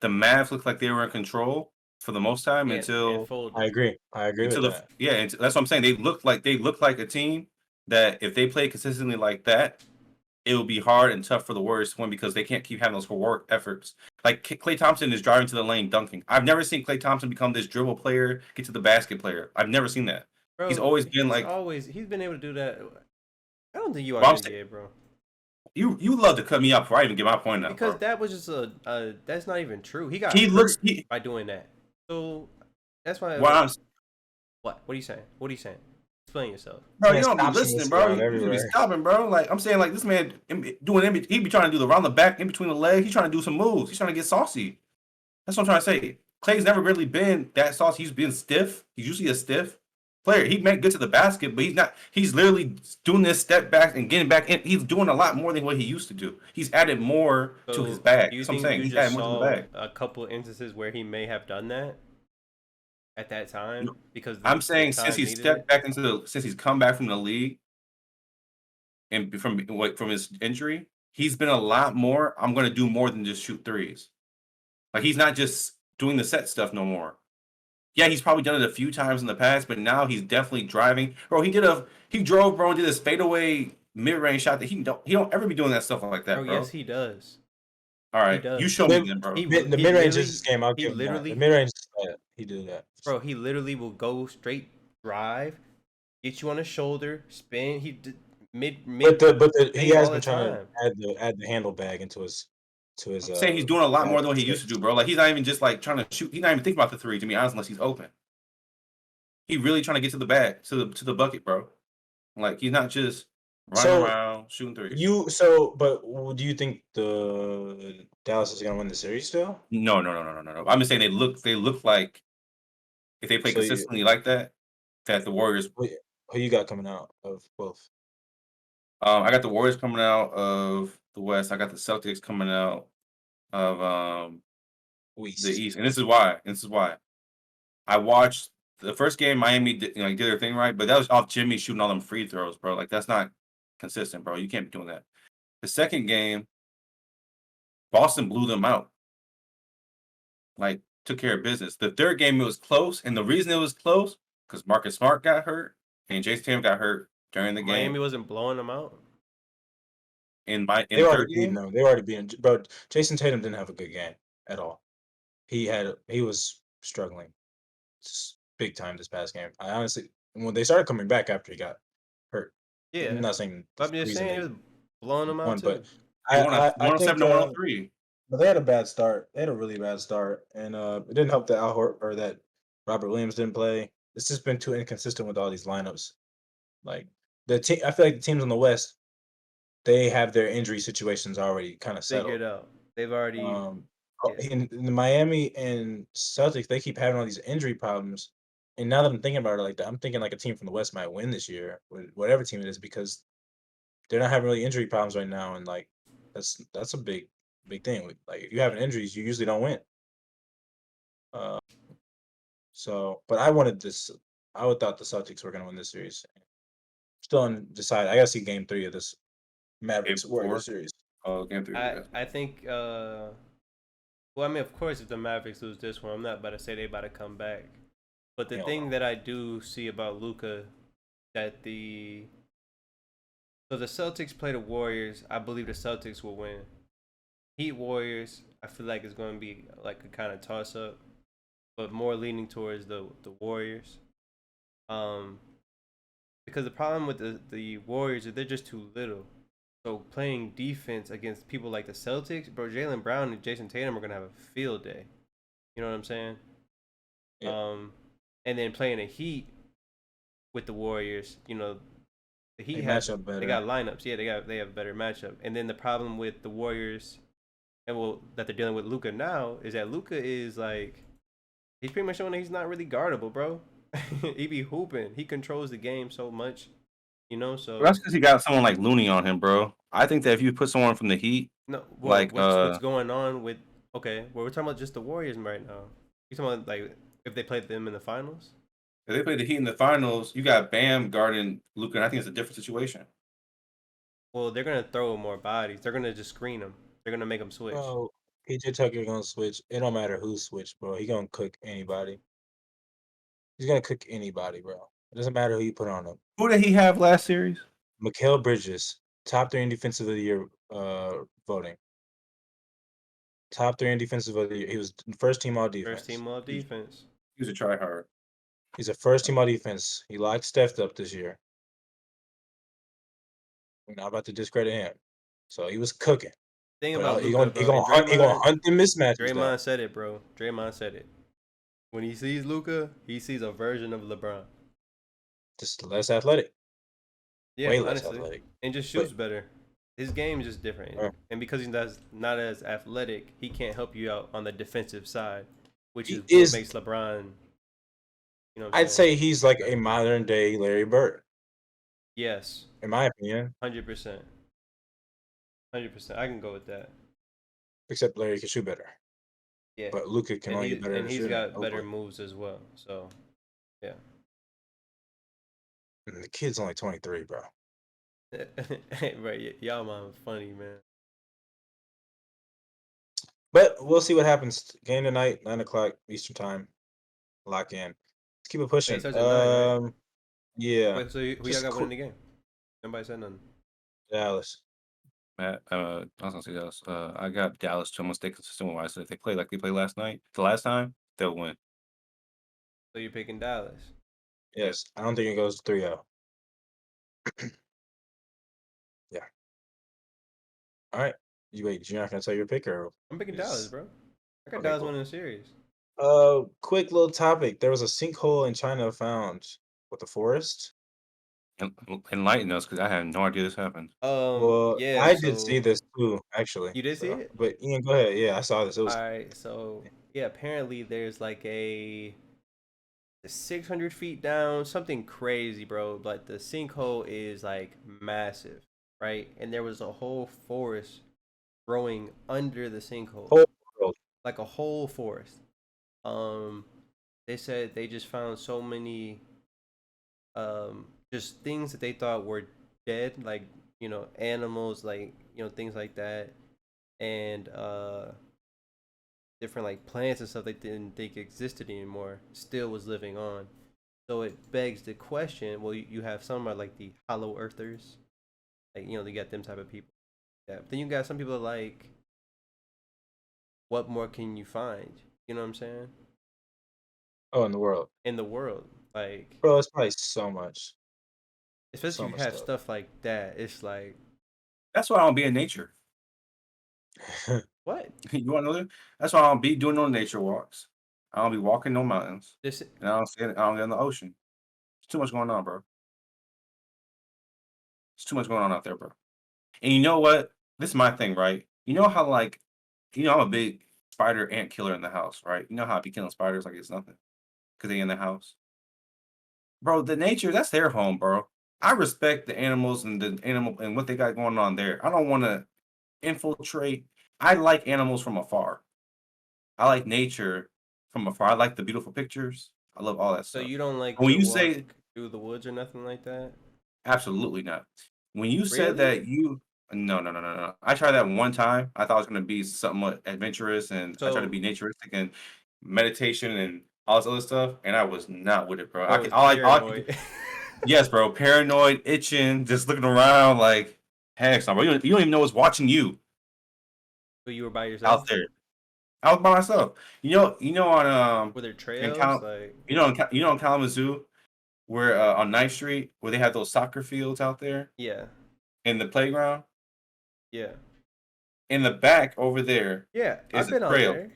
Speaker 1: the Mavs looked like they were in control for the most time
Speaker 2: Yeah,
Speaker 1: until
Speaker 2: fold.
Speaker 3: I agree. I agree with
Speaker 1: until
Speaker 3: that.
Speaker 1: that's what I'm saying. They looked like a team that if they play consistently like that, it will be hard and tough for the Warriors to win because they can't keep having those heroic efforts. Like Klay Thompson is driving to the lane dunking. I've never seen Klay Thompson become this dribble player, get to the basket player. I've never seen that.
Speaker 2: Bro,
Speaker 1: He's always been like
Speaker 2: he's been able to do that. I don't think you are
Speaker 1: Well, I'm
Speaker 2: NBA, bro.
Speaker 1: you love to cut me up before I even get my point out.
Speaker 2: Because
Speaker 1: Bro.
Speaker 2: that was just that's not even true. He got
Speaker 1: He
Speaker 2: hurt
Speaker 1: looks
Speaker 2: by doing that. So that's why.
Speaker 1: Well,
Speaker 2: What are you saying? What are you saying? Explain yourself.
Speaker 1: bro,
Speaker 3: Man,
Speaker 1: you don't be
Speaker 3: stops
Speaker 1: listening,
Speaker 3: this
Speaker 1: bro.
Speaker 3: around
Speaker 1: You be
Speaker 3: everywhere.
Speaker 1: stopping, bro. Like I'm saying, like this man doing he be trying to do the round the back in between the legs. He's trying to do some moves. He's trying to get saucy. That's what I'm trying to say. Clay's never really been that saucy. He's been stiff. He's usually a stiff player. He might get to the basket, but he's not. He's literally doing this step back and getting back in. He's doing a lot more than what he used to do. He's added more to his bag.
Speaker 2: Do you
Speaker 1: That's what I'm
Speaker 2: think
Speaker 1: saying.
Speaker 2: you
Speaker 1: He's
Speaker 2: just
Speaker 1: added more to the
Speaker 2: saw
Speaker 1: bag.
Speaker 2: a couple instances where he may have done that at that time?
Speaker 1: No,
Speaker 2: Because
Speaker 1: I'm
Speaker 2: the
Speaker 1: saying
Speaker 2: time
Speaker 1: since he's
Speaker 2: needed
Speaker 1: stepped
Speaker 2: it?
Speaker 1: back since he's come back from the league and from his injury, he's been a lot more. I'm going to do more than just shoot threes. Like he's not just doing the set stuff no more. Yeah, he's probably done it a few times in the past, but now he's definitely driving. Bro, he drove, bro, and did this fadeaway mid-range shot that he don't ever be doing that stuff like
Speaker 2: Bro,
Speaker 1: that,
Speaker 2: yes,
Speaker 1: bro.
Speaker 2: he does.
Speaker 1: All
Speaker 2: He
Speaker 1: right, you
Speaker 2: does.
Speaker 1: show me then, bro.
Speaker 3: The
Speaker 2: He
Speaker 3: mid range is his
Speaker 2: literally
Speaker 3: game. I'll
Speaker 2: he
Speaker 3: give him that. The
Speaker 2: literally
Speaker 3: mid range, he did that.
Speaker 2: bro, he literally will go straight drive, get you on his shoulder, spin. He did mid
Speaker 3: He
Speaker 2: fade
Speaker 3: has
Speaker 2: all
Speaker 3: been
Speaker 2: the
Speaker 3: trying
Speaker 2: time.
Speaker 3: to add the handle bag into his
Speaker 1: I'm saying he's doing a lot
Speaker 3: bag
Speaker 1: more than what he used to
Speaker 3: six.
Speaker 1: do, bro. Like he's not even just like trying to shoot. He's not even thinking about the three, to be honest, unless he's open. He really trying to get to the bag, to the bucket, bro. Like he's not just running
Speaker 3: So
Speaker 1: around shooting threes.
Speaker 3: do you think the Dallas is gonna win the series still?
Speaker 1: No. I'm just saying they look like if they play
Speaker 3: So you,
Speaker 1: consistently like that, that the Warriors.
Speaker 3: who you got coming out of both?
Speaker 1: I got the Warriors coming out of the West. I got the Celtics coming out of the
Speaker 3: East.
Speaker 1: East, and this is why. I watched the first game. Miami did their thing right, but that was off Jimmy shooting all them free throws, bro. Like that's not consistent, bro. You can't be doing that. The second game, Boston blew them out. Like took care of business. The third game it was close, and the reason it was close because Marcus Smart got hurt and Jason Tatum got hurt during the game.
Speaker 2: Miami wasn't blowing them out.
Speaker 1: In
Speaker 3: They
Speaker 1: the
Speaker 3: already
Speaker 1: third
Speaker 3: beat
Speaker 1: game,
Speaker 3: them. They already beat him. Bro, Jason Tatum didn't have a good game at all. He was struggling big time this past game. I honestly, when they started coming back after he got hurt,
Speaker 2: Yeah,
Speaker 3: I'm not saying
Speaker 2: but I'm
Speaker 3: the
Speaker 2: just
Speaker 3: reason
Speaker 2: saying he
Speaker 3: they
Speaker 2: was blowing them out
Speaker 3: won,
Speaker 2: too.
Speaker 3: but
Speaker 1: they won
Speaker 3: I
Speaker 1: 107
Speaker 3: think
Speaker 1: to 103.
Speaker 3: but they had a bad start. They had a really bad start, and it didn't help that or that Robert Williams didn't play. It's just been too inconsistent with all these lineups. Like the team, I feel like the teams on the West, they have their injury situations already kind of settled.
Speaker 2: Figured out. They've already yeah.
Speaker 3: In the Miami and Celtics, they keep having all these injury problems. And now that I'm thinking about it like that, I'm thinking like a team from the West might win this year, whatever team it is, because they're not having really injury problems right now, and like that's a big thing. Like if you have injuries, you usually don't win. Uh, but I wanted this. I would thought the Celtics were going to win this series. Still undecided. I got to see Game 3 of this Mavericks Warriors series.
Speaker 1: Oh, game 3.
Speaker 2: I think well, I mean, of course, if the Mavericks lose this one, I'm not about to say they about to come back. But the thing that I do see about Luka, that so the Celtics play the Warriors. I believe the Celtics will win. Heat Warriors, I feel like it's going to be like a kind of toss up, but more leaning towards the Warriors. Because the problem with the Warriors is they're just too little. So playing defense against people like the Celtics, bro, Jaylen Brown and Jason Tatum are gonna have a field day. You know what I'm saying?
Speaker 3: Yeah.
Speaker 2: And then playing a Heat with the Warriors, you know, the Heat
Speaker 3: match up better.
Speaker 2: They got lineups. Yeah, they have a better matchup. And then the problem with the Warriors, and that they're dealing with Luka now, is that Luka is like, he's pretty much showing that he's not really guardable, bro. He be hooping. He controls the game so much. You know, so
Speaker 1: that's because he got someone like Looney on him, bro. I think that if you put someone from the Heat,
Speaker 2: no, well,
Speaker 1: like
Speaker 2: what's going on with? Okay, well, we're talking about just the Warriors right now. You talking about like if they played them in the finals?
Speaker 1: if they play the Heat in the finals, you got Bam guarding Luka, and I think it's a different situation.
Speaker 2: Well, they're gonna throw more bodies. They're gonna just screen them. They're gonna make them switch.
Speaker 3: Bro, PJ Tucker gonna switch. It don't matter who switch, bro. He gonna cook anybody. He's gonna cook anybody, bro. It doesn't matter who you put on him.
Speaker 1: Who did he have last series?
Speaker 3: Mikal Bridges, top 3 in defensive of the year voting. Top 3 in defensive of the year. He was first team all defense.
Speaker 2: First team all defense.
Speaker 1: He was a try hard.
Speaker 3: He's a first team all defense. He locked Steph up this year. We're not about to discredit him. So he was cooking.
Speaker 2: Thing
Speaker 3: But
Speaker 2: about
Speaker 3: he
Speaker 2: Luka,
Speaker 3: gonna hunt the mismatches.
Speaker 2: Draymond said it, bro. Draymond said it. When he sees Luka, he sees a version of LeBron.
Speaker 3: Just less athletic.
Speaker 2: Yeah,
Speaker 3: Way less
Speaker 2: honestly,
Speaker 3: athletic.
Speaker 2: and just shoots better. His game is just different,
Speaker 3: Right.
Speaker 2: and because he's not as athletic, he can't help you out on the defensive side, which
Speaker 3: He
Speaker 2: is
Speaker 3: is-
Speaker 2: what makes LeBron. You know, what I'm
Speaker 3: I'd
Speaker 2: saying?
Speaker 3: say he's like a modern day Larry Bird,
Speaker 2: Yes,
Speaker 3: in my opinion.
Speaker 2: 100%. 100%. I can go with that.
Speaker 3: Except Larry can shoot better.
Speaker 2: Yeah,
Speaker 3: But Luka can only get better.
Speaker 2: and
Speaker 3: at
Speaker 2: he's
Speaker 3: shooting,
Speaker 2: got better
Speaker 3: hopefully.
Speaker 2: moves as well. So, yeah.
Speaker 3: And the kid's only 23, bro.
Speaker 2: Right, y'all man, funny man.
Speaker 3: But we'll see what happens. Game tonight, 9 o'clock Eastern time. lock in. Let's keep it
Speaker 2: Wait, it
Speaker 3: pushing.
Speaker 2: starts at 9, right?
Speaker 3: Yeah,
Speaker 2: Wait, so who y'all
Speaker 3: just
Speaker 2: got winning the game? Nobody said nothing.
Speaker 3: Dallas.
Speaker 1: I was gonna say Dallas. I got Dallas to almost stay consistent with what I said. If they play like they played last night, the last time, they'll win.
Speaker 2: So you're picking Dallas.
Speaker 3: Yes, I don't think it goes 3-0. Yeah. All right. You're not gonna tell your picker.
Speaker 2: I'm picking Dallas, bro. I got
Speaker 3: Okay,
Speaker 2: Dallas
Speaker 3: cool.
Speaker 2: winning the series.
Speaker 3: Quick little topic. There was a sinkhole in China found with the forest.
Speaker 1: Enlighten us, because I had no idea this happened.
Speaker 3: Well,
Speaker 2: Yeah.
Speaker 3: I did see
Speaker 2: So
Speaker 3: this too, actually.
Speaker 2: you did see
Speaker 3: So,
Speaker 2: it?
Speaker 3: but Ian, go ahead. Yeah, I saw this. It
Speaker 2: All
Speaker 3: was
Speaker 2: right. So yeah, apparently there's like a 600 feet down, something crazy, bro. But the sinkhole is like massive, right? And there was a whole forest growing under the sinkhole,
Speaker 3: whole world.
Speaker 2: like a whole forest. Um, they said they just found so many, just things that they thought were dead, like animals, like things like that, and different like plants and stuff they didn't think existed anymore still was living on. So it begs the question, well, you have some are like the hollow earthers, like they got them type of people. Yeah. Then you got some people that like, what more can you find? You know what I'm saying?
Speaker 3: Oh, in the world.
Speaker 2: In the world, like,
Speaker 3: Bro, it's probably so much.
Speaker 2: especially
Speaker 3: So
Speaker 2: if you
Speaker 3: much
Speaker 2: have
Speaker 3: stuff.
Speaker 2: stuff like that, it's like,
Speaker 1: That's why I don't be in nature.
Speaker 2: what?
Speaker 1: You want to know that? That's why I don't be doing no nature walks. I don't be walking no mountains,
Speaker 2: This
Speaker 1: and I don't get in the ocean. There's too much going on, bro. There's too much going on out there, bro. And you know what? This is my thing, right? You know how like, I'm a big spider ant killer in the house, right? You know how I be killing spiders like it's nothing because they in the house, bro. The nature, that's their home, bro. I respect the animals and the animal and what they got going on there. I don't want to infiltrate. I like animals from afar. I like nature from afar. I like the beautiful pictures. I love all that
Speaker 2: So
Speaker 1: stuff.
Speaker 2: you don't like
Speaker 1: And when
Speaker 2: to
Speaker 1: you
Speaker 2: walk
Speaker 1: say
Speaker 2: through the woods or nothing like that?
Speaker 1: absolutely not. When you said
Speaker 2: Really?
Speaker 1: that you no, no, no, no, no. I tried that one time. I thought it was gonna be somewhat adventurous, and I tried to
Speaker 2: So
Speaker 1: be naturistic and meditation and all this other stuff, and I was not with it, bro.
Speaker 2: so
Speaker 1: I
Speaker 2: it
Speaker 1: can
Speaker 2: was
Speaker 1: all I could do,
Speaker 2: paranoid.
Speaker 1: yes, bro, paranoid, itching, just looking around like, heck no, bro. You don't even know what's watching you
Speaker 2: But you were by
Speaker 1: out
Speaker 2: yourself?
Speaker 1: there. I was by myself. On
Speaker 2: Were there
Speaker 1: in
Speaker 2: trails?
Speaker 1: Cal,
Speaker 2: Like,
Speaker 1: in Kalamazoo, where on Ninth Street, where they have those soccer fields out there
Speaker 2: yeah,
Speaker 1: in the playground.
Speaker 2: yeah,
Speaker 1: In the back over there
Speaker 2: yeah.
Speaker 1: is
Speaker 2: I've
Speaker 1: a
Speaker 2: been out
Speaker 1: trail.
Speaker 2: there.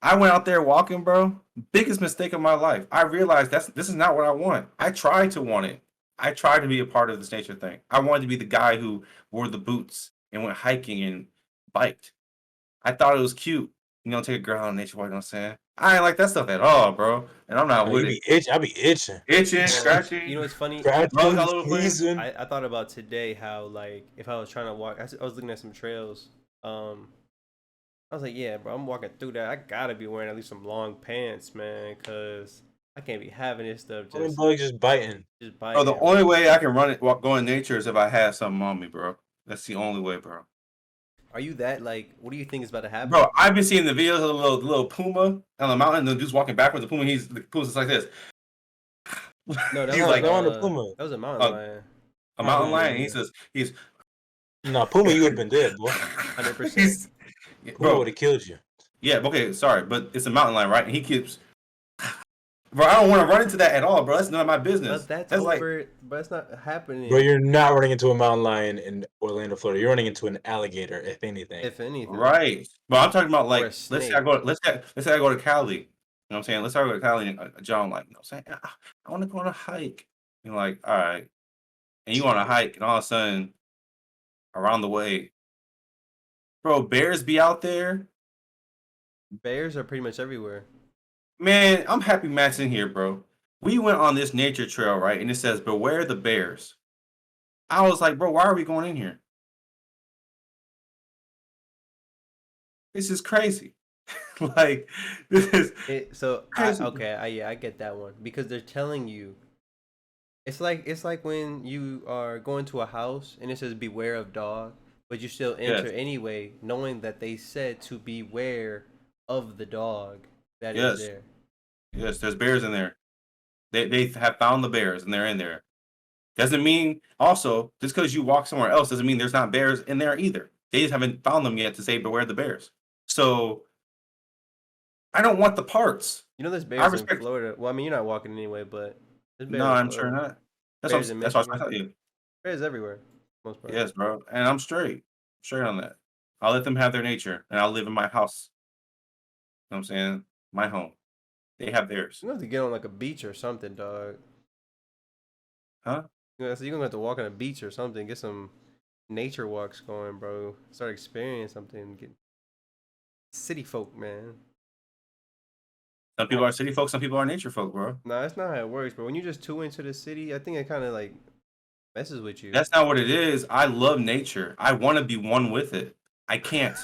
Speaker 1: I went out there walking, bro. Biggest mistake of my life. I realized this is not what I want. I tried to want it. I tried to be a part of this nature thing. I wanted to be the guy who wore the boots and went hiking and biked. I thought it was cute. Take a girl out in nature walk, you know what I'm saying? I ain't like that stuff at all, bro. And I'm not
Speaker 3: Bro, you
Speaker 1: with it.
Speaker 3: be itch. I be itching.
Speaker 1: Itching,
Speaker 2: Well,
Speaker 1: scratching,
Speaker 2: you know what's funny?
Speaker 1: bugs
Speaker 3: Scratching,
Speaker 1: all over the place.
Speaker 3: sneezing.
Speaker 2: I thought about today how like if I was trying to walk, I was looking at some trails. I was like, yeah, bro, I'm walking through that. I gotta be wearing at least some long pants, man, cause I can't be having this stuff
Speaker 3: How many bugs just biting?
Speaker 2: just
Speaker 1: Bro,
Speaker 2: biting.
Speaker 1: the only way I can go in nature is if I have something on me, bro. That's the only way, bro.
Speaker 2: Are you that like? What do you think is about to happen?
Speaker 1: Bro, I've been seeing the videos of the little puma on the mountain. The dude's walking backwards. The puma's just like this.
Speaker 2: No, that
Speaker 1: He's
Speaker 2: was
Speaker 3: No,
Speaker 1: like
Speaker 3: no, on the Puma.
Speaker 2: that was a mountain
Speaker 1: a,
Speaker 2: lion.
Speaker 1: a
Speaker 3: Oh
Speaker 1: mountain lion. And
Speaker 3: yeah.
Speaker 1: he's
Speaker 3: No, Puma, you would have been dead, boy.
Speaker 2: 100%.
Speaker 1: he's
Speaker 3: Puma would
Speaker 1: bro.
Speaker 3: have killed you.
Speaker 1: Yeah, okay, sorry, but it's a mountain lion, right? And he keeps, bro. I don't want to run into that at all, bro. That's none of my business.
Speaker 2: But that's
Speaker 1: That's like,
Speaker 2: over. But it's not happening.
Speaker 3: Bro, you're not running into a mountain lion in Orlando, Florida. You're running into an alligator, if anything.
Speaker 2: If anything,
Speaker 1: right. But I'm talking about
Speaker 2: or
Speaker 1: like,
Speaker 2: a snake.
Speaker 1: let's say I go to Cali. You know what I'm saying? Let's say I go to Cali and John like, what I'm saying, I want to go on a hike. You're like, all right. And you on a hike, and all of a sudden, around the way, bro, bears be out there.
Speaker 2: Bears are pretty much everywhere.
Speaker 1: Man, I'm happy Matt's in here, bro. We went on this nature trail, right? And it says, beware the bears. I was like, bro, why are we going in here? This is crazy. Like, this is
Speaker 2: So
Speaker 1: crazy.
Speaker 2: I get that one because they're telling you. It's like when you are going to a house and it says beware of dog, but you still enter
Speaker 1: Yes,
Speaker 2: anyway, knowing that they said to beware of the dog that is
Speaker 1: yes.
Speaker 2: there.
Speaker 1: Yes, there's bears in there. They have found the bears and they're in there. Doesn't mean also just because you walk somewhere else doesn't mean there's not bears in there either. They just haven't found them yet to say beware the bears. So I don't want the parts.
Speaker 2: You know, there's
Speaker 1: I
Speaker 2: bears in
Speaker 1: respect.
Speaker 2: Florida. Well, I mean, you're not walking anyway, but there's
Speaker 1: No,
Speaker 2: bears in
Speaker 1: I'm sure
Speaker 2: Florida.
Speaker 1: not.
Speaker 2: Bears in
Speaker 1: That's what I was
Speaker 2: Michigan.
Speaker 1: trying to tell you.
Speaker 2: Bears everywhere. Most part.
Speaker 1: Yes, bro. And I'm straight on that. I'll let them have their nature, and I'll live in my house. You know what I'm saying? My home. They have theirs.
Speaker 2: You have to get on like a beach or something, dog.
Speaker 1: Huh?
Speaker 2: So you're gonna have to walk on a beach or something. Get some nature walks going, bro. Start experiencing something. Get city folk, man.
Speaker 1: Some people are city folk, some people are nature folk, bro.
Speaker 2: Nah, that's not how it works, bro. When you just too into the city, I think it kind of like messes with you.
Speaker 1: That's not what it is. I love nature. I want to be one with it. I can't.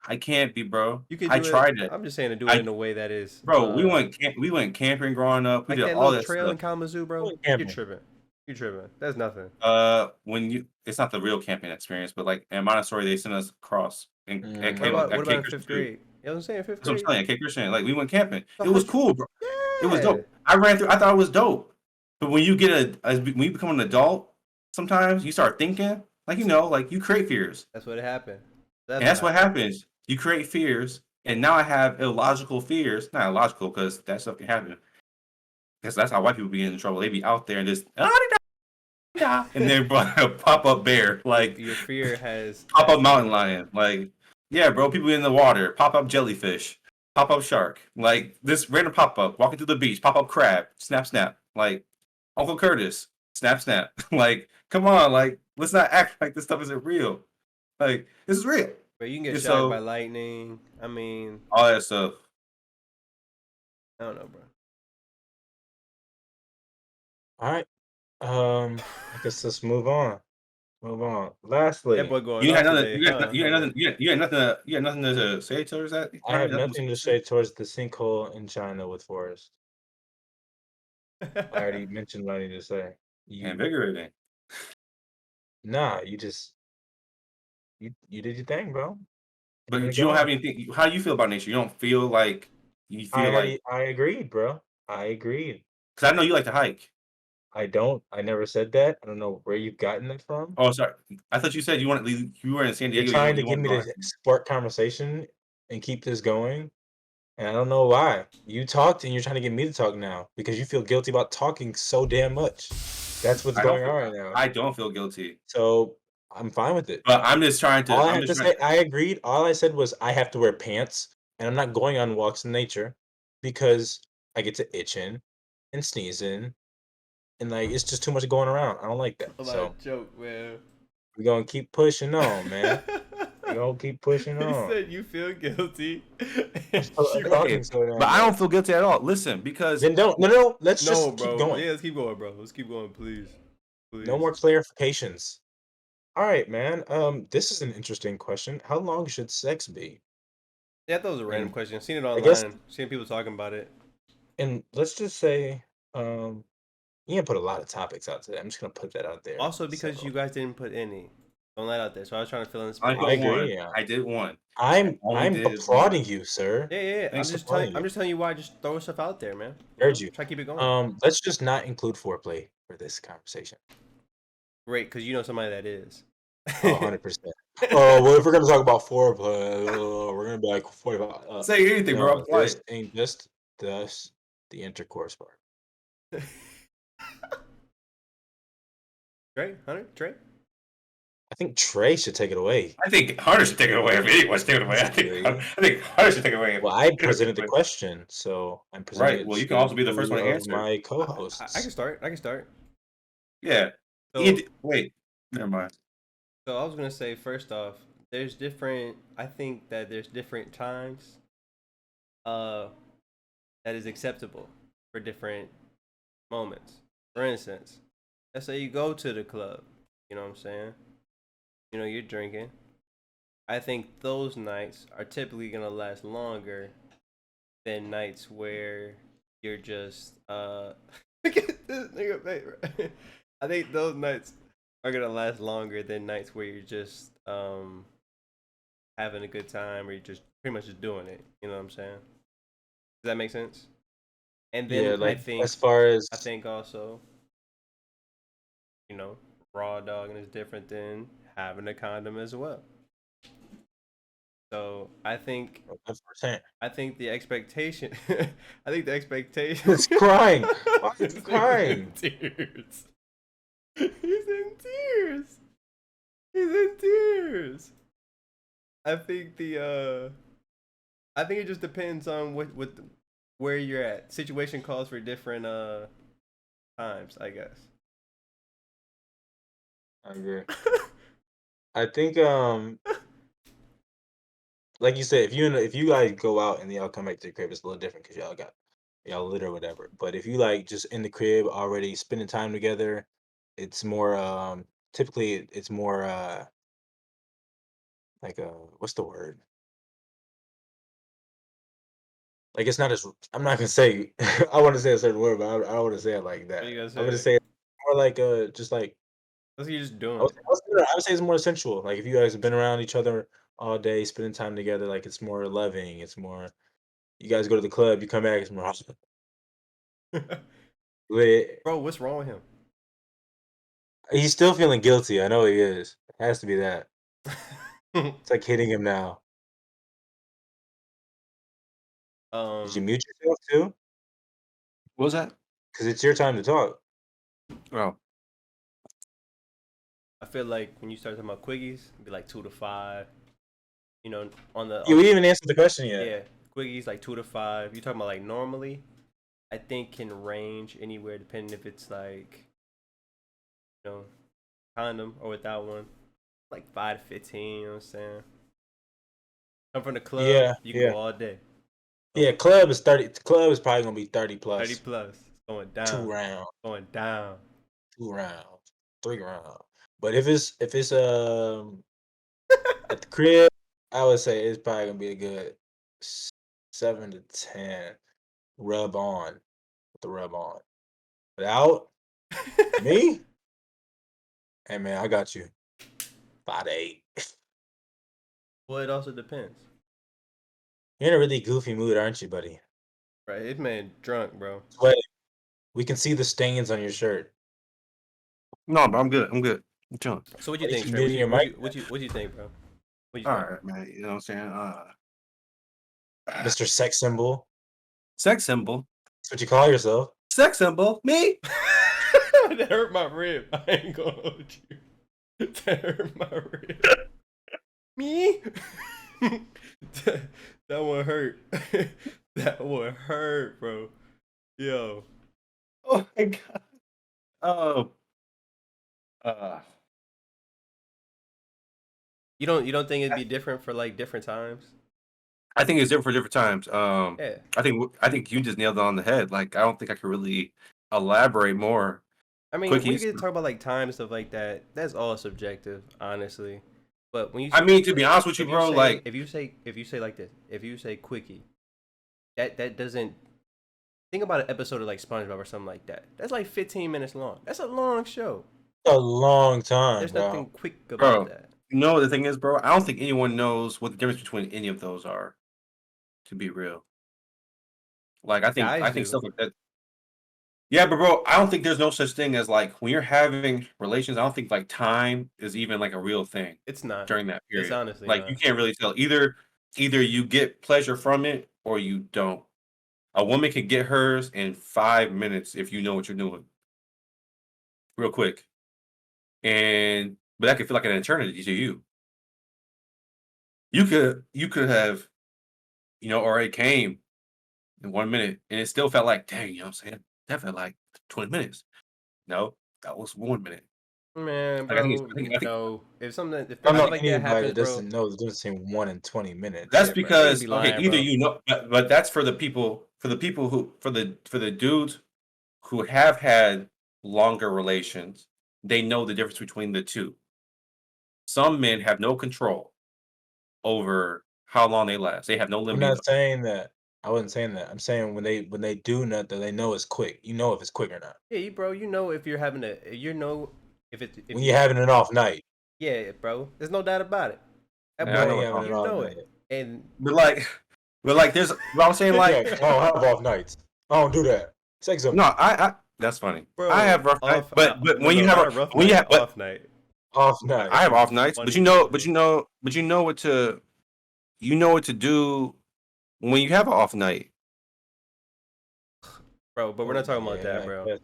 Speaker 1: I can't be, bro.
Speaker 2: You can
Speaker 1: I
Speaker 2: do
Speaker 1: tried
Speaker 2: it.
Speaker 1: it.
Speaker 2: I'm just saying to do it in a way that is.
Speaker 1: Bro, we went camping growing up. We
Speaker 2: like
Speaker 1: did
Speaker 2: that
Speaker 1: all
Speaker 2: little
Speaker 1: that
Speaker 2: trail
Speaker 1: stuff.
Speaker 2: in Kalamazoo, bro.
Speaker 3: Going
Speaker 2: You're
Speaker 3: camping.
Speaker 2: tripping. You're tripping. That's nothing.
Speaker 1: It's not the real camping experience, but like in Montessori, they sent us across and at
Speaker 2: What about
Speaker 1: Cape
Speaker 2: in
Speaker 1: Christian
Speaker 2: fifth
Speaker 1: too.
Speaker 2: grade? You know what I'm saying? Fifth
Speaker 1: That's what I'm
Speaker 2: grade.
Speaker 1: telling you, Cape Christian. Like we went camping.
Speaker 2: So
Speaker 1: It was
Speaker 2: how'd you-
Speaker 1: cool, bro. It was
Speaker 2: Yeah.
Speaker 1: dope. I ran through. I thought it was dope. But when you get when you become an adult, sometimes you start thinking, like like you create fears,
Speaker 2: That's what happened.
Speaker 1: and that's what happens. You create fears, and now I have illogical fears. Not illogical because that stuff can happen. Because that's how white people be getting in trouble. They be out there and just and then a pop up bear, like
Speaker 2: Your fear has
Speaker 1: pop up mountain lion, like yeah, bro. People in the water, pop up jellyfish, pop up shark, like this random pop up walking through the beach, pop up crab, snap snap, like Uncle Curtis, snap snap, like come on, like let's not act like this stuff isn't real, like this is real.
Speaker 2: But you can get
Speaker 1: And
Speaker 2: shocked
Speaker 1: so-
Speaker 2: by lightning. I mean,
Speaker 1: All that stuff.
Speaker 2: I don't know, bro.
Speaker 3: All right. I guess let's move on. Lastly,
Speaker 2: That boy going
Speaker 1: You
Speaker 2: off
Speaker 1: had nothing.
Speaker 2: today,
Speaker 1: You had,
Speaker 2: huh?
Speaker 1: you had nothing. You had nothing. You had nothing to say towards that.
Speaker 3: I have
Speaker 1: Nothing
Speaker 3: nothing to say towards the sinkhole in China with Forrest. I already mentioned what I need to say.
Speaker 1: Invigorating.
Speaker 3: Nah, you just you did your thing, bro.
Speaker 1: But
Speaker 3: Give it a
Speaker 1: you don't
Speaker 3: go.
Speaker 1: have anything. How do you feel about nature? You don't feel like you feel like
Speaker 3: I agreed, bro. I agreed.
Speaker 1: because I know you like to hike.
Speaker 3: I don't. I never said that. I don't know where you've gotten that from.
Speaker 1: Oh, sorry. I thought you said you were in San
Speaker 3: You're
Speaker 1: Diego.
Speaker 3: trying to
Speaker 1: you
Speaker 3: get me
Speaker 1: wanted
Speaker 3: to spark conversation and keep this going, and I don't know why. You talked, and you're trying to get me to talk now because you feel guilty about talking so damn much. That's what's
Speaker 1: I don't
Speaker 3: going
Speaker 1: feel-
Speaker 3: on right now.
Speaker 1: I don't feel guilty,
Speaker 3: So I'm fine with it.
Speaker 1: but I'm just trying to.
Speaker 3: All I
Speaker 1: I'm
Speaker 3: have to
Speaker 1: just
Speaker 3: say,
Speaker 1: trying.
Speaker 3: I agreed. All I said was I have to wear pants, and I'm not going on walks in nature because I get to itching and sneezing, and like it's just too much going around. I don't like that. So
Speaker 2: joke, man.
Speaker 3: we're gonna keep pushing on, man. We're gonna keep pushing
Speaker 2: He
Speaker 3: on.
Speaker 2: said you feel guilty.
Speaker 3: I'm talking so damn
Speaker 1: But I
Speaker 3: much.
Speaker 1: don't feel guilty at all. Listen, because
Speaker 3: Then don't. No. Let's
Speaker 2: No,
Speaker 3: just
Speaker 2: bro.
Speaker 3: keep going.
Speaker 2: Yeah, let's keep going, bro. Let's keep going, please. Please.
Speaker 3: No more clarifications. All right, man. This is an interesting question. How long should sex be?
Speaker 2: Yeah, that was a random
Speaker 3: And
Speaker 2: question. I've seen it
Speaker 3: I
Speaker 2: online.
Speaker 3: guess-
Speaker 2: Seen people talking about it.
Speaker 3: And let's just say, you didn't put a lot of topics out today. I'm just gonna put that out there.
Speaker 2: Also, because
Speaker 3: So,
Speaker 2: you guys didn't put any. Don't let out there. So I was trying to fill in
Speaker 1: I
Speaker 2: space.
Speaker 1: put
Speaker 3: I agree,
Speaker 1: one.
Speaker 3: yeah.
Speaker 1: I did one.
Speaker 3: I'm
Speaker 1: only did
Speaker 3: applauding you, sir.
Speaker 2: Yeah.
Speaker 3: Thanks
Speaker 2: I'm
Speaker 3: for
Speaker 2: just
Speaker 3: telling
Speaker 2: telling. I'm
Speaker 3: you.
Speaker 2: just telling you why. Just throw stuff out there, man.
Speaker 3: Heard you.
Speaker 2: Try to keep it going.
Speaker 3: Let's just not include foreplay for this conversation.
Speaker 2: Great, because you know somebody that is.
Speaker 3: 100%. Oh, well, if we're gonna talk about foreplay, we're gonna be like 45.
Speaker 1: Say anything, bro. I'm
Speaker 3: This
Speaker 1: quiet.
Speaker 3: ain't just the intercourse part.
Speaker 2: Trey, Hunter, Trey.
Speaker 3: I think Trey should take it away.
Speaker 1: I think Hunter should take it away. If anyone's taking it away, I think Hunter should take it away.
Speaker 3: Well, I presented the question, so I'm presenting
Speaker 1: Right,
Speaker 3: it
Speaker 1: well, you can
Speaker 3: to
Speaker 1: also be the first one to
Speaker 3: two of
Speaker 1: answer.
Speaker 3: my
Speaker 2: I
Speaker 3: co-hosts.
Speaker 2: can start.
Speaker 1: Yeah.
Speaker 2: So,
Speaker 1: Wait. Never mind.
Speaker 2: so I was gonna say first off, there's different. I think that there's different times. That is acceptable for different moments. For instance, let's say you go to the club. You know what I'm saying? You know you're drinking. I think those nights are typically gonna last longer than nights where you're just look at this nigga face. I think those nights are gonna last longer than nights where you're just having a good time or you're just pretty much just doing it. You know what I'm saying? that make sense? And
Speaker 3: Yeah,
Speaker 2: then
Speaker 3: like as far as
Speaker 2: I think also, you know, raw dogging is different than having a condom as well. So I think
Speaker 3: 100%.
Speaker 2: the expectation I think the expectation
Speaker 3: It's crying. Why is he
Speaker 2: This nigga's in
Speaker 3: crying?
Speaker 2: tears. He's in tears. He's in tears. I think I think it just depends on what where you're at. Situation calls for different times, I guess.
Speaker 3: I agree. I think like you said, if you guys go out and y'all come back to the crib, it's a little different because y'all lit or whatever. But if you like just in the crib already spending time together, it's more typically it's more like what's the word? Like it's not as I'm not gonna say I want to say a certain word, but I don't want to say it like
Speaker 2: What
Speaker 3: that.
Speaker 2: are you gonna
Speaker 3: I'm gonna
Speaker 2: say?
Speaker 3: say it more like just like
Speaker 2: That's what you're just doing it.
Speaker 3: I would say it's more sensual. Like if you guys have been around each other all day, spending time together, like it's more loving. It's more. You guys go to the club, you come back, it's more lit.
Speaker 2: Bro, what's wrong with him?
Speaker 3: He's still feeling guilty. I know he is. It has to be that. It's like hitting him now. Did you
Speaker 2: um,
Speaker 3: mute yourself too?
Speaker 1: What was that?
Speaker 3: Because it's your time to talk.
Speaker 1: Oh,
Speaker 2: I feel like when you start talking about quickies, it'd be like 2 to 5. You know, on the
Speaker 3: You even answered the question yet.
Speaker 2: yeah, quickies like 2 to 5. You talking about like normally? I think can range anywhere depending if it's like, you know, condom or without one. Like 5 to 15. You know what I'm saying? Come from the club,
Speaker 3: Yeah,
Speaker 2: you can
Speaker 3: yeah,
Speaker 2: go all day.
Speaker 3: yeah. Club is 30. Club is probably gonna be 30
Speaker 2: 30
Speaker 3: plus.
Speaker 2: plus, going
Speaker 3: Two
Speaker 2: down,
Speaker 3: rounds,
Speaker 2: going down.
Speaker 3: 2 rounds, 3 rounds. But if it's at the crib, I would say it's probably gonna be a good 7 to 10. Rub on with the rub on. Without me, hey man, I got you. 5 to 8.
Speaker 2: Well, it also depends,
Speaker 3: You're in a really goofy mood, aren't you, buddy?
Speaker 2: right? This man drunk, bro.
Speaker 3: Sweat. We can see the stains on your shirt.
Speaker 1: no, but I'm good. I'm good. I'm chilling.
Speaker 2: So what do
Speaker 3: Why
Speaker 2: you
Speaker 3: you
Speaker 2: think,
Speaker 3: keep
Speaker 2: Trey?
Speaker 3: muting your mic,
Speaker 2: What you think, bro? What do you
Speaker 1: All
Speaker 2: think?
Speaker 1: right, man. You know what I'm saying?
Speaker 3: Mr. Sex Symbol?
Speaker 1: Sex symbol.
Speaker 3: That's what you call yourself.
Speaker 1: Sex symbol. Me.
Speaker 2: That hurt my rib. I ain't gonna hold you. That hurt my rib. Me? that, that one hurt. That one hurt, bro. Yo.
Speaker 1: Oh my god. Oh. Uh.
Speaker 2: You don't think it'd be different for like different times?
Speaker 1: I think it's different for different times.
Speaker 2: Yeah.
Speaker 1: I think you just nailed it on the head. Like I don't think I could really elaborate more.
Speaker 2: I mean, when you
Speaker 1: Quickies.
Speaker 2: get to talk about like time and stuff like that, that's all subjective, honestly. But when you
Speaker 1: I mean, to be honest with you,
Speaker 2: if
Speaker 1: bro,
Speaker 2: say,
Speaker 1: like
Speaker 2: if you say like this, if you say quickie, that doesn't think about an episode of like SpongeBob or something like that. That's like 15 minutes long. That's a long show.
Speaker 3: A long time,
Speaker 2: There's
Speaker 3: bro.
Speaker 2: nothing quick about
Speaker 1: bro,
Speaker 2: that.
Speaker 1: you know what the thing is, bro? I don't think anyone knows what the difference between any of those are, to be real. Like
Speaker 2: Guys
Speaker 1: I think
Speaker 2: do.
Speaker 1: stuff like that. Yeah, but bro, I don't think there's no such thing as like when you're having relations, I don't think like time is even like a real thing
Speaker 2: It's not.
Speaker 1: during that
Speaker 2: It's
Speaker 1: period.
Speaker 2: honestly
Speaker 1: Like you
Speaker 2: not.
Speaker 1: can't really tell. Either you get pleasure from it or you don't. A woman can get hers in 5 minutes if you know what you're doing. Real quick. But that could feel like an eternity to you. You could have, already came in 1 minute and it still felt like, dang, you know what I'm saying? That felt like 20 minutes. No, that was 1 minute.
Speaker 2: Man,
Speaker 1: Like
Speaker 2: bro,
Speaker 1: I think
Speaker 2: no. If
Speaker 3: I don't
Speaker 2: stuff
Speaker 3: know
Speaker 2: like that
Speaker 3: anybody
Speaker 2: happens,
Speaker 3: that
Speaker 2: bro,
Speaker 3: doesn't know the difference between 1 and 20 minutes.
Speaker 1: that's
Speaker 2: yeah, bro, niggas
Speaker 1: because
Speaker 2: be
Speaker 1: okay,
Speaker 2: lying,
Speaker 1: either
Speaker 2: bro.
Speaker 1: you know, but that's for the people, for the dudes who have had longer relations, they know the difference between the two. Some men have no control over how long they last. They have no
Speaker 3: I'm
Speaker 1: limiting.
Speaker 3: not saying that. I wasn't saying that. I'm saying when they do nut, that they know it's quick. You know if it's quick or not.
Speaker 2: Yeah, bro, you know if you're having if
Speaker 3: When you're having an off night,
Speaker 2: yeah, bro. There's no doubt about it. That
Speaker 1: Yeah, I
Speaker 3: when
Speaker 1: know
Speaker 3: you
Speaker 1: what
Speaker 3: having
Speaker 1: I'm
Speaker 3: an
Speaker 2: you
Speaker 3: off
Speaker 2: know
Speaker 3: night.
Speaker 2: it. And
Speaker 1: but like But like, there's. What I'm saying, like,
Speaker 3: Yeah, I don't have off nights. I don't do that. Sex
Speaker 1: no, I that's funny. I
Speaker 2: Bro,
Speaker 1: have rough nights,
Speaker 2: off.
Speaker 1: but
Speaker 2: No,
Speaker 1: when you
Speaker 2: no,
Speaker 1: have
Speaker 2: not
Speaker 1: a
Speaker 2: a rough
Speaker 1: when you
Speaker 2: night.
Speaker 1: have but
Speaker 2: Off night.
Speaker 3: off night.
Speaker 1: I have off
Speaker 2: It's
Speaker 1: nights, but
Speaker 2: funny
Speaker 1: you know,
Speaker 2: to me.
Speaker 1: you know what to do when you have an off night.
Speaker 2: Bro, but we're not talking about that,
Speaker 3: Yeah,
Speaker 2: bro.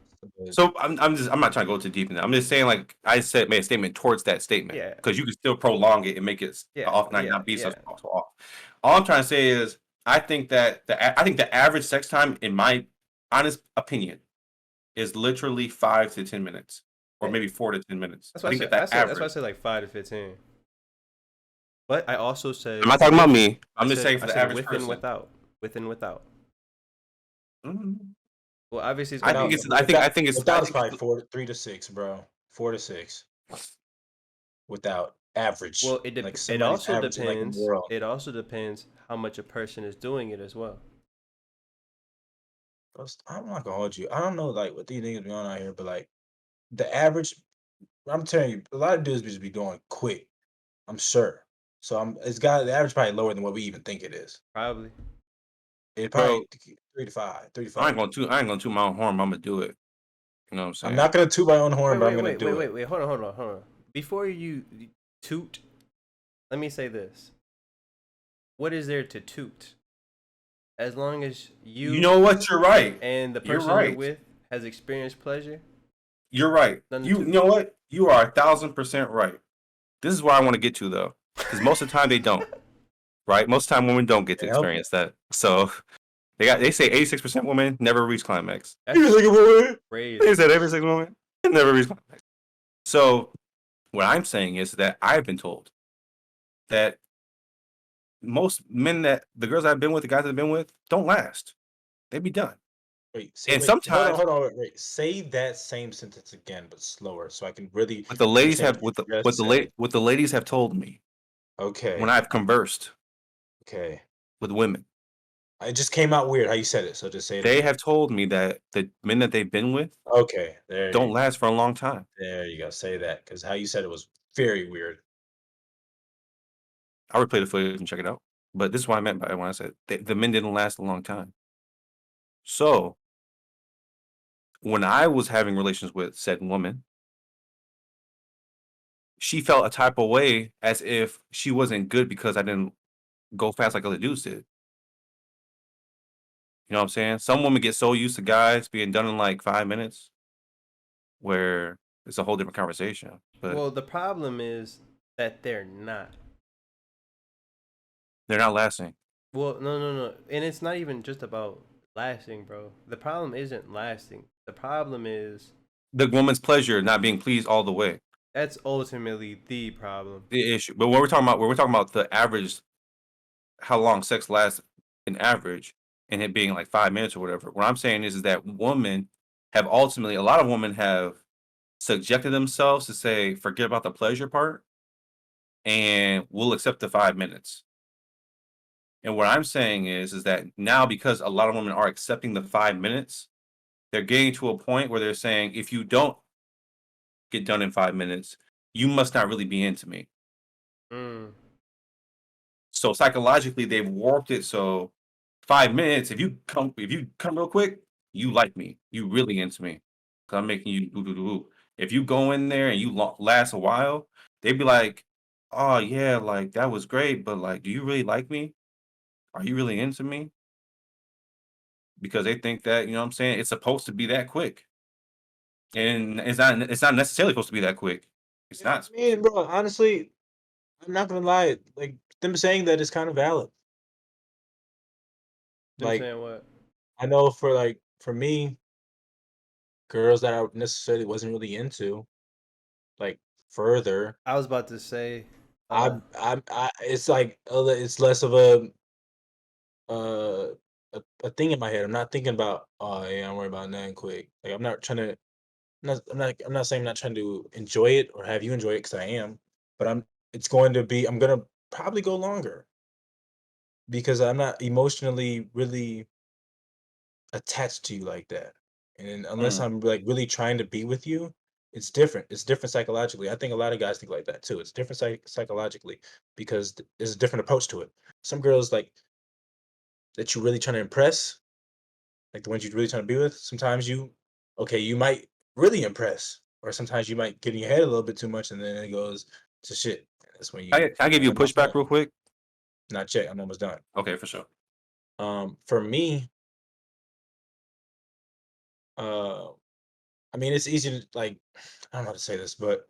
Speaker 1: So I'm not trying to go too deep in that. I'm just saying, like, made a statement towards that statement
Speaker 2: Yeah,
Speaker 1: because you can still prolong it and make it an
Speaker 2: yeah,
Speaker 1: off night,
Speaker 2: yeah,
Speaker 1: not be so
Speaker 2: yeah.
Speaker 1: off. All I'm trying to say is I think that I think the average sex time, in my honest opinion, is literally 5 to 10 minutes, or
Speaker 2: Yeah.
Speaker 1: maybe 4 to 10 minutes.
Speaker 2: That's
Speaker 1: I
Speaker 2: why I
Speaker 1: think
Speaker 2: said.
Speaker 1: that's
Speaker 2: That's why I
Speaker 1: average.
Speaker 2: said like 5 to 15. But I also said
Speaker 1: I'm not talking about me. I'm just saying
Speaker 2: I
Speaker 1: for the
Speaker 2: said
Speaker 1: average
Speaker 2: with and
Speaker 1: person.
Speaker 2: without, with and without.
Speaker 1: Mhm.
Speaker 2: Well, obviously it's
Speaker 1: I
Speaker 2: gonna
Speaker 1: think
Speaker 2: be.
Speaker 1: it's. I
Speaker 3: without is
Speaker 1: think
Speaker 3: probably
Speaker 1: it's.
Speaker 3: 3 to 6, bro. 4 to 6 without average.
Speaker 2: Well, it
Speaker 3: Like
Speaker 2: it
Speaker 3: somebody's
Speaker 2: also
Speaker 3: averaging like in the
Speaker 2: depends.
Speaker 3: world.
Speaker 2: It also depends how much a person is doing it as well.
Speaker 3: I'm not gonna hold you. I don't know like what these niggas be on out here, but like the average, I'm telling you, a lot of dudes just be doing quick. I'm sure. So it's got the average probably lower than what we even think it is.
Speaker 2: Probably.
Speaker 3: It
Speaker 1: Bro,
Speaker 3: probably 3 to 5, 3 to
Speaker 1: I ain't
Speaker 3: 5.
Speaker 1: going to. I ain't going to toot my own horn. I'm gonna do it. You know what I'm
Speaker 3: I'm
Speaker 1: saying?
Speaker 3: not gonna toot my own horn,
Speaker 2: Wait,
Speaker 3: but I'm
Speaker 2: wait,
Speaker 3: gonna
Speaker 2: wait, wait,
Speaker 3: do
Speaker 2: wait,
Speaker 3: it.
Speaker 2: wait. Hold on. Before you toot, let me say this. What is there to toot? As long as
Speaker 1: You know what? You're right.
Speaker 2: and the
Speaker 1: You're
Speaker 2: person you're
Speaker 1: right.
Speaker 2: with has experienced pleasure,
Speaker 1: You're right.
Speaker 2: nothing to
Speaker 1: You
Speaker 2: toot.
Speaker 1: know what? You are 1,000% right. This is where I want to get to though, because most of the time they don't. Right? Most of the time women don't get to
Speaker 3: Can't help it.
Speaker 1: experience that. So they say 86% women never reach climax.
Speaker 2: That's
Speaker 3: You think about it?
Speaker 2: crazy.
Speaker 1: They said every single woman never reach climax. So what I'm saying is that I've been told that most men, that the girls I've been with, the guys I've been with, don't last. They be done. And sometimes
Speaker 3: Hold on, wait. Say that same sentence again, but slower, so I can really
Speaker 1: what the ladies
Speaker 3: understand
Speaker 1: have
Speaker 3: what you just said.
Speaker 1: what the ladies have told me when
Speaker 3: Okay,
Speaker 1: I've conversed
Speaker 3: okay.
Speaker 1: with women,
Speaker 3: It just came out weird how you said it, so just say it
Speaker 1: they
Speaker 3: again.
Speaker 1: have told me that the men that they've been with
Speaker 3: Okay,
Speaker 1: don't last for a long time.
Speaker 3: there you go. Say that because how you said it was very weird.
Speaker 1: I'll replay the footage and check it out. But this is what I meant by it when I said the men didn't last a long time. So when I was having relations with said woman, she felt a type of way as if she wasn't good because I didn't go fast like other dudes did. You know what I'm saying? Some women get so used to guys being done in like 5 minutes where it's a whole different conversation. But
Speaker 2: Well, the problem is that they're not.
Speaker 1: they're not lasting.
Speaker 2: Well, no. And it's not even just about lasting, bro. The problem isn't lasting. The problem is
Speaker 1: The woman's pleasure not being pleased all the way.
Speaker 2: that's ultimately the problem.
Speaker 1: The issue. But when we're talking about the average, how long sex lasts in average, and it being like 5 minutes or whatever. What I'm saying is that women have ultimately, a lot of women have subjected themselves to say, forget about the pleasure part, and we'll accept the 5 minutes. And what I'm saying is that now, because a lot of women are accepting the 5 minutes, they're getting to a point where they're saying, if you don't get done in 5 minutes, you must not really be into me.
Speaker 2: Mm.
Speaker 1: So psychologically, they've warped it. So 5 minutes, if you come real quick, you like me, you really into me, cause I'm making you do do do. If you go in there and you last a while, they'd be like, "Oh yeah, like that was great, but like, do you really like me? Are you really into me?" Because they think that, you know what I'm saying, it's supposed to be that quick. And it's not necessarily supposed to be that quick. It's
Speaker 3: Yeah,
Speaker 1: not.
Speaker 3: I mean, bro, honestly, I'm not gonna lie. Like them saying that is kind of valid.
Speaker 2: Them
Speaker 3: Like
Speaker 2: saying what?
Speaker 3: I know for me, girls that I necessarily wasn't really into, like further,
Speaker 2: I was about to say,
Speaker 3: it's like it's less of uh a thing in my head. I'm not thinking about oh yeah, I'm worried about nothing quick. Like I'm not trying to. I'm not saying I'm not trying to enjoy it or have you enjoy it because I am, but it's going to be. I'm gonna probably go longer because I'm not emotionally really attached to you like that. And unless
Speaker 1: Mm,
Speaker 3: I'm like really trying to be with you, it's different. It's different psychologically. I think a lot of guys think like that too. It's different psychologically because there's a different approach to it. Some girls like that you really trying to impress, like the ones you're really trying to be with, sometimes you might really impress, or sometimes you might get in your head a little bit too much, and then it goes to shit. That's when
Speaker 1: Can
Speaker 3: you
Speaker 1: I give you a
Speaker 3: end up messing
Speaker 1: pushback
Speaker 3: up.
Speaker 1: real quick?
Speaker 3: Not yet. I'm almost done.
Speaker 1: Okay, for sure.
Speaker 3: For me, uh, I mean, it's easy to like. I don't know how to say this, but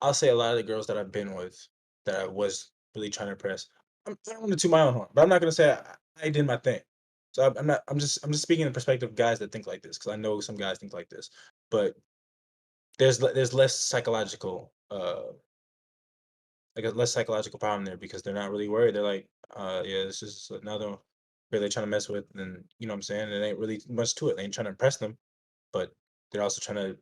Speaker 3: I'll say a lot of the girls that I've been with that I was really trying to impress. I don't want to toot my own horn, but I'm not gonna say I did my thing. So I'm not. I'm just speaking in the perspective of guys that think like this because I know some guys think like this. But there's less psychological like a less psychological problem there because they're not really worried. They're like, yeah, this is another girl they're trying to mess with, and you know what I'm saying. It ain't really much to it. They ain't trying to impress them, but they're also trying to.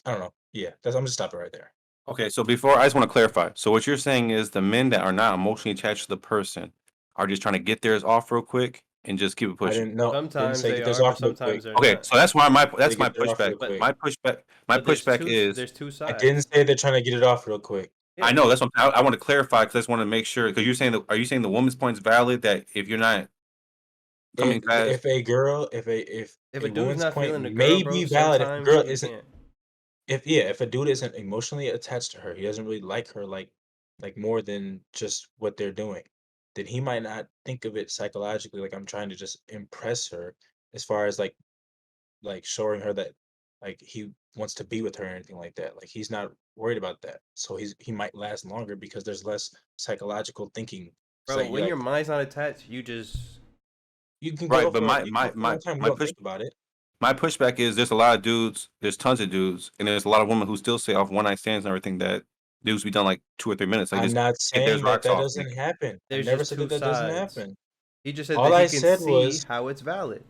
Speaker 3: I don't know. Yeah, I'm just stopping right there.
Speaker 1: Okay, so before I just want to clarify. So what you're saying is the men that are not emotionally attached to the person are just trying to get theirs off real quick and just keep it
Speaker 3: I
Speaker 1: pushing.
Speaker 3: didn't know. Didn't
Speaker 2: Sometimes
Speaker 3: say
Speaker 2: they
Speaker 3: get this
Speaker 2: are,
Speaker 3: off
Speaker 2: but
Speaker 3: real quick.
Speaker 2: sometimes they're
Speaker 1: Okay,
Speaker 2: not.
Speaker 1: so that's why
Speaker 3: They
Speaker 1: that's my
Speaker 3: get it off
Speaker 1: pushback.
Speaker 3: real quick.
Speaker 1: My
Speaker 2: But
Speaker 1: pushback is
Speaker 2: there's two
Speaker 3: I
Speaker 2: sides.
Speaker 3: didn't say they're trying to get it off real quick.
Speaker 1: I
Speaker 2: Yeah.
Speaker 1: know that's what I want to clarify because I just want to make sure because you're saying that are you saying the woman's point is valid that if you're not coming fast,
Speaker 3: If a girl, if
Speaker 2: If
Speaker 3: a
Speaker 2: a dude's
Speaker 3: woman's
Speaker 2: not
Speaker 3: point
Speaker 2: feeling the girl,
Speaker 3: may
Speaker 2: bro,
Speaker 3: be valid, if a
Speaker 2: sometimes
Speaker 3: girl
Speaker 2: he
Speaker 3: isn't,
Speaker 2: can't.
Speaker 3: if a dude isn't emotionally attached to her, he doesn't really like her like more than just what they're doing, then he might not think of it psychologically like I'm trying to just impress her as far as like showing her that like he wants to be with her or anything like that. Like he's not worried about that. So he might last longer because there's less psychological thinking. It's
Speaker 2: Bro,
Speaker 3: like you're
Speaker 2: when your
Speaker 3: like
Speaker 2: mind's not attached, you just
Speaker 3: you can
Speaker 1: right?
Speaker 3: go
Speaker 1: But
Speaker 3: for you can go for a long time, you don't think about it.
Speaker 1: my pushback is there's a lot of dudes, there's tons of dudes, and there's a lot of women who still say off one night stands and everything that dudes be done like 2 or 3 minutes. Like
Speaker 3: I'm
Speaker 1: just
Speaker 3: not
Speaker 1: get theirs
Speaker 3: saying that
Speaker 1: rocks
Speaker 3: that
Speaker 1: off. Like
Speaker 3: doesn't happen. I
Speaker 2: there's
Speaker 3: never
Speaker 2: just
Speaker 3: said
Speaker 2: two
Speaker 3: that that doesn't
Speaker 2: sides.
Speaker 3: happen.
Speaker 2: He just said
Speaker 3: All
Speaker 2: that he
Speaker 3: I
Speaker 2: can
Speaker 3: said
Speaker 2: see
Speaker 3: was
Speaker 2: how it's valid.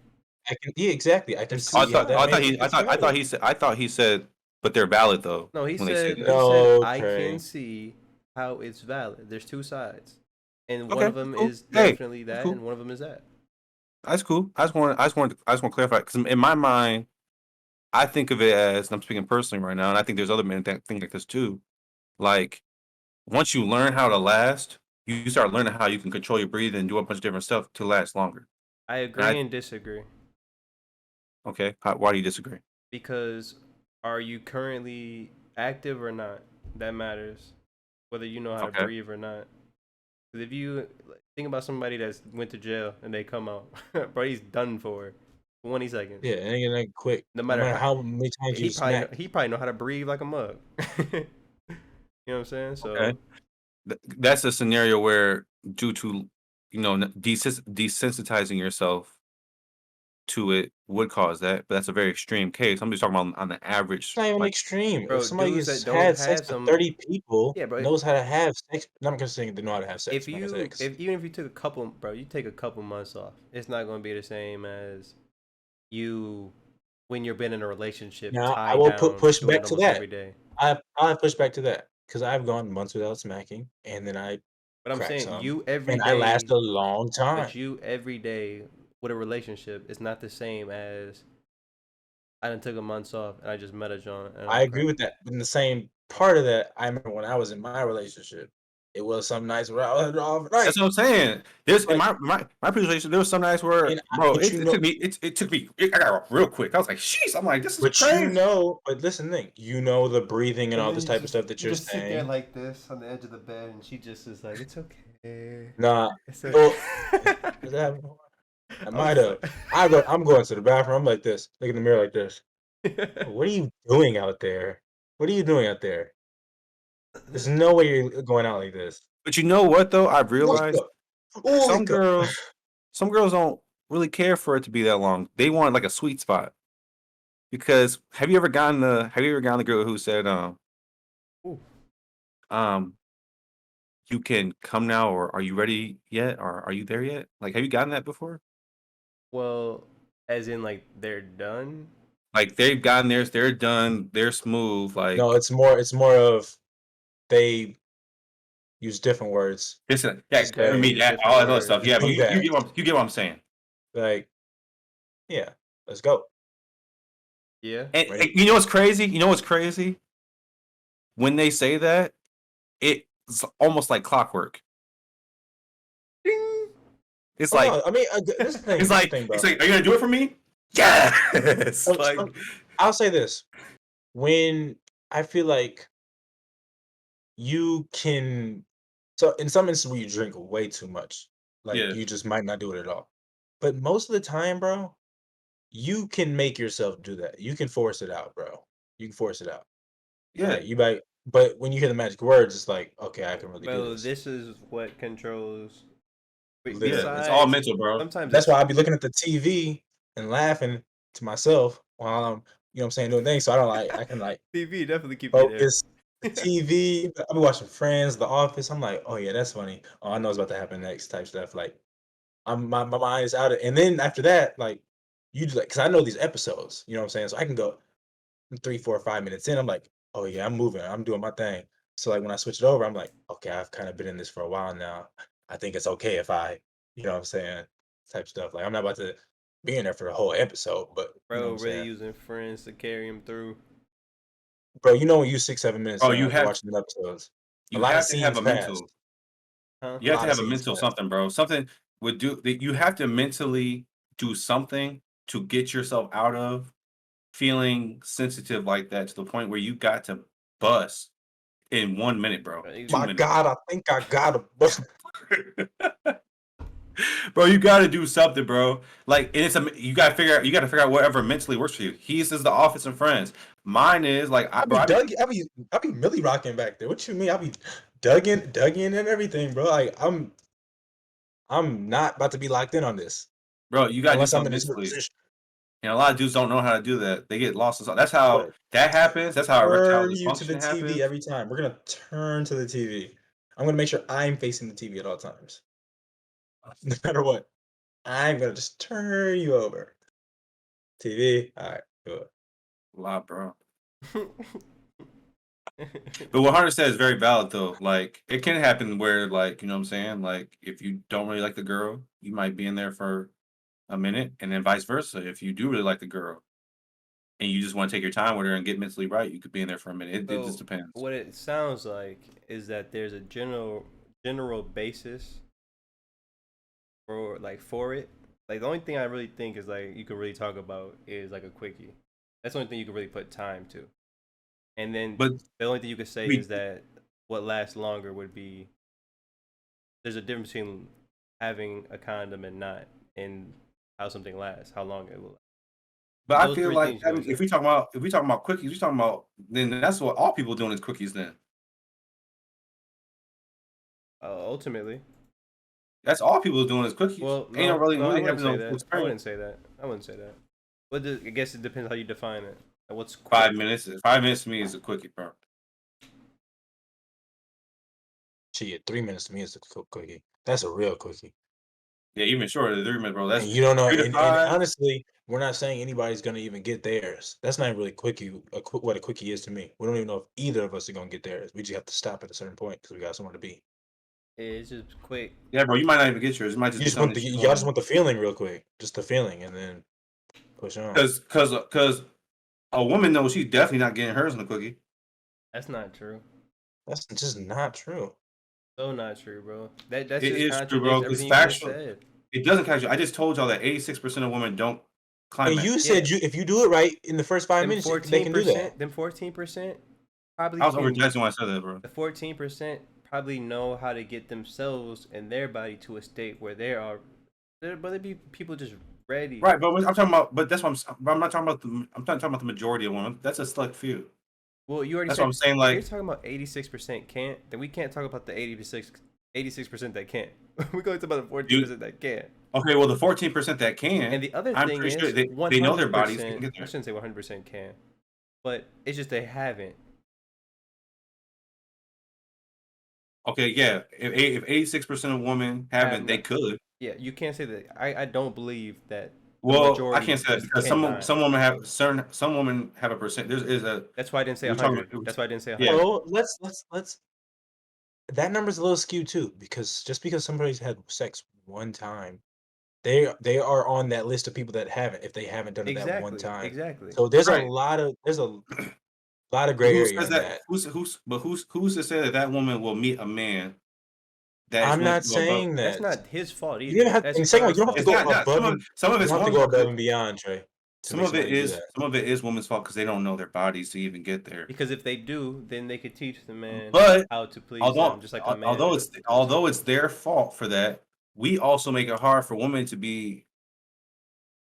Speaker 3: I can yeah, exactly. I can
Speaker 2: There's two
Speaker 3: see how that may think it's
Speaker 1: I thought
Speaker 3: valid.
Speaker 1: he said, but they're valid though
Speaker 2: No,
Speaker 1: when they say that.
Speaker 2: he said
Speaker 3: No,
Speaker 2: I can
Speaker 3: Trey.
Speaker 2: see how it's valid. There's two sides. And one
Speaker 1: Okay,
Speaker 2: of
Speaker 1: that's
Speaker 2: them
Speaker 1: cool.
Speaker 2: is
Speaker 1: Hey,
Speaker 2: definitely
Speaker 1: that's
Speaker 2: that
Speaker 1: cool.
Speaker 2: and one of them is that.
Speaker 1: That's cool. I just want to clarify because in my mind, I think of it as and I'm speaking personally right now, and I think there's other men that think like this too. Like once you learn how to last, you start learning how you can control your breathing and do a bunch of different stuff to last longer.
Speaker 2: I
Speaker 1: And I
Speaker 2: agree and disagree
Speaker 1: okay, why do you disagree?
Speaker 2: because are you currently active or not? That matters. Whether you know how to
Speaker 1: Okay,
Speaker 2: breathe or not. 'Cause if you think about somebody that's went to jail and they come out, bro, he's done for 20 seconds.
Speaker 3: Yeah, it ain't gonna quick.
Speaker 2: No
Speaker 3: No
Speaker 2: matter
Speaker 3: matter
Speaker 2: how
Speaker 3: how many times you smack.
Speaker 2: he probably know how to breathe like a mug. You know what I'm saying?
Speaker 1: okay.
Speaker 2: So
Speaker 1: That's a scenario where due to desensitizing yourself to it would cause that, but that's a very extreme case. I'm just talking about on the
Speaker 3: It's
Speaker 1: average.
Speaker 3: not even
Speaker 1: Like
Speaker 3: extreme. If
Speaker 2: bro,
Speaker 3: somebody
Speaker 2: dudes
Speaker 3: has
Speaker 2: that don't
Speaker 3: had sex
Speaker 2: have
Speaker 3: with
Speaker 2: some
Speaker 3: 30 people,
Speaker 2: yeah, bro.
Speaker 3: knows how to have sex. No, I'm just saying they know how to have sex.
Speaker 2: If
Speaker 3: I'm not gonna say
Speaker 2: you
Speaker 3: X.
Speaker 2: if even if you took a couple, bro, you take a couple months off. It's not going to be the same as you when you're been in a relationship
Speaker 3: Now I
Speaker 2: tied
Speaker 3: will
Speaker 2: down
Speaker 3: push
Speaker 2: doing
Speaker 3: back
Speaker 2: it
Speaker 3: to
Speaker 2: almost
Speaker 3: that.
Speaker 2: every day.
Speaker 3: I'll have pushed back to that because I've gone months without smacking, and then I
Speaker 2: But I'm
Speaker 3: crack
Speaker 2: saying
Speaker 3: some,
Speaker 2: you every
Speaker 3: and I last
Speaker 2: day,
Speaker 3: a long time.
Speaker 2: but you every day with a relationship is not the same as I done took a month off and I just met a John and
Speaker 3: I
Speaker 2: I'm
Speaker 3: agree
Speaker 2: cracked.
Speaker 3: with that. But in the same part of that, I remember when I was in my relationship, it was some nights where I was off
Speaker 1: that's
Speaker 3: night.
Speaker 1: what I'm saying. There's in
Speaker 3: Like,
Speaker 1: my presentation, there was some nights where,
Speaker 3: and
Speaker 1: bro,
Speaker 3: but you
Speaker 1: it
Speaker 3: know,
Speaker 1: took me, I got off real quick. I was like, jeez, I'm like, this is crazy.
Speaker 3: but listen, thing, you know the breathing and
Speaker 2: And
Speaker 3: all
Speaker 2: then
Speaker 3: this type of stuff that
Speaker 2: you
Speaker 3: you're
Speaker 2: just sit there
Speaker 3: saying.
Speaker 2: like this on the edge of the bed and she just is like, it's okay.
Speaker 3: Nah,
Speaker 2: It's
Speaker 3: well,
Speaker 2: okay.
Speaker 3: does that happen? I
Speaker 2: I'm
Speaker 3: might
Speaker 2: so
Speaker 3: have. I'm going to the bathroom. I'm like this. Look in the mirror like this. What are you doing out there? What are you doing out there? There's no way you're going out like this.
Speaker 1: But you know what though? I've realized
Speaker 3: Oika. Oika.
Speaker 1: some girls don't really care for it to be that long. They want like a sweet spot. Because have you ever gotten the girl who said,
Speaker 2: Ooh.
Speaker 1: um, you can come now or are you ready yet? Or are you there yet? Like have you gotten that before?
Speaker 2: Well, as in like they're done.
Speaker 1: Like they've gotten theirs, they're done, they're smooth,
Speaker 3: No,
Speaker 1: like
Speaker 3: it's more of they use different words
Speaker 1: this
Speaker 3: to
Speaker 1: yeah, I
Speaker 2: Definitely
Speaker 3: say
Speaker 1: mean
Speaker 2: use
Speaker 1: that
Speaker 2: different
Speaker 1: all that other
Speaker 2: words.
Speaker 1: stuff.
Speaker 3: to
Speaker 1: Yeah, but
Speaker 3: do that.
Speaker 1: you get what I'm saying.
Speaker 3: Like, yeah, let's go.
Speaker 2: Yeah.
Speaker 3: Ready?
Speaker 1: You know what's crazy? You know what's crazy? When they say that, it's almost like clockwork.
Speaker 2: Ding.
Speaker 1: It's
Speaker 3: Oh
Speaker 1: like
Speaker 3: no, I mean, this is the thing.
Speaker 1: it's
Speaker 3: This is the
Speaker 1: like
Speaker 3: thing, bro.
Speaker 1: it's like, are you gonna do it for me? Yes.
Speaker 3: So,
Speaker 1: Like
Speaker 3: I'll say this: when I feel like you can, so in some instances where you drink way too much, like
Speaker 1: yeah,
Speaker 3: you just might not do it at all. But most of the time, bro, you can make yourself do that. You can force it out, bro. You can force it out.
Speaker 1: yeah,
Speaker 3: Like you might, but when you hear the magic words, it's like, okay, I can really do
Speaker 2: Bro,
Speaker 3: this.
Speaker 2: this is what controls.
Speaker 1: yeah.
Speaker 3: Literally.
Speaker 1: It's all
Speaker 2: Besides,
Speaker 1: mental, bro.
Speaker 2: sometimes
Speaker 3: That's
Speaker 2: it's
Speaker 3: why I be looking at the TV and laughing to myself while I'm, you know what I'm saying, doing things. So I don't like, I can like
Speaker 2: TV definitely keep you there.
Speaker 3: focus. The TV, I be watching Friends, The Office. I'm like, oh yeah, that's funny. Oh, I know what's about to happen next type stuff. Like my mind is out of, and then after that, like you just like, cause I know these episodes, you know what I'm saying? So I can go 3, 4, 5 minutes in. I'm like, oh yeah, I'm moving. I'm doing my thing. So like when I switch it over, I'm like, okay, I've kind of been in this for a while now. I think it's okay if I, you know what I'm saying, type stuff. Like I'm not about to be in there for the whole episode, but you know what
Speaker 2: Bro,
Speaker 3: I'm
Speaker 2: really
Speaker 3: saying?
Speaker 2: using friends to carry him through.
Speaker 3: Bro, you know when you 6, 7 minutes
Speaker 1: Bro,
Speaker 3: in after watching the episodes, a
Speaker 1: you
Speaker 3: lot of
Speaker 1: have to have
Speaker 3: scenes
Speaker 1: a mental.
Speaker 3: pass.
Speaker 2: Huh?
Speaker 3: A
Speaker 1: You have to
Speaker 3: lot of
Speaker 1: have a
Speaker 3: scenes
Speaker 1: mental
Speaker 3: pass.
Speaker 1: something, bro. Something would do that. You have to mentally do something to get yourself out of feeling sensitive like that to the point where you got to bust in 1 minute, bro. Two
Speaker 3: My
Speaker 1: minutes.
Speaker 3: God, I think I got a
Speaker 1: Bro, you got to do something, bro. Like, and it's you got to figure out whatever mentally works for you. His is The Office and Friends. Mine is like,
Speaker 3: I be Doug, I be Millie rocking back there. What you mean? I be dug in and everything, bro. Like I'm not about to be locked in on this
Speaker 1: bro, you got to do
Speaker 3: unless I'm
Speaker 1: something
Speaker 3: in this
Speaker 1: mentally.
Speaker 3: position.
Speaker 1: And a lot of dudes don't know how to do that. They get lost. That's how
Speaker 3: But
Speaker 1: that happens. That's how erectile
Speaker 3: turn you to the
Speaker 1: dysfunction
Speaker 3: TV
Speaker 1: happens.
Speaker 3: every time. We're gonna turn to the TV. I'm gonna make sure I'm facing the TV at all times, no matter what. I'm gonna just turn you over. TV. All right, good.
Speaker 1: A lot, bro. But what Hunter said is very valid though. Like it can happen where like, you know what I'm saying? Like if you don't really like the girl, you might be in there for a minute and then vice versa. If you do really like the girl and you just want to take your time with her and get mentally right, you could be in there for a minute. It just
Speaker 2: So
Speaker 1: depends.
Speaker 2: what it sounds like is that there's a general basis for it. Like the only thing I really think is like you could really talk about is like a quickie. That's the only thing you could really put time to. And then
Speaker 1: But
Speaker 2: the only thing you could say
Speaker 1: we
Speaker 2: is that what lasts longer would be there's a difference between having a condom and not, and how something lasts, how long it will last.
Speaker 1: but I
Speaker 2: Those
Speaker 1: feel
Speaker 2: three
Speaker 1: like
Speaker 2: things you
Speaker 1: I
Speaker 2: always
Speaker 1: mean,
Speaker 2: say.
Speaker 1: if we talking about quickies, we talking about then that's what all people doing is quickies then.
Speaker 2: Ultimately,
Speaker 1: That's all people doing is quickies.
Speaker 2: well,
Speaker 1: Ain't no
Speaker 2: no,
Speaker 1: really
Speaker 2: no, I
Speaker 1: really
Speaker 2: wouldn't
Speaker 1: having
Speaker 2: say
Speaker 1: no
Speaker 2: that. I wouldn't
Speaker 1: experience.
Speaker 2: say that. I wouldn't say that. But I guess it depends how you define it. Like, what's quick?
Speaker 1: 5 minutes. 5 minutes to me is a quickie, bro.
Speaker 3: Shit, 3 minutes to me is a quickie. That's a real quickie.
Speaker 1: Yeah, even shorter than 3 minutes, bro. That's
Speaker 3: And you don't know,
Speaker 1: 3 to 5.
Speaker 3: and honestly, we're not saying anybody's gonna even get theirs. That's not really quickie. What a quickie is to me. We don't even know if either of us are gonna get theirs. We just have to stop at a certain point because we got somewhere to be.
Speaker 2: It's just quick.
Speaker 1: Yeah, bro, you might not even get yours. It might just
Speaker 3: You
Speaker 1: be
Speaker 3: just want
Speaker 1: something that you
Speaker 3: y'all just want the feeling real quick, just the feeling, and then push on.
Speaker 1: because a woman knows she's definitely not getting hers in the quickie.
Speaker 2: That's not true.
Speaker 3: That's just not true.
Speaker 2: So not true, bro. That
Speaker 1: It
Speaker 2: just
Speaker 1: is true, bro.
Speaker 2: contradicts
Speaker 1: Because
Speaker 2: everything you just
Speaker 1: factual,
Speaker 2: said.
Speaker 1: it doesn't catch you. I just told y'all that 86% of women don't
Speaker 3: And
Speaker 1: climax.
Speaker 3: you said
Speaker 2: Yeah.
Speaker 3: if you do it right in the first 5 minutes, they can do that.
Speaker 2: Them 14% probably
Speaker 1: I was
Speaker 2: can.
Speaker 1: overjudging when I said that, bro.
Speaker 2: The 14% probably know how to get themselves and their body to a state where they are. But there be people just ready.
Speaker 1: Right, but I'm talking about. But that's what I'm not talking about the. I'm not talking about the majority of women. That's a select few.
Speaker 2: Well, you already
Speaker 1: That's
Speaker 2: said.
Speaker 1: what I'm saying.
Speaker 2: You're
Speaker 1: Like,
Speaker 2: talking about 86% can't. Then we can't talk about the 86% that can't. We're going to talk about the 14% that can't.
Speaker 1: okay, well, the 14% that can,
Speaker 2: And the other
Speaker 1: I'm
Speaker 2: thing
Speaker 1: pretty
Speaker 2: is,
Speaker 1: sure they know their bodies. They can
Speaker 2: 100%.
Speaker 1: get
Speaker 2: I
Speaker 1: there.
Speaker 2: shouldn't say 100% can, but it's just they haven't.
Speaker 1: Okay, yeah. If 86% of women haven't, they
Speaker 2: Not.
Speaker 1: could.
Speaker 2: Yeah, you can't say that. I don't believe that the
Speaker 1: Well, I
Speaker 2: majority
Speaker 1: can't say that
Speaker 2: just
Speaker 1: because
Speaker 2: cannot.
Speaker 1: some women have some women have a percent. There is a.
Speaker 2: That's why I didn't say
Speaker 1: We're talking
Speaker 2: 100.
Speaker 1: about.
Speaker 2: That's why I didn't say
Speaker 1: Yeah.
Speaker 2: 100.
Speaker 3: Oh, let's. That number's a little skewed too, because just because somebody's had sex one time, they are on that list of people that haven't, if they haven't done it that one
Speaker 2: Exactly.
Speaker 3: time.
Speaker 2: Exactly.
Speaker 3: So there's
Speaker 1: Right.
Speaker 3: a lot of
Speaker 1: But
Speaker 3: gray
Speaker 1: who
Speaker 3: area
Speaker 1: says
Speaker 3: in
Speaker 1: that?
Speaker 3: that.
Speaker 1: Who's to say that that woman will meet a man that is
Speaker 3: I'm
Speaker 1: willing
Speaker 3: not
Speaker 1: to go above.
Speaker 3: saying
Speaker 2: That's
Speaker 3: that.
Speaker 2: not his fault
Speaker 3: You didn't
Speaker 2: either.
Speaker 3: have,
Speaker 2: That's
Speaker 3: and secondly,
Speaker 2: her
Speaker 3: you don't have to
Speaker 1: It's
Speaker 2: fault.
Speaker 3: go
Speaker 1: not
Speaker 3: above and
Speaker 1: some of
Speaker 3: you
Speaker 1: it's
Speaker 3: don't have to
Speaker 1: woman's
Speaker 3: go
Speaker 1: fault
Speaker 3: above
Speaker 1: 'cause
Speaker 3: and beyond, Trey, to
Speaker 1: some
Speaker 3: make
Speaker 1: of it
Speaker 3: somebody do
Speaker 1: is
Speaker 3: that.
Speaker 1: women's fault because they don't know their bodies to even get there.
Speaker 2: Because if they do, then they could teach the man
Speaker 1: But
Speaker 2: how to please them, just like a man.
Speaker 1: although it's their fault for that, we also make it hard for women to be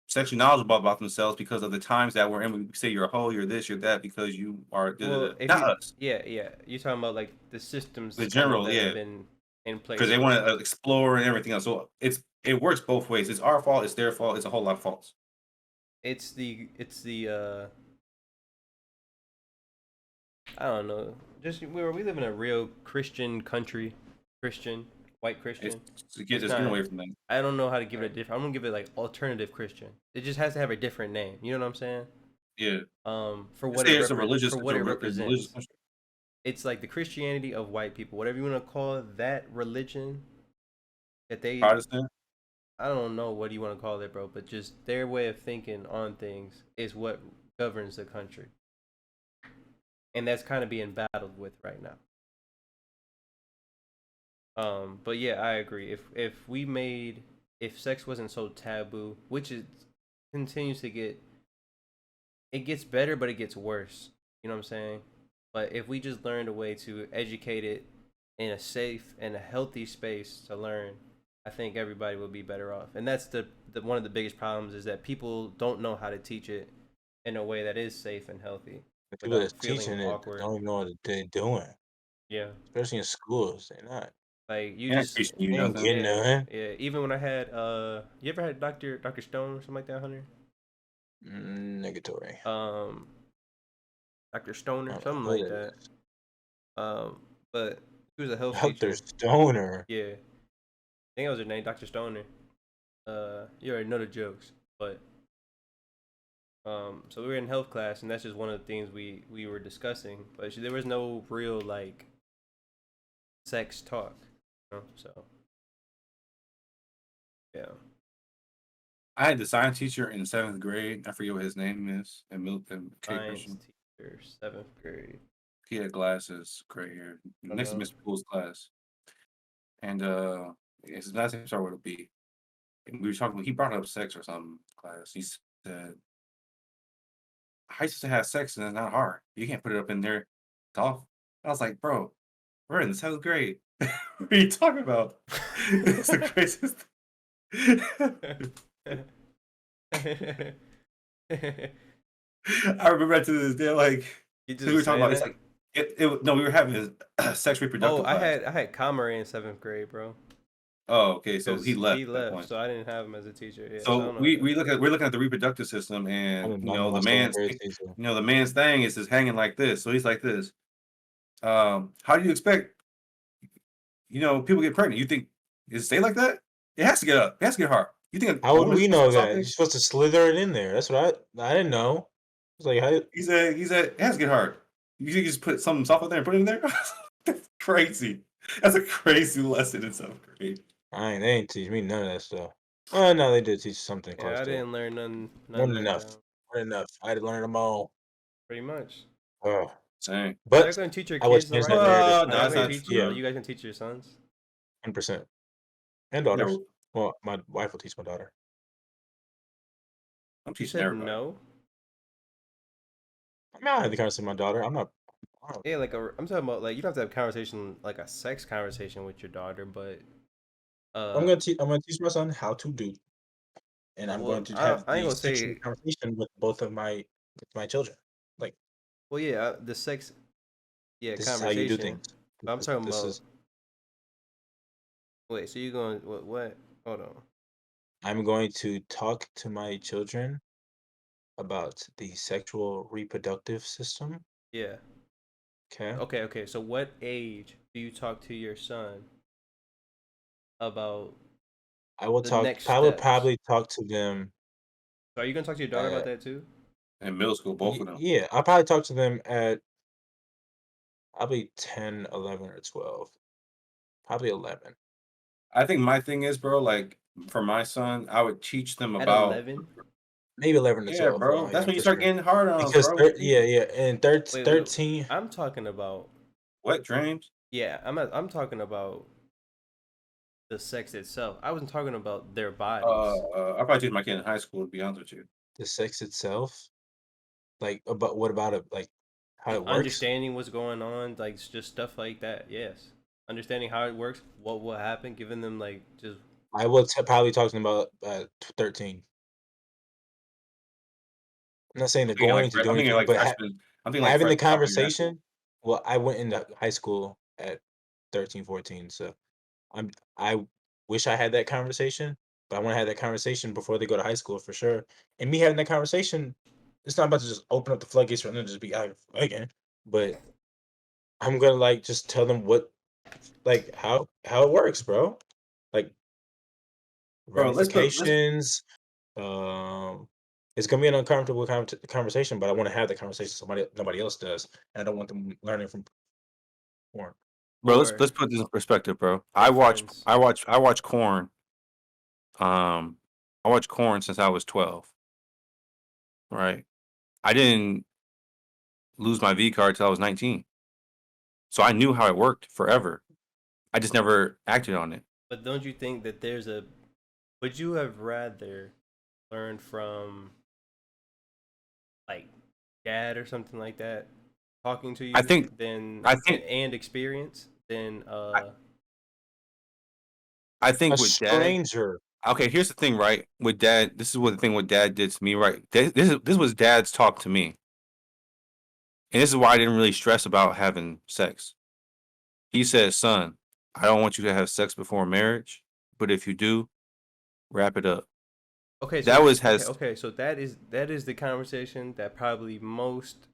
Speaker 1: sexually knowledgeable about themselves because of the times that we're in. We say you're a hoe, you're this, you're that because you are
Speaker 2: Well, if
Speaker 1: not
Speaker 2: you,
Speaker 1: us,
Speaker 2: yeah, you're talking about like the systems
Speaker 1: the
Speaker 2: kind of
Speaker 1: general,
Speaker 2: that
Speaker 1: yeah,
Speaker 2: have been in
Speaker 1: because
Speaker 2: place.
Speaker 1: they want to explore and everything else. So it works both ways. It's our fault, it's their fault, it's a whole lot of faults.
Speaker 2: It's the I don't know. Just we live in a real Christian country, Christian, white Christian.
Speaker 1: Get
Speaker 2: It's not.
Speaker 1: away from that.
Speaker 2: I don't know how to give it a different. I'm gonna give it like alternative Christian. It just has to have a different name. You know what I'm saying?
Speaker 1: Yeah,
Speaker 2: For
Speaker 1: let's
Speaker 2: what
Speaker 1: say
Speaker 2: it
Speaker 1: it's a religious,
Speaker 2: for what it
Speaker 1: it's a religious
Speaker 2: represents.
Speaker 1: country.
Speaker 2: It's like the Christianity of white people, whatever you want to call that religion that they.
Speaker 1: Protestant.
Speaker 2: I don't know what you want to call it, bro, but just their way of thinking on things is what governs the country, and that's kind of being battled with right now. But yeah, I agree. If sex wasn't so taboo, which it continues to get, it gets better, but it gets worse. You know what I'm saying? But if we just learned a way to educate it in a safe and a healthy space to learn, I think everybody will be better off. And that's the one of the biggest problems is that people don't know how to teach it in a way that is safe and healthy
Speaker 3: The people
Speaker 2: without
Speaker 3: that's
Speaker 2: feeling
Speaker 3: teaching it
Speaker 2: awkward.
Speaker 3: don't even know what they're doing,
Speaker 2: Yeah.
Speaker 3: especially in schools. They're not.
Speaker 2: Like you
Speaker 1: They're not
Speaker 2: just
Speaker 1: teaching you
Speaker 3: They ain't
Speaker 1: nothing.
Speaker 3: getting nothing.
Speaker 2: yeah. Even when I had you ever had Dr. Stone or something like that, Hunter?
Speaker 3: Negatory.
Speaker 2: Dr. Stoner,
Speaker 3: I don't know
Speaker 2: something
Speaker 3: who
Speaker 2: like
Speaker 3: that
Speaker 2: that.
Speaker 3: is.
Speaker 2: But he was a health
Speaker 3: Dr.
Speaker 2: teacher.
Speaker 3: Stoner.
Speaker 2: Yeah, I think that was her name, Dr. Stoner. You already know the jokes, but so we were in health class, and that's just one of the things we were discussing. But there was no real like sex talk, you know? So yeah.
Speaker 1: I had the science teacher in 7th grade. I forget what his name is. And Milton K.
Speaker 2: Science
Speaker 1: Christian.
Speaker 2: teacher, 7th grade.
Speaker 1: He had glasses, gray hair. Next to
Speaker 2: know.
Speaker 1: Mr. Poole's class. And his last name started with a B. And we were talking, he brought up sex or something in class. He said, how you supposed to have sex and it's not hard? You can't put it up in there. It's off. I was like, bro, we're in the 7th grade. What are you talking about? It's the craziest I remember that to this day, like,
Speaker 2: You
Speaker 1: we were
Speaker 2: just
Speaker 1: talking
Speaker 2: say
Speaker 1: about it's
Speaker 2: that?
Speaker 1: like no, we were having a sex reproductive
Speaker 2: Oh, I
Speaker 1: class.
Speaker 2: had Comrie in 7th grade, bro.
Speaker 1: Oh, okay, so he
Speaker 2: Because
Speaker 1: left
Speaker 2: he
Speaker 1: at that
Speaker 2: left,
Speaker 1: point.
Speaker 2: so I didn't have him as a teacher. Yeah, so I
Speaker 1: So
Speaker 2: don't know.
Speaker 1: we're looking at the reproductive system,
Speaker 3: I
Speaker 1: and
Speaker 3: did not know my 7th grade teacher.
Speaker 1: the man's thing is just hanging like this. So he's like this. How do you expect people get pregnant? You think it stay like that? It has to get up. It has to get hard. You think
Speaker 3: How would we know that? You're supposed to slither it in there. That's what I didn't know. It's like how
Speaker 1: He said it has to get hard. You think you just put something soft in there and put it in there? That's crazy. That's a crazy lesson in 7th grade.
Speaker 3: they ain't teach me none of that stuff. Oh no, they did teach something
Speaker 2: Yeah,
Speaker 3: close
Speaker 2: I
Speaker 3: to it.
Speaker 2: didn't learn none
Speaker 3: Wasn't
Speaker 2: like
Speaker 3: enough.
Speaker 2: that.
Speaker 3: Wasn't enough. I had to learn them all.
Speaker 2: Pretty much.
Speaker 3: Oh,
Speaker 1: Dang.
Speaker 2: Are you
Speaker 3: but
Speaker 2: guys gonna teach your
Speaker 3: I would
Speaker 2: kids the
Speaker 3: change
Speaker 2: right
Speaker 3: that
Speaker 2: way?
Speaker 3: narrative.
Speaker 1: No,
Speaker 2: Are you
Speaker 1: that's
Speaker 2: gonna
Speaker 1: not
Speaker 2: teach-
Speaker 1: true.
Speaker 2: Are you guys gonna teach your sons?
Speaker 3: 100%. And
Speaker 1: Yeah,
Speaker 3: daughters. Well, my wife will teach my daughter.
Speaker 1: I'm
Speaker 2: You
Speaker 1: teaching
Speaker 2: said
Speaker 1: everybody.
Speaker 2: no.
Speaker 3: I mean, I have the conversation with my daughter. I'm not.
Speaker 2: Yeah, I'm talking about like you don't have to have a conversation like a sex conversation with your daughter, but
Speaker 3: I'm gonna teach my son how to do, and I'm
Speaker 2: well,
Speaker 3: going to
Speaker 2: I
Speaker 3: have
Speaker 2: ain't
Speaker 3: the
Speaker 2: gonna
Speaker 3: sexual
Speaker 2: say.
Speaker 3: conversation with both of my children. Like
Speaker 2: Well, yeah, the sex, yeah,
Speaker 3: this is how you do
Speaker 2: conversation.
Speaker 3: things.
Speaker 2: But I'm talking
Speaker 3: This
Speaker 2: about.
Speaker 3: is
Speaker 2: Wait, so you going what? Hold on.
Speaker 3: I'm going to talk to my children about the sexual reproductive system.
Speaker 2: Yeah.
Speaker 3: Okay.
Speaker 2: Okay. So what age do you talk to your son about
Speaker 3: I will
Speaker 2: the
Speaker 3: talk.
Speaker 2: next
Speaker 3: I will
Speaker 2: steps?
Speaker 3: probably talk to them.
Speaker 2: So are you gonna talk to your daughter about that too?
Speaker 1: In middle school, both of them.
Speaker 3: Yeah, I'll probably talk to them at probably 10, 11, or 12. Probably 11.
Speaker 1: I think my thing is, bro, like for my son, I would teach them
Speaker 2: At
Speaker 1: about
Speaker 2: 11?
Speaker 3: Maybe 11 to
Speaker 1: yeah,
Speaker 3: 12.
Speaker 1: bro. That's when you
Speaker 3: for
Speaker 1: start
Speaker 3: sure.
Speaker 1: getting hard on them,
Speaker 3: Because
Speaker 1: bro.
Speaker 3: yeah, and
Speaker 2: Wait,
Speaker 3: 13.
Speaker 2: I'm talking about.
Speaker 1: Wet dreams.
Speaker 2: Yeah, I'm talking about the sex itself. I wasn't talking about their bodies.
Speaker 1: I probably teach my kid in high school, to be honest with you.
Speaker 3: The sex itself? Like, about what about it? Like, how
Speaker 2: Like
Speaker 3: it works?
Speaker 2: understanding what's going on, like just stuff like that. Yes, understanding how it works, what will happen, giving them like just
Speaker 3: I was probably talking about 13. I'm not saying they're going to do
Speaker 1: I'm thinking
Speaker 3: anything,
Speaker 1: like
Speaker 3: but
Speaker 1: freshman. I'm thinking like
Speaker 3: having the
Speaker 1: sophomore year in high school.
Speaker 3: conversation. Well, I went into high school at 13, 14, so I wish I had that conversation, but I wanna have that conversation before they go to high school for sure. And me having that conversation, it's not about to just open up the floodgates for them to just be out again, but I'm gonna, like, just tell them what like, how it works, bro. Like,
Speaker 1: Bro, let's
Speaker 3: ramifications. Um, it's gonna be an uncomfortable conversation, but I wanna have the conversation nobody else does, and I don't want them learning from porn.
Speaker 1: bro,
Speaker 2: or
Speaker 1: let's put this in perspective, bro.
Speaker 2: or friends.
Speaker 1: I watch Corn. Um, I watched Corn since I was 12. Right. I didn't lose my V card till I was 19. So I knew how it worked forever. I just never acted on it.
Speaker 2: But don't you think that there's a? Would you have rather learned from like dad or something like that talking to
Speaker 1: I
Speaker 2: you
Speaker 1: think
Speaker 2: than
Speaker 1: I think
Speaker 2: and experience than
Speaker 1: I, I
Speaker 3: A
Speaker 1: think with dad.
Speaker 3: stranger.
Speaker 1: Okay, here's the thing, right? With dad, this is what the thing what dad did to me, right? This was dad's talk to me. And this is why I didn't really stress about having sex. He said, "Son, I don't want you to have sex before marriage, but if you do, wrap it up."
Speaker 2: okay,
Speaker 1: That
Speaker 2: so
Speaker 1: was
Speaker 2: okay,
Speaker 1: has
Speaker 2: okay, so that is the conversation that probably most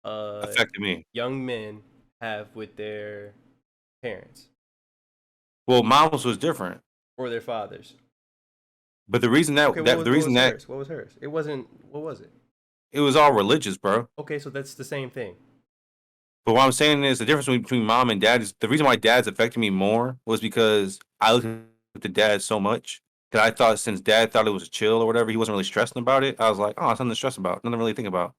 Speaker 2: uh
Speaker 1: affected me.
Speaker 2: young men have with their parents
Speaker 1: Well, mom's was different.
Speaker 2: or their fathers.
Speaker 1: But the reason
Speaker 2: Okay,
Speaker 1: that the
Speaker 2: what
Speaker 1: reason
Speaker 2: was
Speaker 1: that
Speaker 2: hers? What was hers? It wasn't. What was it?
Speaker 1: it was all religious, bro.
Speaker 2: Okay, so that's the same thing.
Speaker 1: But what I'm saying is the difference between mom and dad is the reason why dad's affected me more was because I looked at the dad so much that I thought since dad thought it was chill or whatever, he wasn't really stressing about it. I was like, oh, it's nothing to stress about, nothing to really think about.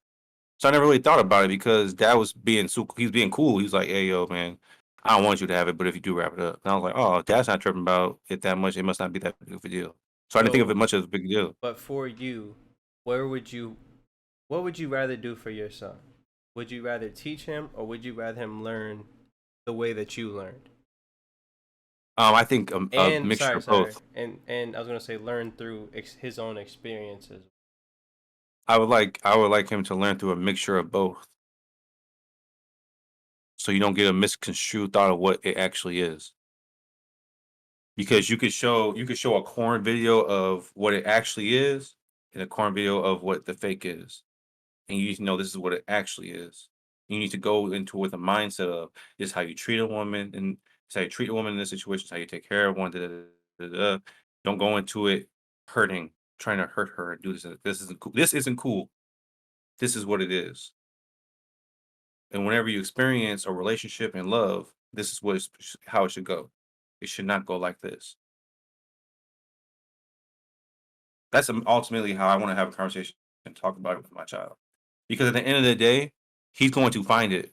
Speaker 1: So I never really thought about it because dad was being he was being cool. He was like, hey, yo, man, I don't want you to have it, but if you do, wrap it up. And I was like, oh, dad's not tripping about it that much. It must not be that big of a deal. So I didn't think of
Speaker 2: So,
Speaker 1: it much as a big deal.
Speaker 2: but for you, where would you? What would you rather do for your son? Would you rather teach him, or would you rather him learn the way that you learned?
Speaker 1: I think a
Speaker 2: And
Speaker 1: mixture
Speaker 2: sorry,
Speaker 1: of
Speaker 2: sorry,
Speaker 1: both.
Speaker 2: and I was gonna say learn through his own experiences.
Speaker 1: I would like him to learn through a mixture of both. So you don't get a misconstrued thought of what it actually is. Because you could show a corn video of what it actually is and a corn video of what the fake is. And you need to know this is what it actually is. You need to go into it with a mindset of this is how you treat a woman and it's how you treat a woman in this situation, it's how you take care of one. Da, da, da, da, da. Don't go into it hurting, trying to hurt her and do this. This isn't cool. This isn't cool. This is what it is. And whenever you experience a relationship and love, this is how it should go. It should not go like this. That's ultimately how I want to have a conversation and talk about it with my child. Because at the end of the day, he's going to find it.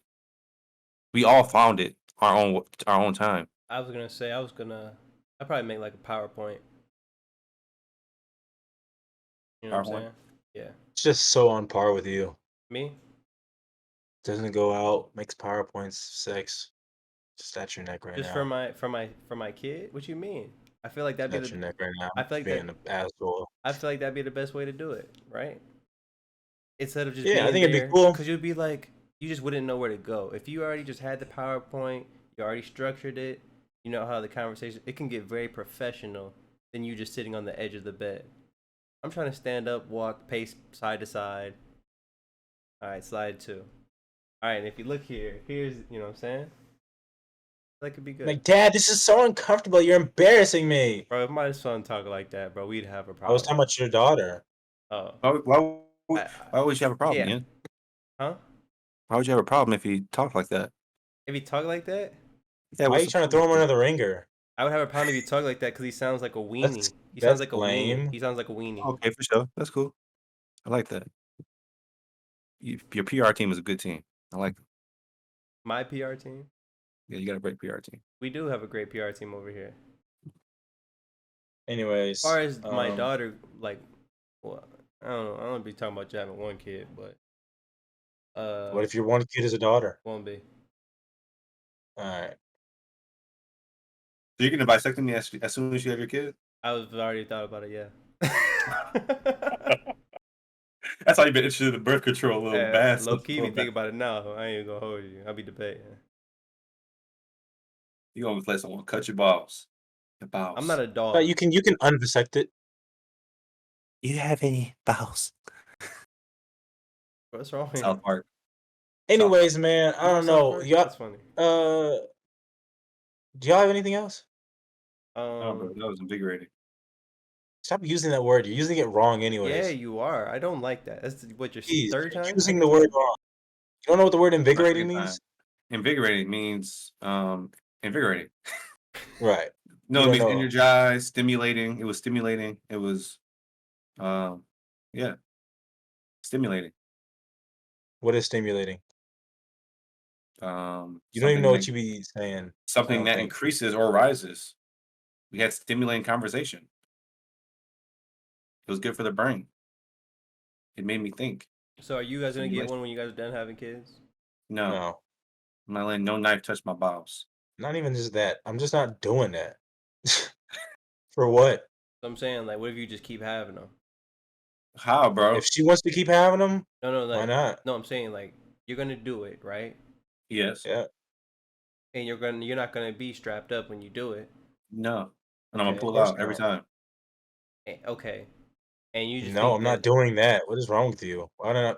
Speaker 1: We all found it our own time.
Speaker 2: I was gonna say I'd probably make like a PowerPoint. You know what I'm
Speaker 1: PowerPoint.
Speaker 2: saying? Yeah.
Speaker 3: It's just so on par with you.
Speaker 2: Me?
Speaker 3: Doesn't go out, makes PowerPoints, sex. Just at your neck right
Speaker 2: Just for
Speaker 3: now.
Speaker 2: my kid? What you mean? I feel like that'd be
Speaker 3: At
Speaker 2: the
Speaker 3: your neck right now.
Speaker 2: I feel like
Speaker 3: Being
Speaker 2: that
Speaker 3: an asshole.
Speaker 2: I feel like that'd be the best way to do it, right? Instead of just
Speaker 3: Yeah, I
Speaker 2: being
Speaker 3: think it'd be
Speaker 2: there,
Speaker 3: cool.
Speaker 2: because you'd be like, you just wouldn't know where to go. If you already just had the PowerPoint, you already structured it, you know how the conversation, it can get very professional than you just sitting on the edge of the bed. I'm trying to stand up, walk, pace side to side. All right, slide two. All right, and if you look here, here's, you know what I'm saying? That could be good.
Speaker 3: Like, Dad, this is so uncomfortable. You're embarrassing me.
Speaker 2: Bro, if my son talk like that, bro, we'd have a
Speaker 3: I was talking
Speaker 2: problem.
Speaker 3: about your daughter.
Speaker 2: Oh,
Speaker 1: Why
Speaker 2: I,
Speaker 1: why would you have a problem,
Speaker 2: yeah.
Speaker 1: man?
Speaker 2: Huh?
Speaker 1: Why would you have a problem if he talked like that?
Speaker 2: If he talk like that,
Speaker 1: Yeah,
Speaker 3: Why are
Speaker 1: what's
Speaker 3: you
Speaker 1: the
Speaker 3: trying to throw
Speaker 1: problem?
Speaker 3: him under the ringer?
Speaker 2: I would have a problem if he talk like that because he sounds like a
Speaker 3: That's
Speaker 2: weenie. He sounds
Speaker 3: that's
Speaker 2: like a weenie.
Speaker 3: lame.
Speaker 2: He sounds like a weenie.
Speaker 1: Okay, for sure. That's cool. I like that. Your PR team is a good team. I like them.
Speaker 2: My PR team.
Speaker 1: Yeah, you got a great PR team.
Speaker 2: We do have a great PR team over here.
Speaker 3: Anyways,
Speaker 2: far as my daughter, like, well, I don't be talking about you having one kid, but
Speaker 3: what if your one kid is a daughter?
Speaker 2: won't be.
Speaker 3: All right.
Speaker 1: So you're gonna bisect me as soon as you have your kid?
Speaker 2: I was already thought about it, yeah.
Speaker 1: That's how you've been interested in birth control a little bad.
Speaker 2: Low key, be think about it now. I ain't gonna hold you. I'll be debating.
Speaker 1: You gonna let someone cut your balls? Your balls.
Speaker 2: I'm not a dog.
Speaker 3: But you can unvasect it.
Speaker 1: You have any balls?
Speaker 2: What's wrong with you?
Speaker 1: South Park.
Speaker 3: Anyways, man, I don't know. Y'all,
Speaker 2: That's funny.
Speaker 3: do y'all have anything else?
Speaker 1: Oh, bro, that was invigorating.
Speaker 3: Stop using that word. You're using it wrong, anyways.
Speaker 2: Yeah, you are. I don't like that. That's what your
Speaker 3: Jeez,
Speaker 2: third
Speaker 3: you're
Speaker 2: time
Speaker 3: using the word wrong. You don't know what the word invigorating
Speaker 1: Second time.
Speaker 3: means?
Speaker 1: Invigorating means invigorating.
Speaker 3: Right.
Speaker 1: No,
Speaker 3: You
Speaker 1: it
Speaker 3: don't
Speaker 1: means
Speaker 3: know.
Speaker 1: energized, stimulating. It was stimulating. It was, yeah, stimulating.
Speaker 3: What is stimulating? You don't even
Speaker 1: Something
Speaker 3: know what
Speaker 1: that-
Speaker 3: you be saying.
Speaker 1: Something
Speaker 3: don't
Speaker 1: that
Speaker 3: think.
Speaker 1: increases or rises. We had stimulating conversation. It was good for the brain. It made me think.
Speaker 2: So are you guys gonna get
Speaker 1: Stimulation.
Speaker 2: one when you guys are done having kids?
Speaker 1: No,
Speaker 3: No,
Speaker 1: I'm not letting no knife touch my balls.
Speaker 3: not even just that. I'm just not doing that. For what?
Speaker 2: So I'm saying, like, what if you just keep having them?
Speaker 1: How, bro?
Speaker 3: If she wants to keep having them,
Speaker 2: No,
Speaker 3: why
Speaker 2: like,
Speaker 3: not?
Speaker 2: no, I'm saying, like, you're gonna do it, right?
Speaker 1: Yes.
Speaker 3: Yeah.
Speaker 2: And you're not gonna be strapped up when you do it.
Speaker 1: No. And I'm
Speaker 2: Okay.
Speaker 1: gonna pull
Speaker 3: course
Speaker 1: out every
Speaker 3: not.
Speaker 1: time.
Speaker 2: Okay. And you just
Speaker 3: No,
Speaker 2: think
Speaker 3: I'm not doing that. What is wrong with you? Why not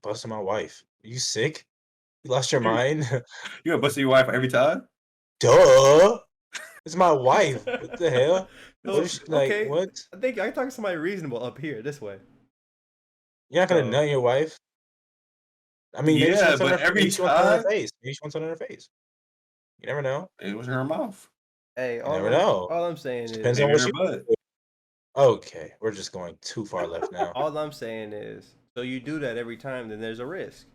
Speaker 3: busting my wife? Are you sick? You lost your mind?
Speaker 1: You gonna bust your wife every time?
Speaker 3: Duh. It's my wife. What the hell? What is she, like,
Speaker 2: okay.
Speaker 3: what?
Speaker 2: I think I can talk to somebody reasonable up here this way.
Speaker 3: You're not gonna
Speaker 2: So-
Speaker 3: nut your wife? I mean, maybe she
Speaker 1: Yeah,
Speaker 3: wants
Speaker 1: but
Speaker 3: it on her,
Speaker 1: every
Speaker 3: maybe she wants it on her
Speaker 1: time
Speaker 3: face. Maybe she wants it on her face. You never know.
Speaker 1: it was in her mouth.
Speaker 2: Hey,
Speaker 3: You never know.
Speaker 2: all I'm saying
Speaker 3: Depends
Speaker 2: is
Speaker 3: on
Speaker 1: Maybe
Speaker 3: what
Speaker 1: in her
Speaker 3: she.
Speaker 1: butt.
Speaker 3: Okay, we're just going too far left now.
Speaker 2: all I'm saying is, so you do that every time, then there's a risk.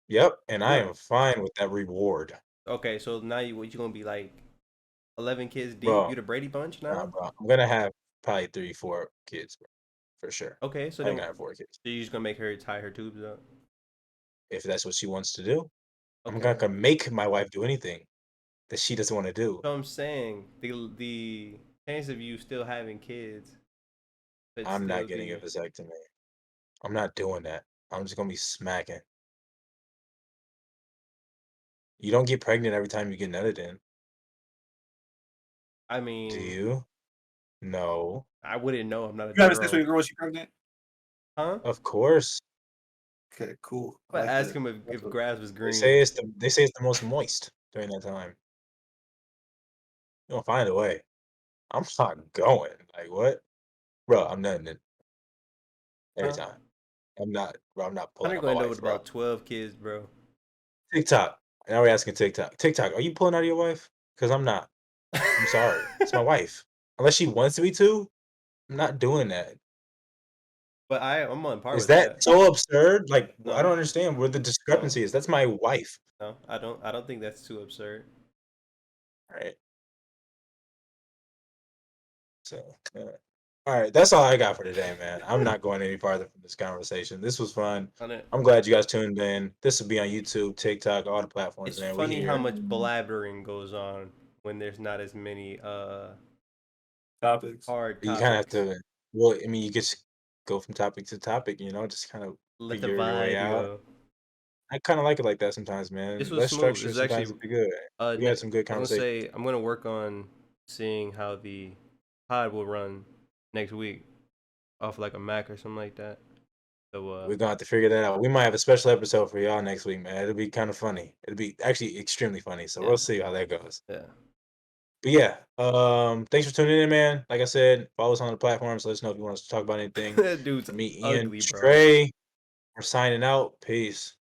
Speaker 3: Yep, and I
Speaker 2: Right.
Speaker 3: am fine with that reward.
Speaker 2: Okay, so now you gonna be like 11 kids deep?
Speaker 3: Bro,
Speaker 2: You the Brady Bunch now?
Speaker 3: Nah, bro. I'm gonna have probably 3, 4 kids, bro, for sure.
Speaker 2: Okay, so
Speaker 3: I
Speaker 2: then
Speaker 3: ain't gonna have 4 kids.
Speaker 2: so you're just gonna make her tie her tubes up?
Speaker 3: If that's what she wants to do. I'm
Speaker 2: Okay.
Speaker 3: not gonna make my wife do anything that she doesn't want to do.
Speaker 2: So I'm saying the chance of you still having kids. could
Speaker 3: I'm
Speaker 2: still
Speaker 3: not getting a
Speaker 2: be-
Speaker 3: vasectomy. I'm not doing that. I'm just gonna be smacking. You don't get pregnant every time you get nutted in,
Speaker 2: I mean,
Speaker 3: do you? No.
Speaker 2: I wouldn't know. I'm not a
Speaker 1: You having sex with
Speaker 2: girl.
Speaker 1: your girl when she's pregnant?
Speaker 2: Huh?
Speaker 3: Of course.
Speaker 1: Okay, cool. I
Speaker 2: But
Speaker 1: like
Speaker 2: ask
Speaker 1: that.
Speaker 2: him if grass was
Speaker 3: They
Speaker 2: green.
Speaker 3: say it's the most moist during that time. You'll find a way. I'm not going. Like what? Bro, I'm nutting it every
Speaker 2: Huh?
Speaker 3: time. I'm not, bro. I'm not pulling
Speaker 2: Hunter
Speaker 3: out my
Speaker 2: gonna end up
Speaker 3: wife,
Speaker 2: with
Speaker 3: bro.
Speaker 2: about 12 kids, bro.
Speaker 3: TikTok. Now we're asking TikTok. TikTok, are you pulling out of your wife? Because I'm not. I'm sorry. It's my wife. Unless she wants me to, I'm not doing that.
Speaker 2: But I'm on par
Speaker 3: Is
Speaker 2: with
Speaker 3: that so absurd? Like, I
Speaker 2: No.
Speaker 3: don't understand where the discrepancy is. That's my wife,
Speaker 2: No, I don't think that's too absurd.
Speaker 3: right? So, all right, that's all I got for today, man. I'm not going any farther from this conversation. This was fun.
Speaker 2: Hunter,
Speaker 3: I'm glad you guys tuned in. This will be on YouTube, TikTok, all the platforms,
Speaker 2: it's
Speaker 3: man.
Speaker 2: funny
Speaker 3: We
Speaker 2: how
Speaker 3: here.
Speaker 2: much blabbering goes on when there's not as many
Speaker 1: Topics.
Speaker 2: hard
Speaker 3: You
Speaker 2: topics.
Speaker 3: kind of have to. Well, I mean, you just go from topic to topic. Just kind of
Speaker 2: Let the
Speaker 3: figure your way
Speaker 2: vibe
Speaker 3: out.
Speaker 2: go.
Speaker 3: I kind of like it like that sometimes, man.
Speaker 2: This was
Speaker 3: Less
Speaker 2: smooth.
Speaker 3: structure
Speaker 2: This is
Speaker 3: sometimes
Speaker 2: actually
Speaker 3: would be good. We had some good
Speaker 2: I was gonna
Speaker 3: conversation.
Speaker 2: say I'm gonna work on seeing how the pod will run next week off like a Mac or something like that. So
Speaker 3: We're gonna have to figure that out. We might have a special episode for y'all next week, man. It'll be kind of funny. It'll be actually extremely funny. So
Speaker 2: Yeah.
Speaker 3: we'll see how that goes.
Speaker 2: yeah.
Speaker 3: But yeah, thanks for tuning in, man. Like I said, follow us on the platforms. Let us know if you want us to talk about anything.
Speaker 2: That dude's
Speaker 3: For me, Ian,
Speaker 2: ugly, bro.
Speaker 3: Trey, we're signing out. Peace.